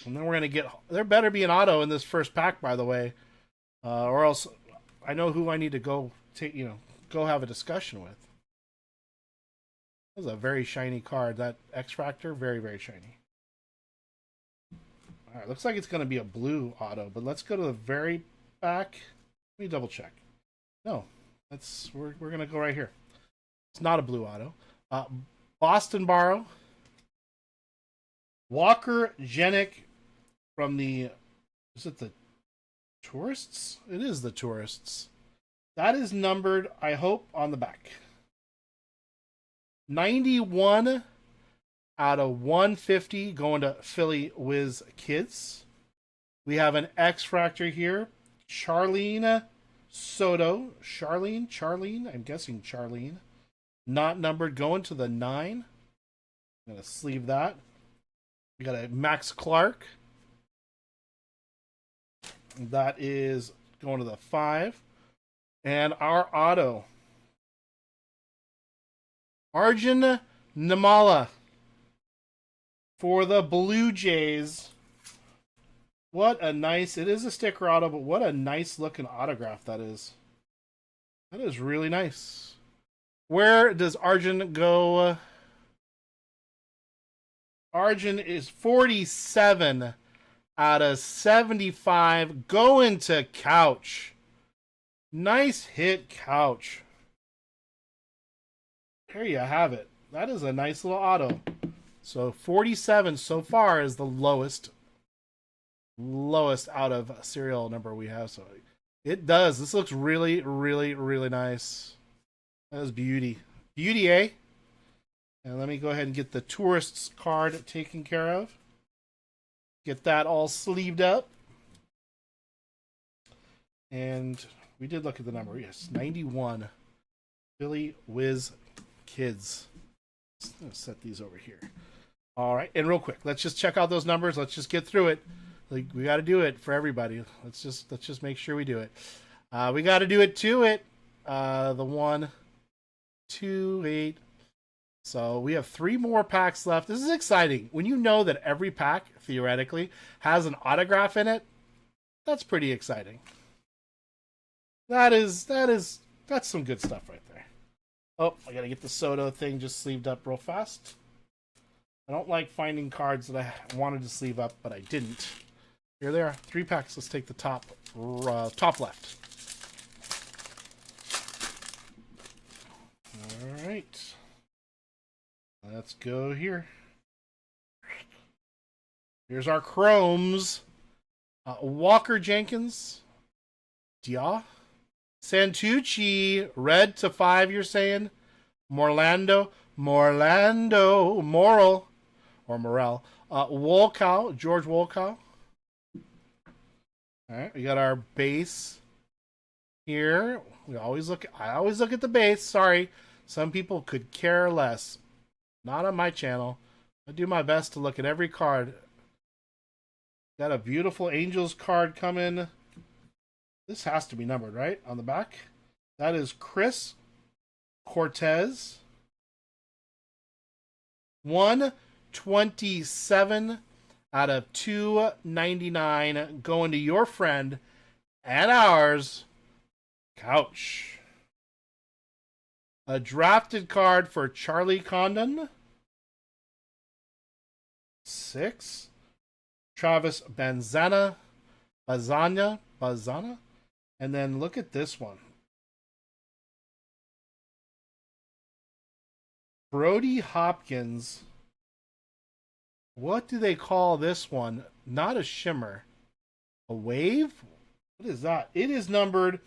Speaker 1: And then we're going to get... There better be an auto in this first pack, by the way. Or else I know who I need to go have a discussion with. That was a very shiny card. That X-Fractor, very, very shiny. All right, looks like it's going to be a blue auto, but let's go to the very back. Let me double check. No, we're going to go right here. It's not a blue auto. Boston Barrow. Walker Jenick from the... Is it the Tourists? It is the Tourists. That is numbered, I hope, on the back. 91 out of 150 going to Philly Whiz Kids. We have an X-Fractor here. Charlene Soto. Charlene? I'm guessing Charlene. Not numbered, going to the 9. I'm going to sleeve that. We got a Max Clark. That is going to the 5. And our auto. Arjun Namala for the Blue Jays. What a nice... It is a sticker auto, but what a nice looking autograph that is. That is really nice. Where does Arjun go? Arjun is 47 out of 75. Going to Couch. Nice hit, Couch. There you have it. That is a nice little auto. So 47 so far is the lowest out of serial number we have. So it does. This looks really, really, really nice. That is beauty. Beauty, eh? And let me go ahead and get the Tourists card taken care of. Get that all sleeved up. And we did look at the number. Yes, 91. Philly Whiz Kids. I'm going to set these over here. All right, and real quick, let's just check out those numbers. Let's just get through it. Like, we got to do it for everybody. Let's just make sure we do it. We got to do it to it. The 1, 2, 8. So we have 3 more packs left. This is exciting. When you know that every pack, theoretically, has an autograph in it, that's pretty exciting. That's some good stuff right there. Oh, I gotta get the Soto thing just sleeved up real fast. I don't like finding cards that I wanted to sleeve up, but I didn't. Here they are. 3 packs. Let's take the top left. All right. Let's go here. Here's our Chromes. Walker Jenkins. Dia. Santucci. Red to 5, you're saying? Morlando. Moral. Or Morel. Wolkow. George Wolkow. All right, we got our base here. I always look at the base. Sorry, some people could care less. Not on my channel. I do my best to look at every card. Got a beautiful Angels card coming. This has to be numbered, right? On the back. That is Chris Cortez. 127 out of 299 going to your friend and ours, Couch. A drafted card for Charlie Condon. 6. Travis Bazana. And then look at this one. Brody Hopkins. What do they call this one? Not a shimmer. A wave? What is that? It is numbered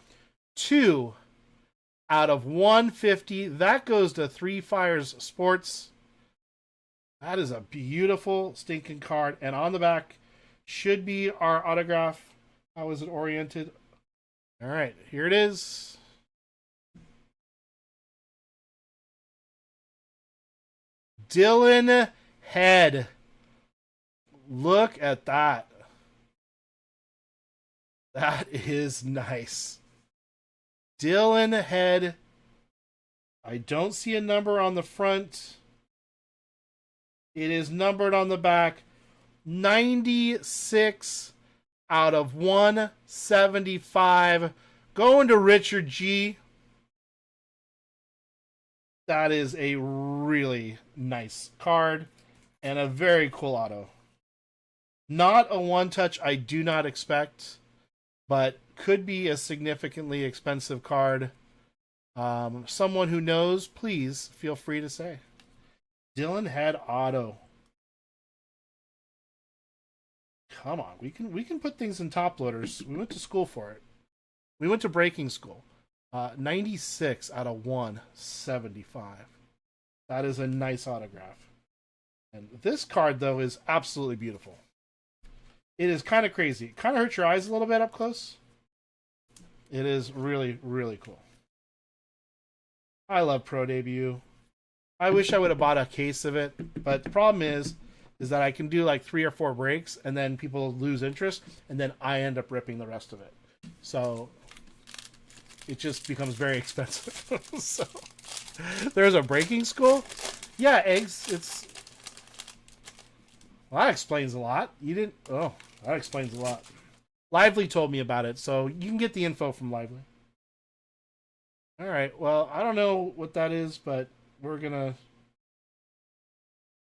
Speaker 1: 2 out of 150. That goes to 3 Fires Sports. That is a beautiful stinking card. And on the back should be our autograph. How is it oriented? All right, here it is. Dylan Head. Look at that. That is nice. Dylan Head. I don't see a number on the front. It is numbered on the back. 96 out of 175. Going to Richard G. That is a really nice card and a very cool auto. Not a one-touch I do not expect, but could be a significantly expensive card. Someone who knows, please feel free to say. Dylan Head auto. Come on, we can put things in top loaders. We went to school for it. We went to breaking school. 96 out of 175. That is a nice autograph. And this card, though, is absolutely beautiful. It is kind of crazy. It kind of hurts your eyes a little bit up close. It is really, really cool. I love Pro Debut. I wish I would have bought a case of it, but the problem is that I can do like 3 or 4 breaks, and then people lose interest, and then I end up ripping the rest of it. So it just becomes very expensive. So there's a breaking school? Yeah, eggs. It's... Well, that explains a lot. You didn't... Oh, that explains a lot. Lively told me about it, so you can get the info from Lively. Alright, well, I don't know what that is, but we're gonna...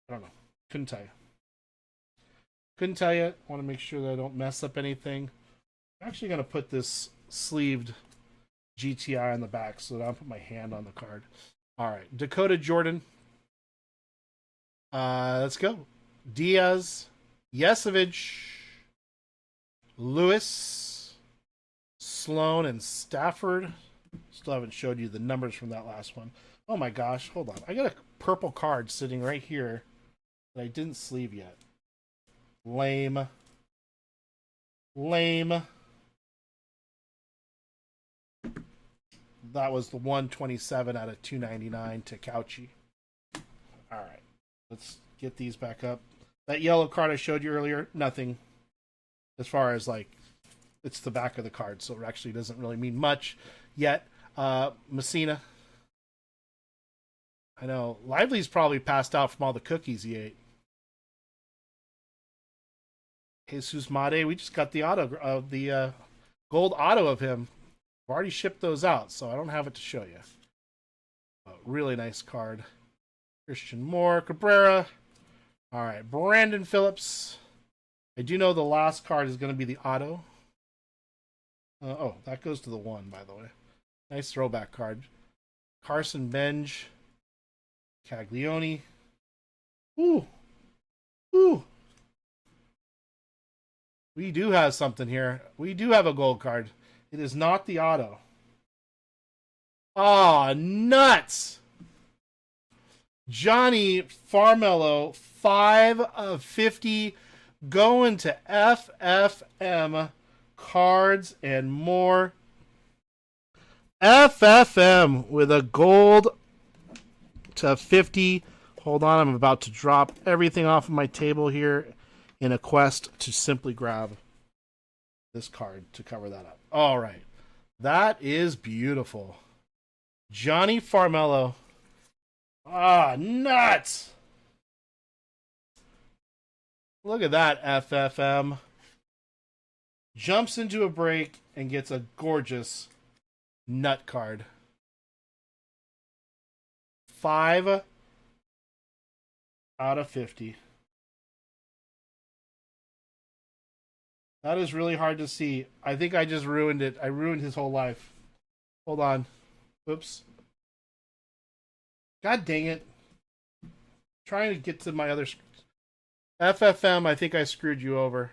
Speaker 1: I don't know. Couldn't tell you. Couldn't tell you. Want to make sure that I don't mess up anything. I'm actually going to put this sleeved GTI on the back so that I don't put my hand on the card. Alright, Dakota Jordan. Let's go. Diaz, Yesevich, Lewis, Sloan, and Stafford. Still haven't showed you the numbers from that last one. Oh my gosh, hold on. I got a purple card sitting right here that I didn't sleeve yet. Lame. That was the 127 out of 299 to Couchy. Alright, let's get these back up. That yellow card I showed you earlier, nothing. As far as like, it's the back of the card, so it actually doesn't really mean much yet. Messina. I know. Lively's probably passed out from all the cookies he ate. Jesus Made, we just got the auto of the gold auto of him. I've already shipped those out, so I don't have it to show you. Really nice card. Christian Moore, Cabrera. All right, Brandon Phillips. I do know the last card is going to be the auto. Oh, that goes to the 1, by the way. Nice throwback card. Carson Benj. Caglione. Ooh. Ooh. We do have something here. We do have a gold card. It is not the auto. Oh, nuts! Johnny Farmello, 5 of 50, going to FFM Cards and More. FFM with a gold to 50. Hold on, I'm about to drop everything off of my table here in a quest to simply grab this card to cover that up. All right. That is beautiful. Johnny Farmello. Ah, nuts! Look at that, FFM. Jumps into a break and gets a gorgeous nut card. 5 out of 50. That is really hard to see. I think I just ruined it. I ruined his whole life. Hold on. Oops. God dang it. I'm trying to get to my other screens. FFM, I think I screwed you over.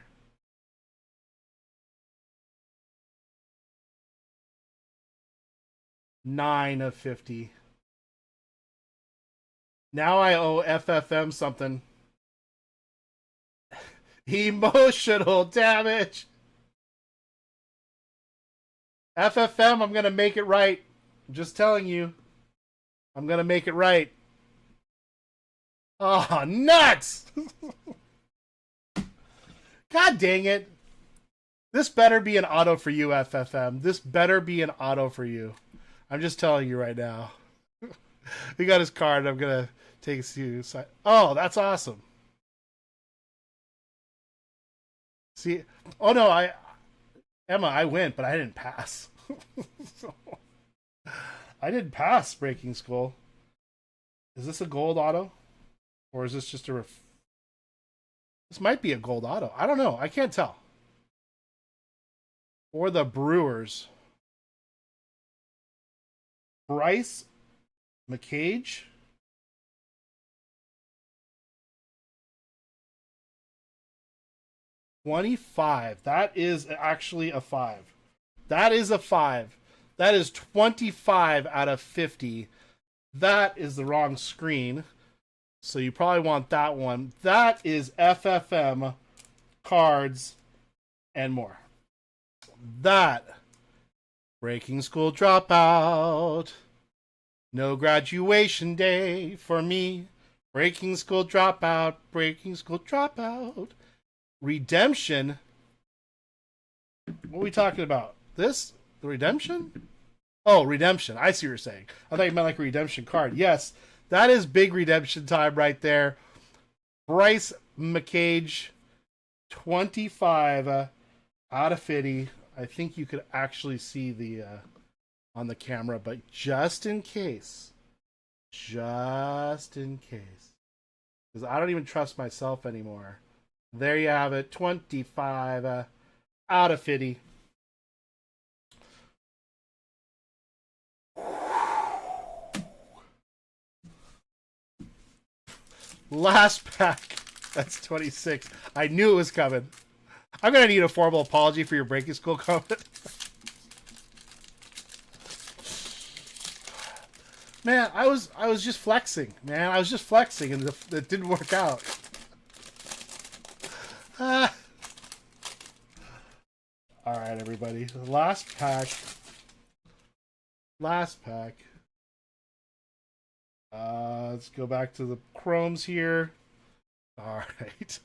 Speaker 1: Nine of 50. Now I owe FFM something. Emotional damage. FFM, I'm going to make it right. I'm just telling you. I'm going to make it right. Oh, nuts! God dang it. This better be an auto for you, FFM. This better be an auto for you. I'm just telling you right now. We got his card. I'm going to take it to you. Oh, that's awesome. See, oh no, Emma, I went, but I didn't pass. So, I didn't pass Breaking Skull. Is this a gold auto? Or is this just a This might be a gold auto. I don't know. I can't tell. Or the Brewers. Bryce McCage. $25. That is actually a 5. That is a 5. That is 25 out of 50. That is the wrong screen. So you probably want that one. That is FFM Cards and More. That Breaking School Dropout. No graduation day for me. Breaking School Dropout. Breaking School Dropout. Redemption. What are we talking about? This? The Redemption? Oh, Redemption. I see what you're saying. I thought you meant like a redemption card. Yes, that is big redemption time right there. Bryce McCage, 25 out of 50. I think you could actually see the on the camera, but just in case, because I don't even trust myself anymore. There you have it, 25 out of 50. Last pack. That's 26. I knew it was coming. I'm going to need a formal apology for your Breaking School comment. Man, I was just flexing, man. I was just flexing, and it didn't work out. All right, everybody. Last pack. Let's go back to the chromes here. All right.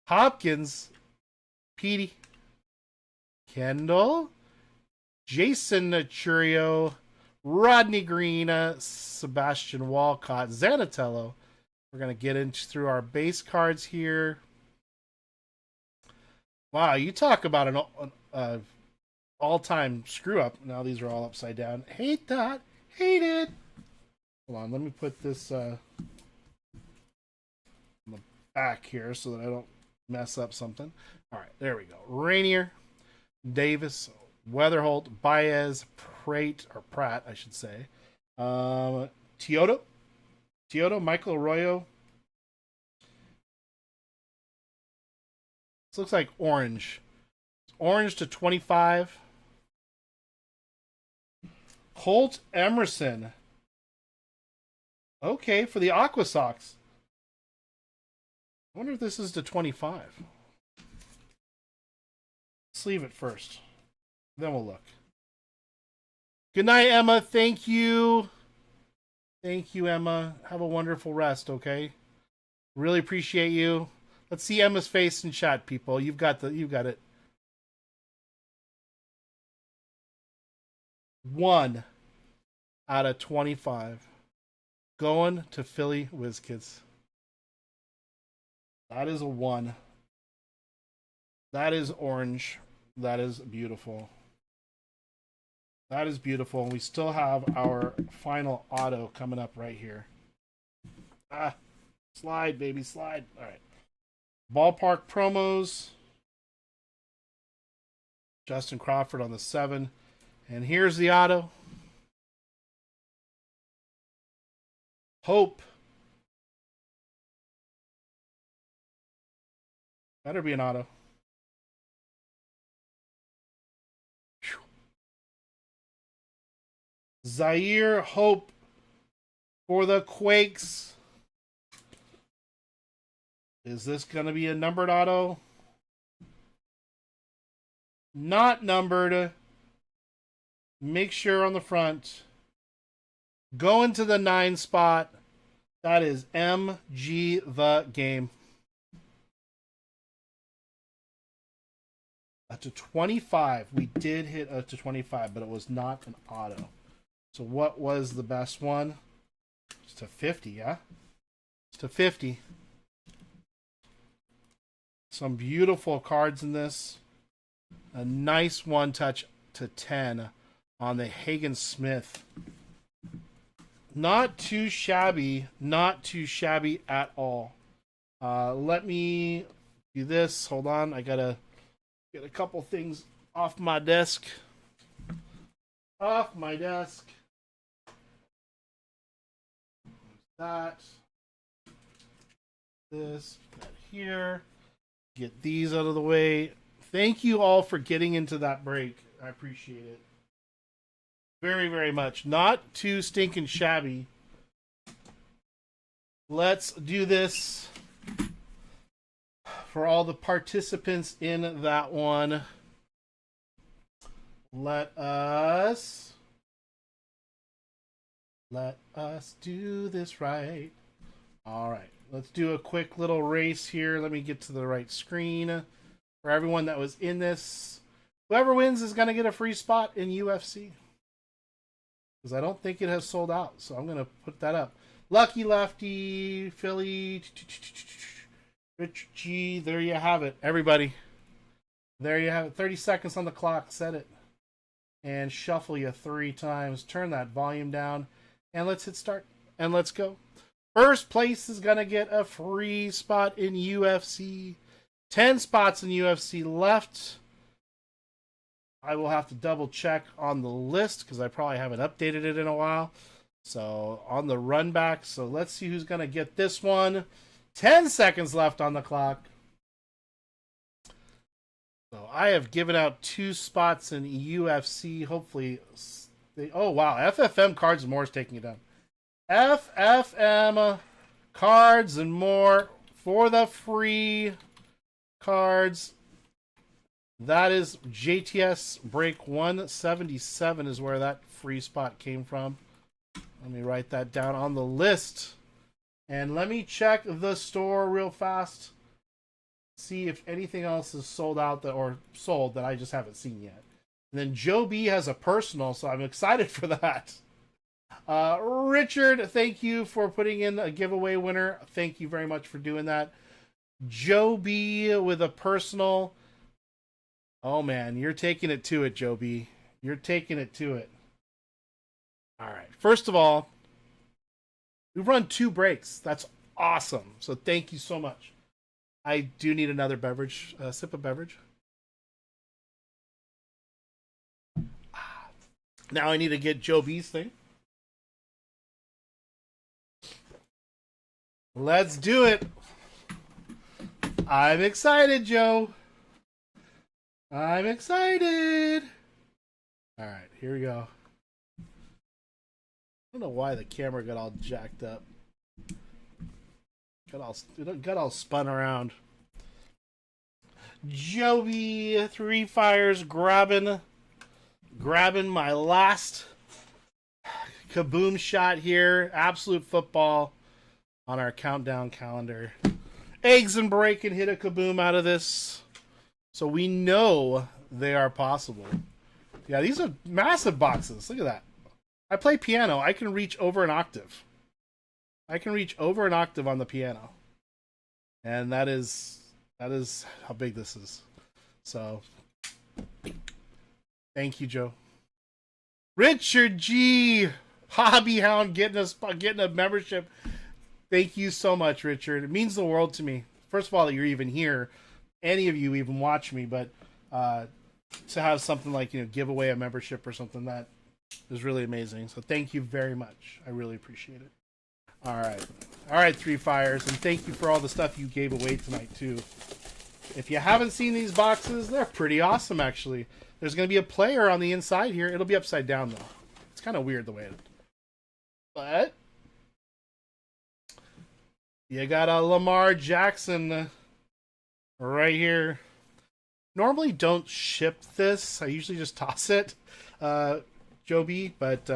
Speaker 1: Hopkins, Petey, Kendall, Jason Churio, Rodney Green, Sebastian Walcott, Zanatello. We're going to get into through our base cards here. Wow, you talk about an all-time screw-up. Now these are all upside down. Hate that. Hate it. Hold on, let me put this on the back here so that I don't mess up something. All right, there we go. Rainier, Davis, Weatherholt, Baez, Pratt, I should say. Teodo, Michael Arroyo. This looks like orange. Orange to 25. Colt Emerson. Okay, for the Aqua Sox. I wonder if this is to 25. Let's leave it first. Then we'll look. Good night, Emma. Thank you. Thank you, Emma. Have a wonderful rest, okay? Really appreciate you. Let's see Emma's face in chat, people. You've got it. 1 out of 25. Going to Philly WizKids. That is a 1. That is orange. That is beautiful. That is beautiful. And we still have our final auto coming up right here. Slide, baby, slide. All right. Ballpark promos. Justin Crawford on the 7. And here's the auto. Hope. Better be an auto. Whew. Zaire Hope for the Quakes. Is this going to be a numbered auto? Not numbered. Make sure on the front. Going to the 9 spot. That is MG the game. To 25. We did hit to 25, but it was not an auto. So what was the best one? It's to 50, yeah? It's to 50. Some beautiful cards in this. A nice one touch to 10 on the Hagen Smith. Not too shabby. Not too shabby at all. Let me do this. Hold on. I gotta get a couple things off my desk. Off my desk. That. This. That here. Get these out of the way. Thank you all for getting into that break. I appreciate it. Very, very much. Not too stinking shabby. Let's do this for all the participants in that one. Let us do this right. All right. Let's do a quick little race here. Let me get to the right screen. For everyone that was in this, whoever wins is going to get a free spot in UFC. Because I don't think it has sold out. So I'm going to put that up. Lucky Lefty, Philly, Rich G. There you have it, everybody. There you have it. 30 seconds on the clock. Set it. And shuffle you 3 times. Turn that volume down. And let's hit start. And let's go. First place is going to get a free spot in UFC. 10 spots in UFC left. I will have to double check on the list because I probably haven't updated it in a while. So on the run back. So let's see who's going to get this one. 10 seconds left on the clock. So I have given out 2 spots in UFC. Hopefully. Oh, wow. FFM Cards and More is taking it down. FFM Cards and More for the free cards. That is JTS break 177 is where that free spot came from. Let me write that down on the list. And let me check the store real fast. See if anything else is sold out or sold that I just haven't seen yet. And then Joe B has a personal, so I'm excited for that. Richard, thank you for putting in a giveaway winner. Thank you very much for doing that. Joe B with a personal. Oh man, you're taking it to it, Joe B. You're taking it to it. All right. First of all, we've run 2 breaks. That's awesome. So thank you so much. I do need another beverage, sip of beverage. Now I need to get Joe B's thing. Let's do it. I'm excited, Joe. I'm excited. All right, here we go. I don't know why the camera got all jacked up. Got all spun around. Joby 3 fires grabbing my last kaboom shot here. Absolute football on our countdown calendar. Eggs and Bacon hit a kaboom out of this. So we know they are possible. Yeah, these are massive boxes. Look at that. I play piano. I can reach over an octave. I can reach over an octave on the piano. And that is how big this is. So thank you, Joe. Richard G, Hobby Hound, getting a membership. Thank you so much, Richard. It means the world to me. First of all, that you're even here. Any of you even watch me, but to have something like, give away a membership or something, that is really amazing. So thank you very much. I really appreciate it. All right, 3 fires, and thank you for all the stuff you gave away tonight too. If you haven't seen these boxes, they're pretty awesome actually. There's going to be a player on the inside here. It'll be upside down though. It's kind of weird the way it is. But you got a Lamar Jackson right here. Normally don't ship this. I usually just toss it, Joby. But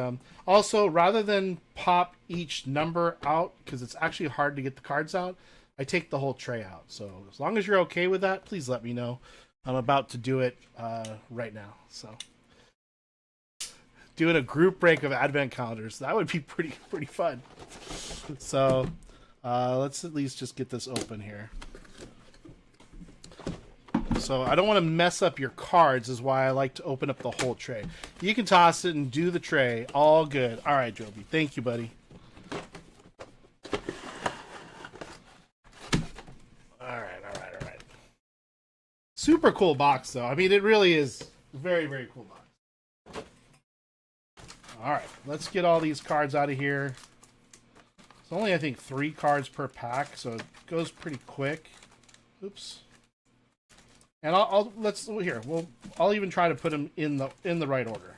Speaker 1: also, rather than pop each number out, because it's actually hard to get the cards out, I take the whole tray out. So as long as you're okay with that, please let me know. I'm about to do it right now. So doing a group break of advent calendars, that would be pretty fun. So let's at least just get this open here. So I don't want to mess up your cards, is why I like to open up the whole tray. You can toss it and do the tray. All good. All right, Joby. Thank you, buddy. All right. Super cool box, though. I mean, it really is a very cool box. All right. Let's get all these cards out of here. It's only, I think, 3 cards per pack, so it goes pretty quick. Oops. And I'll even try to put them in the right order.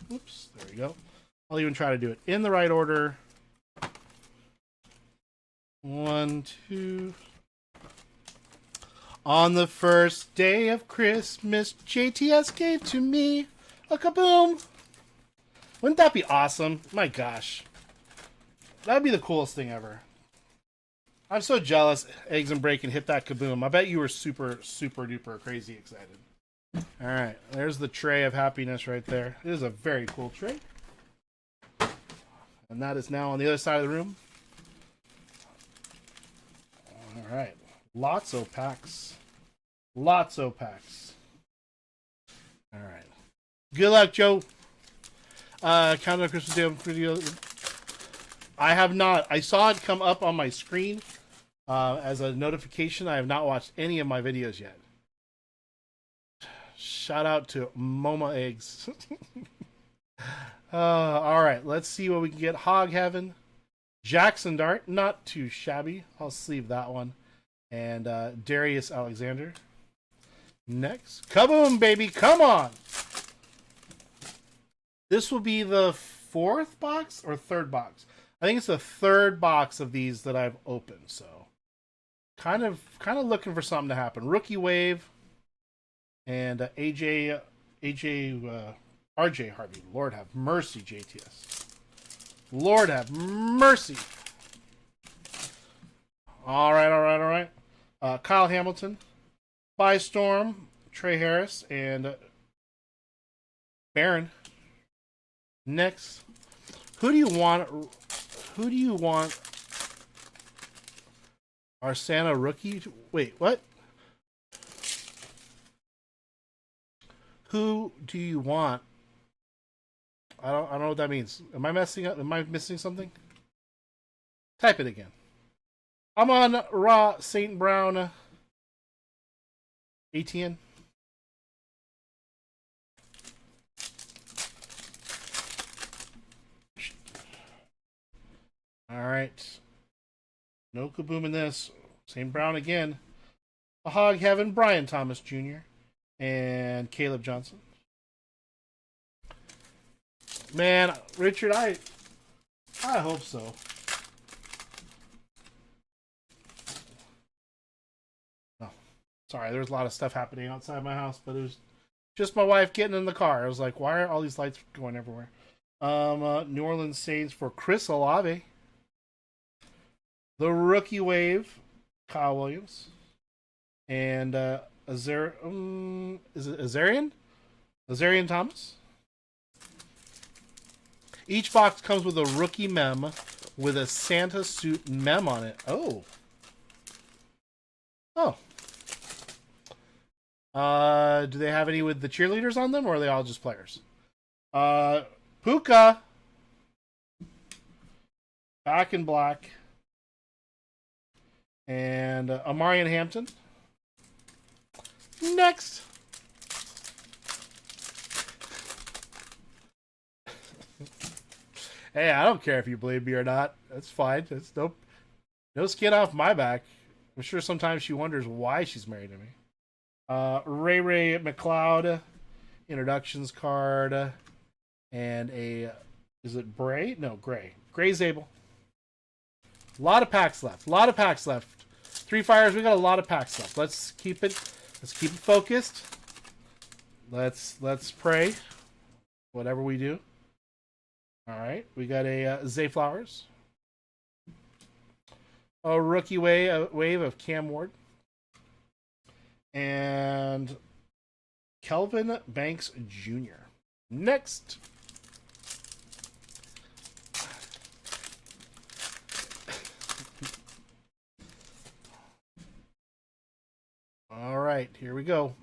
Speaker 1: Oops, there we go. I'll even try to do it in the right order. 1, 2. On the first day of Christmas, JTS gave to me a kaboom. Wouldn't that be awesome? My gosh. That'd be the coolest thing ever. I'm so jealous Eggs and Bacon hit that kaboom. I bet you were super duper crazy excited. All right, there's the tray of happiness right there. It is a very cool tray. And that is now on the other side of the room. All right, lots of packs. All right. Good luck, Joe. Countdown Christmas Day video. I have not. I saw it come up on my screen as a notification. I have not watched any of my videos yet. Shout out to Moma Eggs. All right, let's see what we can get. Hog Heaven. Jackson Dart, not too shabby. I'll sleeve that one. And Darius Alexander. Next. Kaboom, baby. Come on. This will be the 4th box or 3rd box. I think it's the 3rd box of these that I've opened. So kind of looking for something to happen. Rookie Wave and RJ Harvey. Lord have mercy, JTS. Lord have mercy. All right. Kyle Hamilton, By Storm, Trey Harris, and Barron. Next, who do you want? Who do you want? Our Santa rookie? Wait, what? Who do you want? I don't know what that means. Am I messing up? Am I missing something? Type it again. I'm on Raw St. Brown ATN. All right. No kaboom in this. St. Brown again. A Hog Heaven, Brian Thomas Jr. and Caleb Johnson. Man, Richard, I hope so. Oh, sorry, there was a lot of stuff happening outside my house, but it was just my wife getting in the car. I was like, why are all these lights going everywhere? New Orleans Saints for Chris Olave. The rookie wave, Kyle Williams. And is it Azarian? Azarian Thomas? Each box comes with a rookie mem with a Santa suit mem on it. Oh. Oh. Do they have any with the cheerleaders on them, or are they all just players? Puka. Back in black. And Amarian Hampton. Next. Hey, I don't care if you believe me or not. That's fine. That's no skin off my back. I'm sure sometimes she wonders why she's married to me. Ray McLeod, introductions card, and is it Bray? No, Gray. Gray Zabel. A lot of packs left. A lot of packs left. 3 fires. We got a lot of packs left. Let's keep it focused. Let's pray. Whatever we do. All right, we got a Zay Flowers, a rookie wave of Cam Ward, and Kelvin Banks Jr. Next. All right, here we go.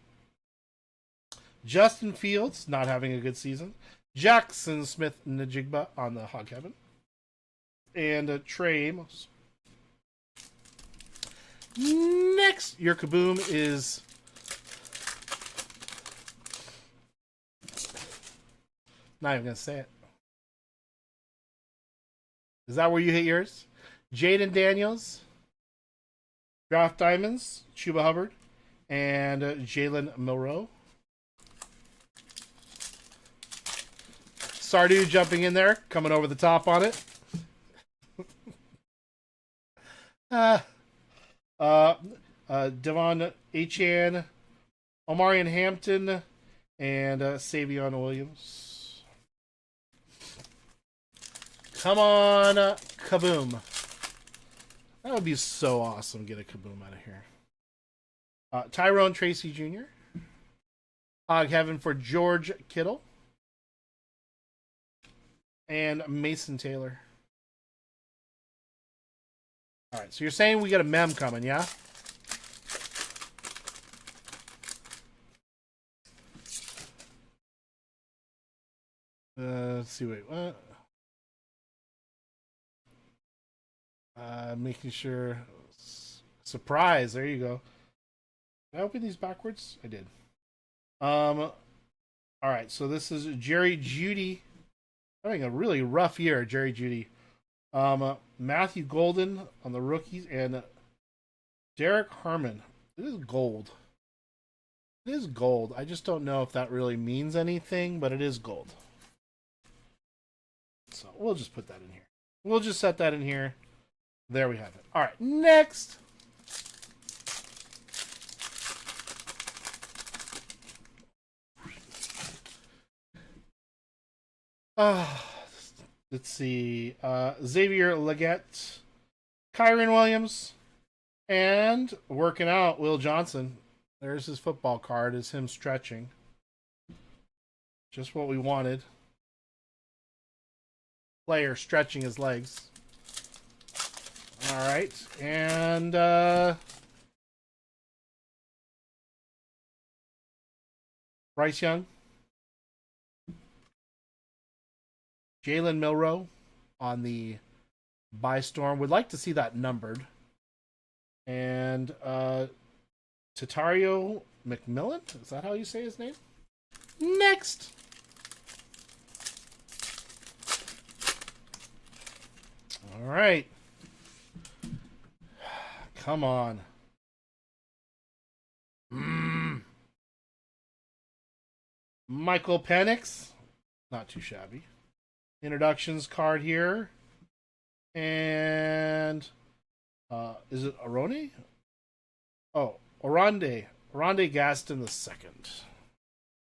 Speaker 1: Justin Fields not having a good season. Jackson Smith-Njigba on the Hog Heaven. And Trey Amos. Next, your kaboom is... Not even going to say it. Is that where you hit yours? Jaden Daniels. Draft Diamonds. Chuba Hubbard. And Jalen Milroe. Sardu jumping in there, coming over the top on it. Devon Achan, Omarion Hampton, and Savion Williams. Come on, kaboom. That would be so awesome, get a kaboom out of here. Tyrone Tracy Jr. Hog Heaven for George Kittle. And Mason Taylor. All right, so you're saying we got a mem coming, yeah? Let's see, wait, what? Making sure. Surprise, there you go. Did I open these backwards? I did. All right, so this is Jerry Jeudy. Having a really rough year, Jerry Jeudy. Matthew Golden on the rookies and Derek Harmon. It is gold. It is gold. I just don't know if that really means anything, but it is gold. So we'll just put that in here. We'll just set that in here. There we have it. All right, next. Let's see. Xavier Leggett, Kyron Williams, and working out, Will Johnson. There's his football card, is him stretching. Just what we wanted. player stretching his legs. All right, and Bryce Young, Jalen Milroe on the buy storm. Would like to see that numbered. And Tatario McMillan, is that how you say his name? Next. All right. Come on. Michael Penix. Not too shabby. Introductions card here. And is it Arone? Oh, Oronde. Oronde Gaston the second.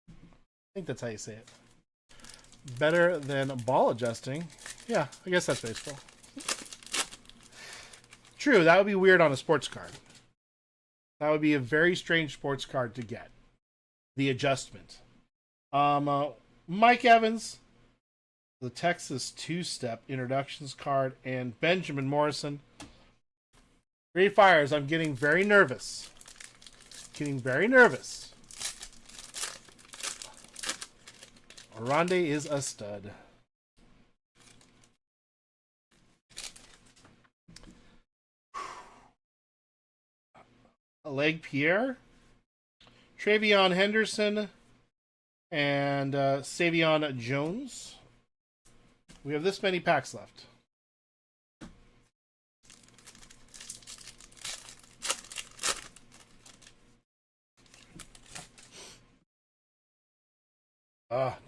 Speaker 1: I think that's how you say it. Better than ball adjusting. Yeah, I guess that's baseball. True, that would be weird on a sports card. That would be a very strange sports card to get. The adjustment. Mike Evans, the Texas two-step introductions card, and Benjamin Morrison. Three fires. I'm getting very nervous. Getting very nervous. Oronde is a stud. Leg Pierre, Travion Henderson, and Savion Jones. We have this many packs left.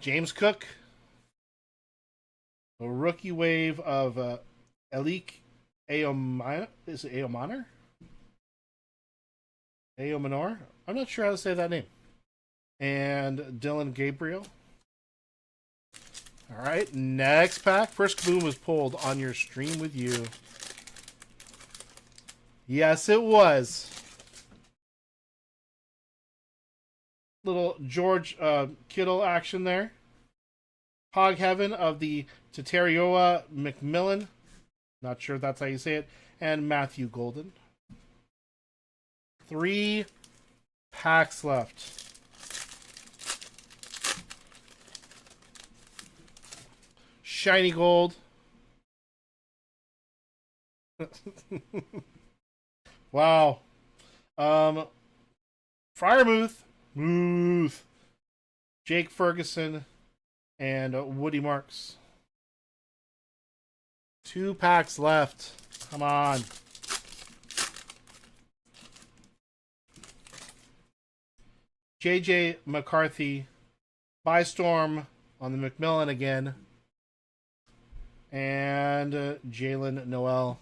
Speaker 1: James Cook. A rookie wave of Elik Aomanor. Is it Aomanor? Aomanor? I'm not sure how to say that name. And Dylan Gabriel. All right, next pack. First Kaboom was pulled on your stream with you. Yes, it was. Little George Kittle action there. Hog Heaven of the Tatarioa McMillan. Not sure if that's how you say it. And Matthew Golden. 3 packs left. Shiny gold. Wow. Freiermuth. Jake Ferguson. And Woody Marks. 2 packs left. Come on. JJ McCarthy. By Storm on the McMillan again. And Jalen Noel.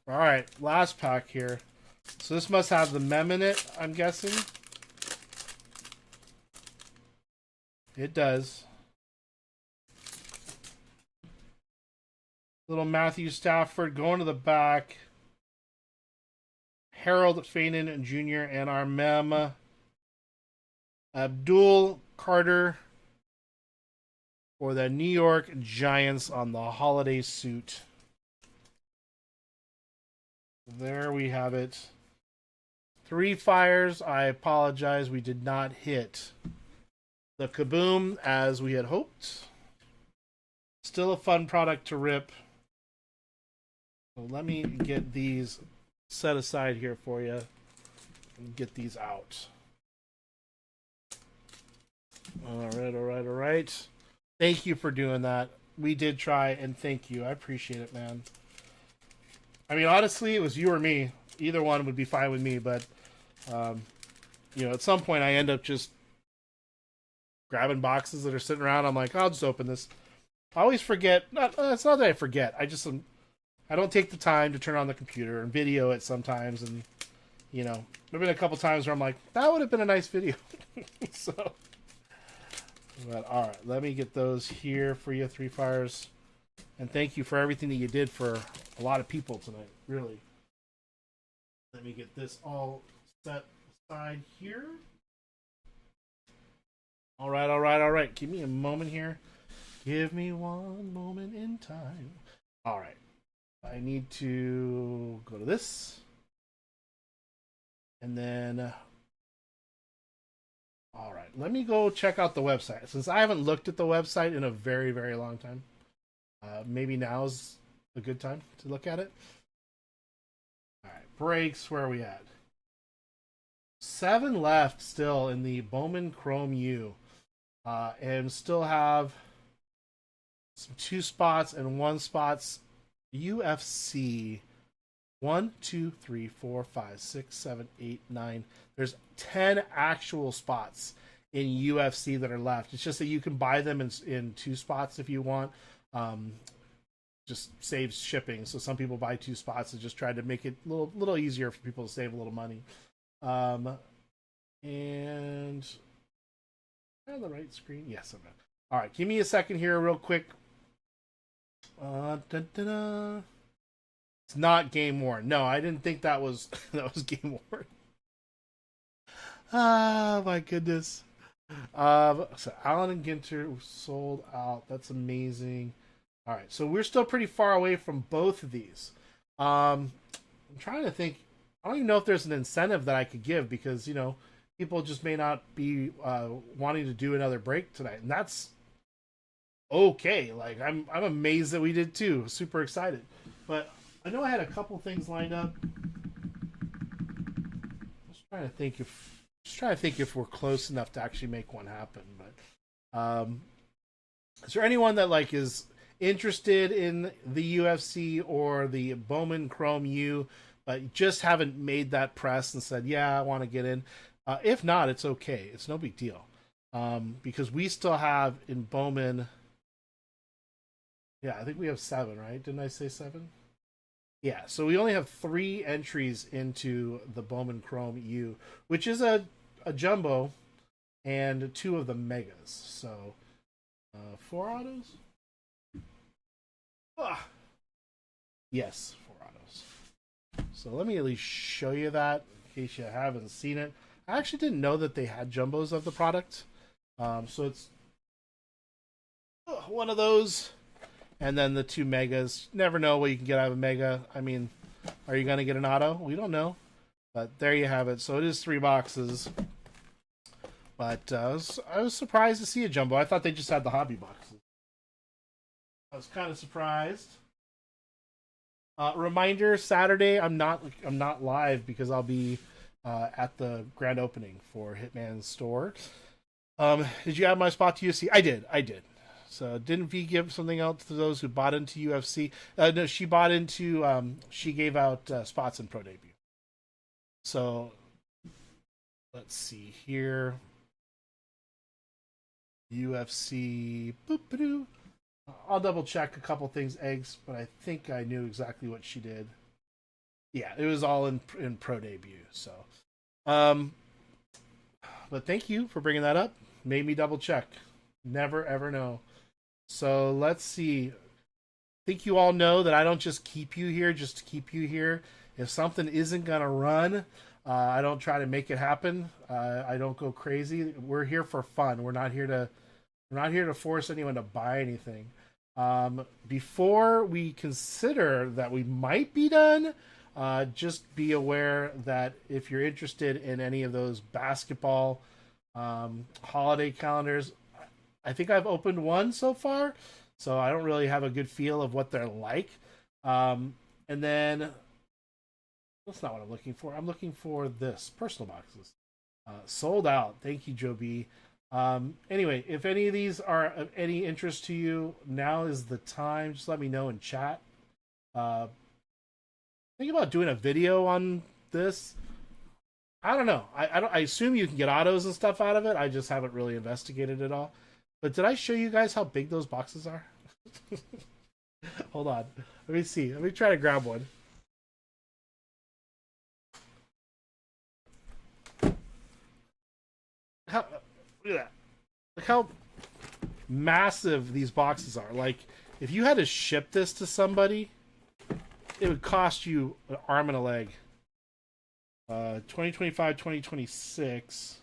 Speaker 1: All right, last pack here. So this must have the mem in it, I'm guessing. It does. Little Matthew Stafford going to the back. Harold Fainin Jr. and our mem. Abdul Carter for the New York Giants on the holiday suit. There we have it. 3 fires. I apologize. We did not hit the Kaboom as we had hoped. Still a fun product to rip. So let me get these set aside here for you and get these out. All right. Thank you for doing that. We did try, and thank you. I appreciate it, man. I mean, honestly, it was you or me. Either one would be fine with me, but, at some point I end up just grabbing boxes that are sitting around. I'm like, I'll just open this. I always forget. It's not that I forget. I don't take the time to turn on the computer and video it sometimes. And, there have been a couple times where I'm like, that would have been a nice video. So, but all right, let me get those here for you, 3 fires. And thank you for everything that you did for a lot of people tonight, really. Let me get this all set aside here. All right. Give me a moment here. Give me one moment in time. All right. I need to go to this. And then, all right, let me go check out the website. Since I haven't looked at the website in a very, very long time, maybe now's a good time to look at it. All right, brakes, where are we at? 7 left still in the Bowman Chrome U. And still have some 2 spots and 1 spots UFC. 1, 2, 3, 4, 5, 6, 7, 8, 9. There's 10 actual spots in UFC that are left. It's just that you can buy them in 2 spots if you want. Just saves shipping. So some people buy 2 spots and just try to make it a little easier for people to save a little money. And on the right screen, yes, I'm not. All right, give me a second here, real quick. It's not game worn. No, I didn't think that was that was game worn. Ah, my goodness. So Allen and Ginter sold out. That's amazing. All right, so we're still pretty far away from both of these. I'm trying to think. I don't even know if there's an incentive that I could give because people just may not be wanting to do another break tonight, and that's okay. Like I'm amazed that we did too. Super excited, but I know I had a couple things lined up. Just trying to think if we're close enough to actually make one happen. But is there anyone that is interested in the UFC or the Bowman Chrome U, but just haven't made that press and said, "Yeah, I want to get in"? If not, it's okay. It's no big deal because we still have in Bowman. Yeah, I think we have 7, right? Didn't I say 7? Yeah, so we only have 3 entries into the Bowman Chrome U, which is a jumbo and 2 of the megas. So 4 autos? Yes, 4 autos. So let me at least show you that in case you haven't seen it. I actually didn't know that they had jumbos of the product. So it's one of those. And then the 2 megas. Never know what you can get out of a mega. I mean, are you going to get an auto? We don't know. But there you have it. So it is 3 boxes. But I was surprised to see a jumbo. I thought they just had the hobby boxes. I was kind of surprised. Reminder: Saturday, I'm not live because I'll be at the grand opening for Hitman's store. Did you add my spot to UFC? I did. So didn't V give something out to those who bought into UFC? No, she bought into. She gave out spots in Pro Debut. So let's see here. UFC. Boop-a-doo. I'll double check a couple things, eggs, but I think I knew exactly what she did. Yeah, it was all in Pro Debut. So, but thank you for bringing that up. Made me double check. Never ever know. So let's see. I think you all know that I don't just keep you here just to keep you here. If something isn't gonna run, I don't try to make it happen. I don't go crazy. We're here for fun. We're not here to force anyone to buy anything. Before we consider that we might be done, just be aware that if you're interested in any of those basketball holiday calendars, I think I've opened one so far, so I don't really have a good feel of what they're like. And then that's not what I'm looking for. I'm looking for this personal boxes. Sold out. Thank you, Joe B. Anyway, if any of these are of any interest to you, now is the time. Just let me know in chat. Think about doing a video on this. I don't know. I assume you can get autos and stuff out of it. I just haven't really investigated it all. But did I show you guys how big those boxes are? Hold on. Let me see. Let me try to grab one. Look at that. Look how massive these boxes are. Like, if you had to ship this to somebody, it would cost you an arm and a leg. 2025, 2026.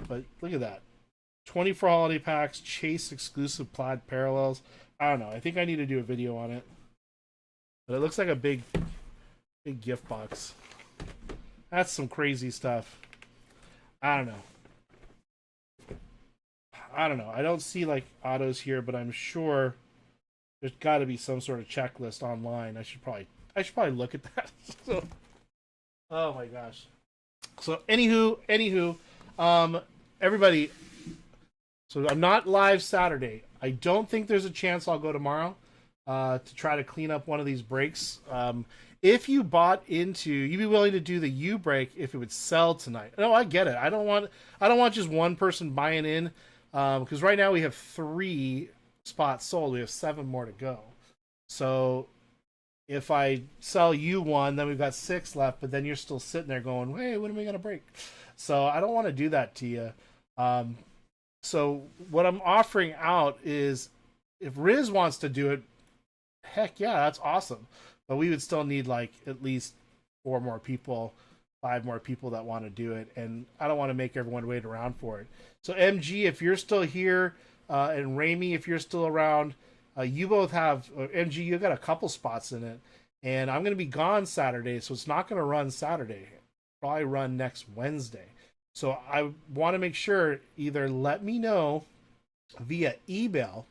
Speaker 1: But look at that. 24 holiday packs, Chase exclusive plaid parallels. I don't know. I think I need to do a video on it. But it looks like a big gift box. That's some crazy stuff. I don't know. I don't see like autos here, but I'm sure there's got to be some sort of checklist online. I should probably look at that. So, oh my gosh. So anywho, everybody. So I'm not live Saturday. I don't think there's a chance I'll go tomorrow to try to clean up one of these breaks. If you bought into, you'd be willing to do the U break if it would sell tonight. No, I get it. I don't want just one person buying in, because right now we have 3 spots sold. We have 7 more to go. So if I sell you one, then we've got 6 left, but then you're still sitting there going, hey, when are we going to break? So I don't want to do that to you. So what I'm offering out is, if Riz wants to do it, heck yeah, that's awesome. But we would still need like at least 4 more people, 5 more people that want to do it. And I don't want to make everyone wait around for it. So MG, if you're still here, and Ramey, if you're still around, you both have, MG, you got a couple spots in it. And I'm going to be gone Saturday, so it's not going to run Saturday. Probably run next Wednesday. So I want to make sure, either let me know via email,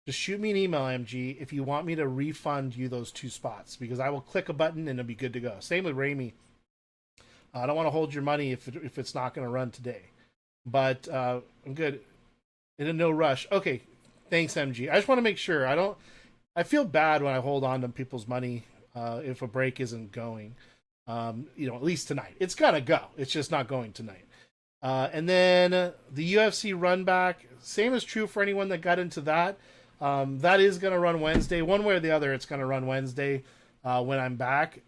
Speaker 1: just shoot me an email, MG, if you want me to refund you those 2 spots, because I will click a button and it'll be good to go. Same with Ramey. I don't want to hold your money if it's not going to run today. But I'm good. In a no rush. Okay, thanks, MG. I just want to make sure. I feel bad when I hold on to people's money if a break isn't going. At least tonight. It's going to go. It's just not going tonight. And then the UFC run back, same is true for anyone that got into that. That is going to run Wednesday. One way or the other, it's going to run Wednesday when I'm back.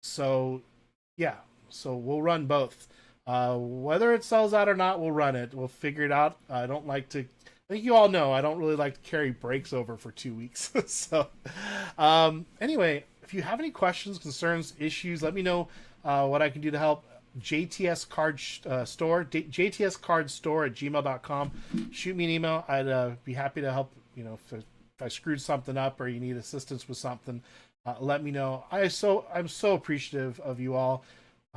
Speaker 1: So we'll run both. Whether it sells out or not, we'll run it. We'll figure it out. I think you all know I don't really like to carry breaks over for 2 weeks. So anyway, if you have any questions, concerns, issues, let me know what I can do to help. JTS Card Store, JTS Card Store at gmail.com. Shoot me an email. I'd be happy to help. If I screwed something up or you need assistance with something, let me know. I'm so appreciative of you all.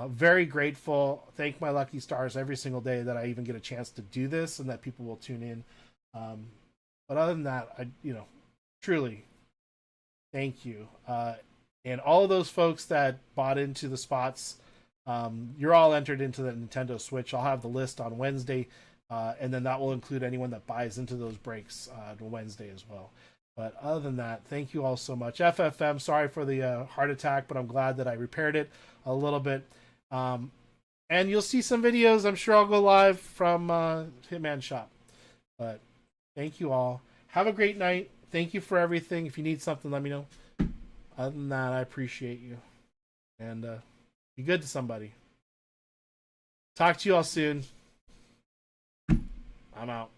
Speaker 1: Very grateful. Thank my lucky stars every single day that I even get a chance to do this and that people will tune in. But other than that, truly thank you. And all of those folks that bought into the spots, you're all entered into the Nintendo Switch. I'll have the list on Wednesday, and then that will include anyone that buys into those breaks on Wednesday as well. But other than that, thank you all so much. FFM, sorry for the heart attack, but I'm glad that I repaired it a little bit. And you'll see some videos. I'm sure I'll go live from Hitman Shop. But thank you all. Have a great night. Thank you for everything. If you need something, let me know. Other than that, I appreciate you. And be good to somebody. Talk to you all soon. I'm out.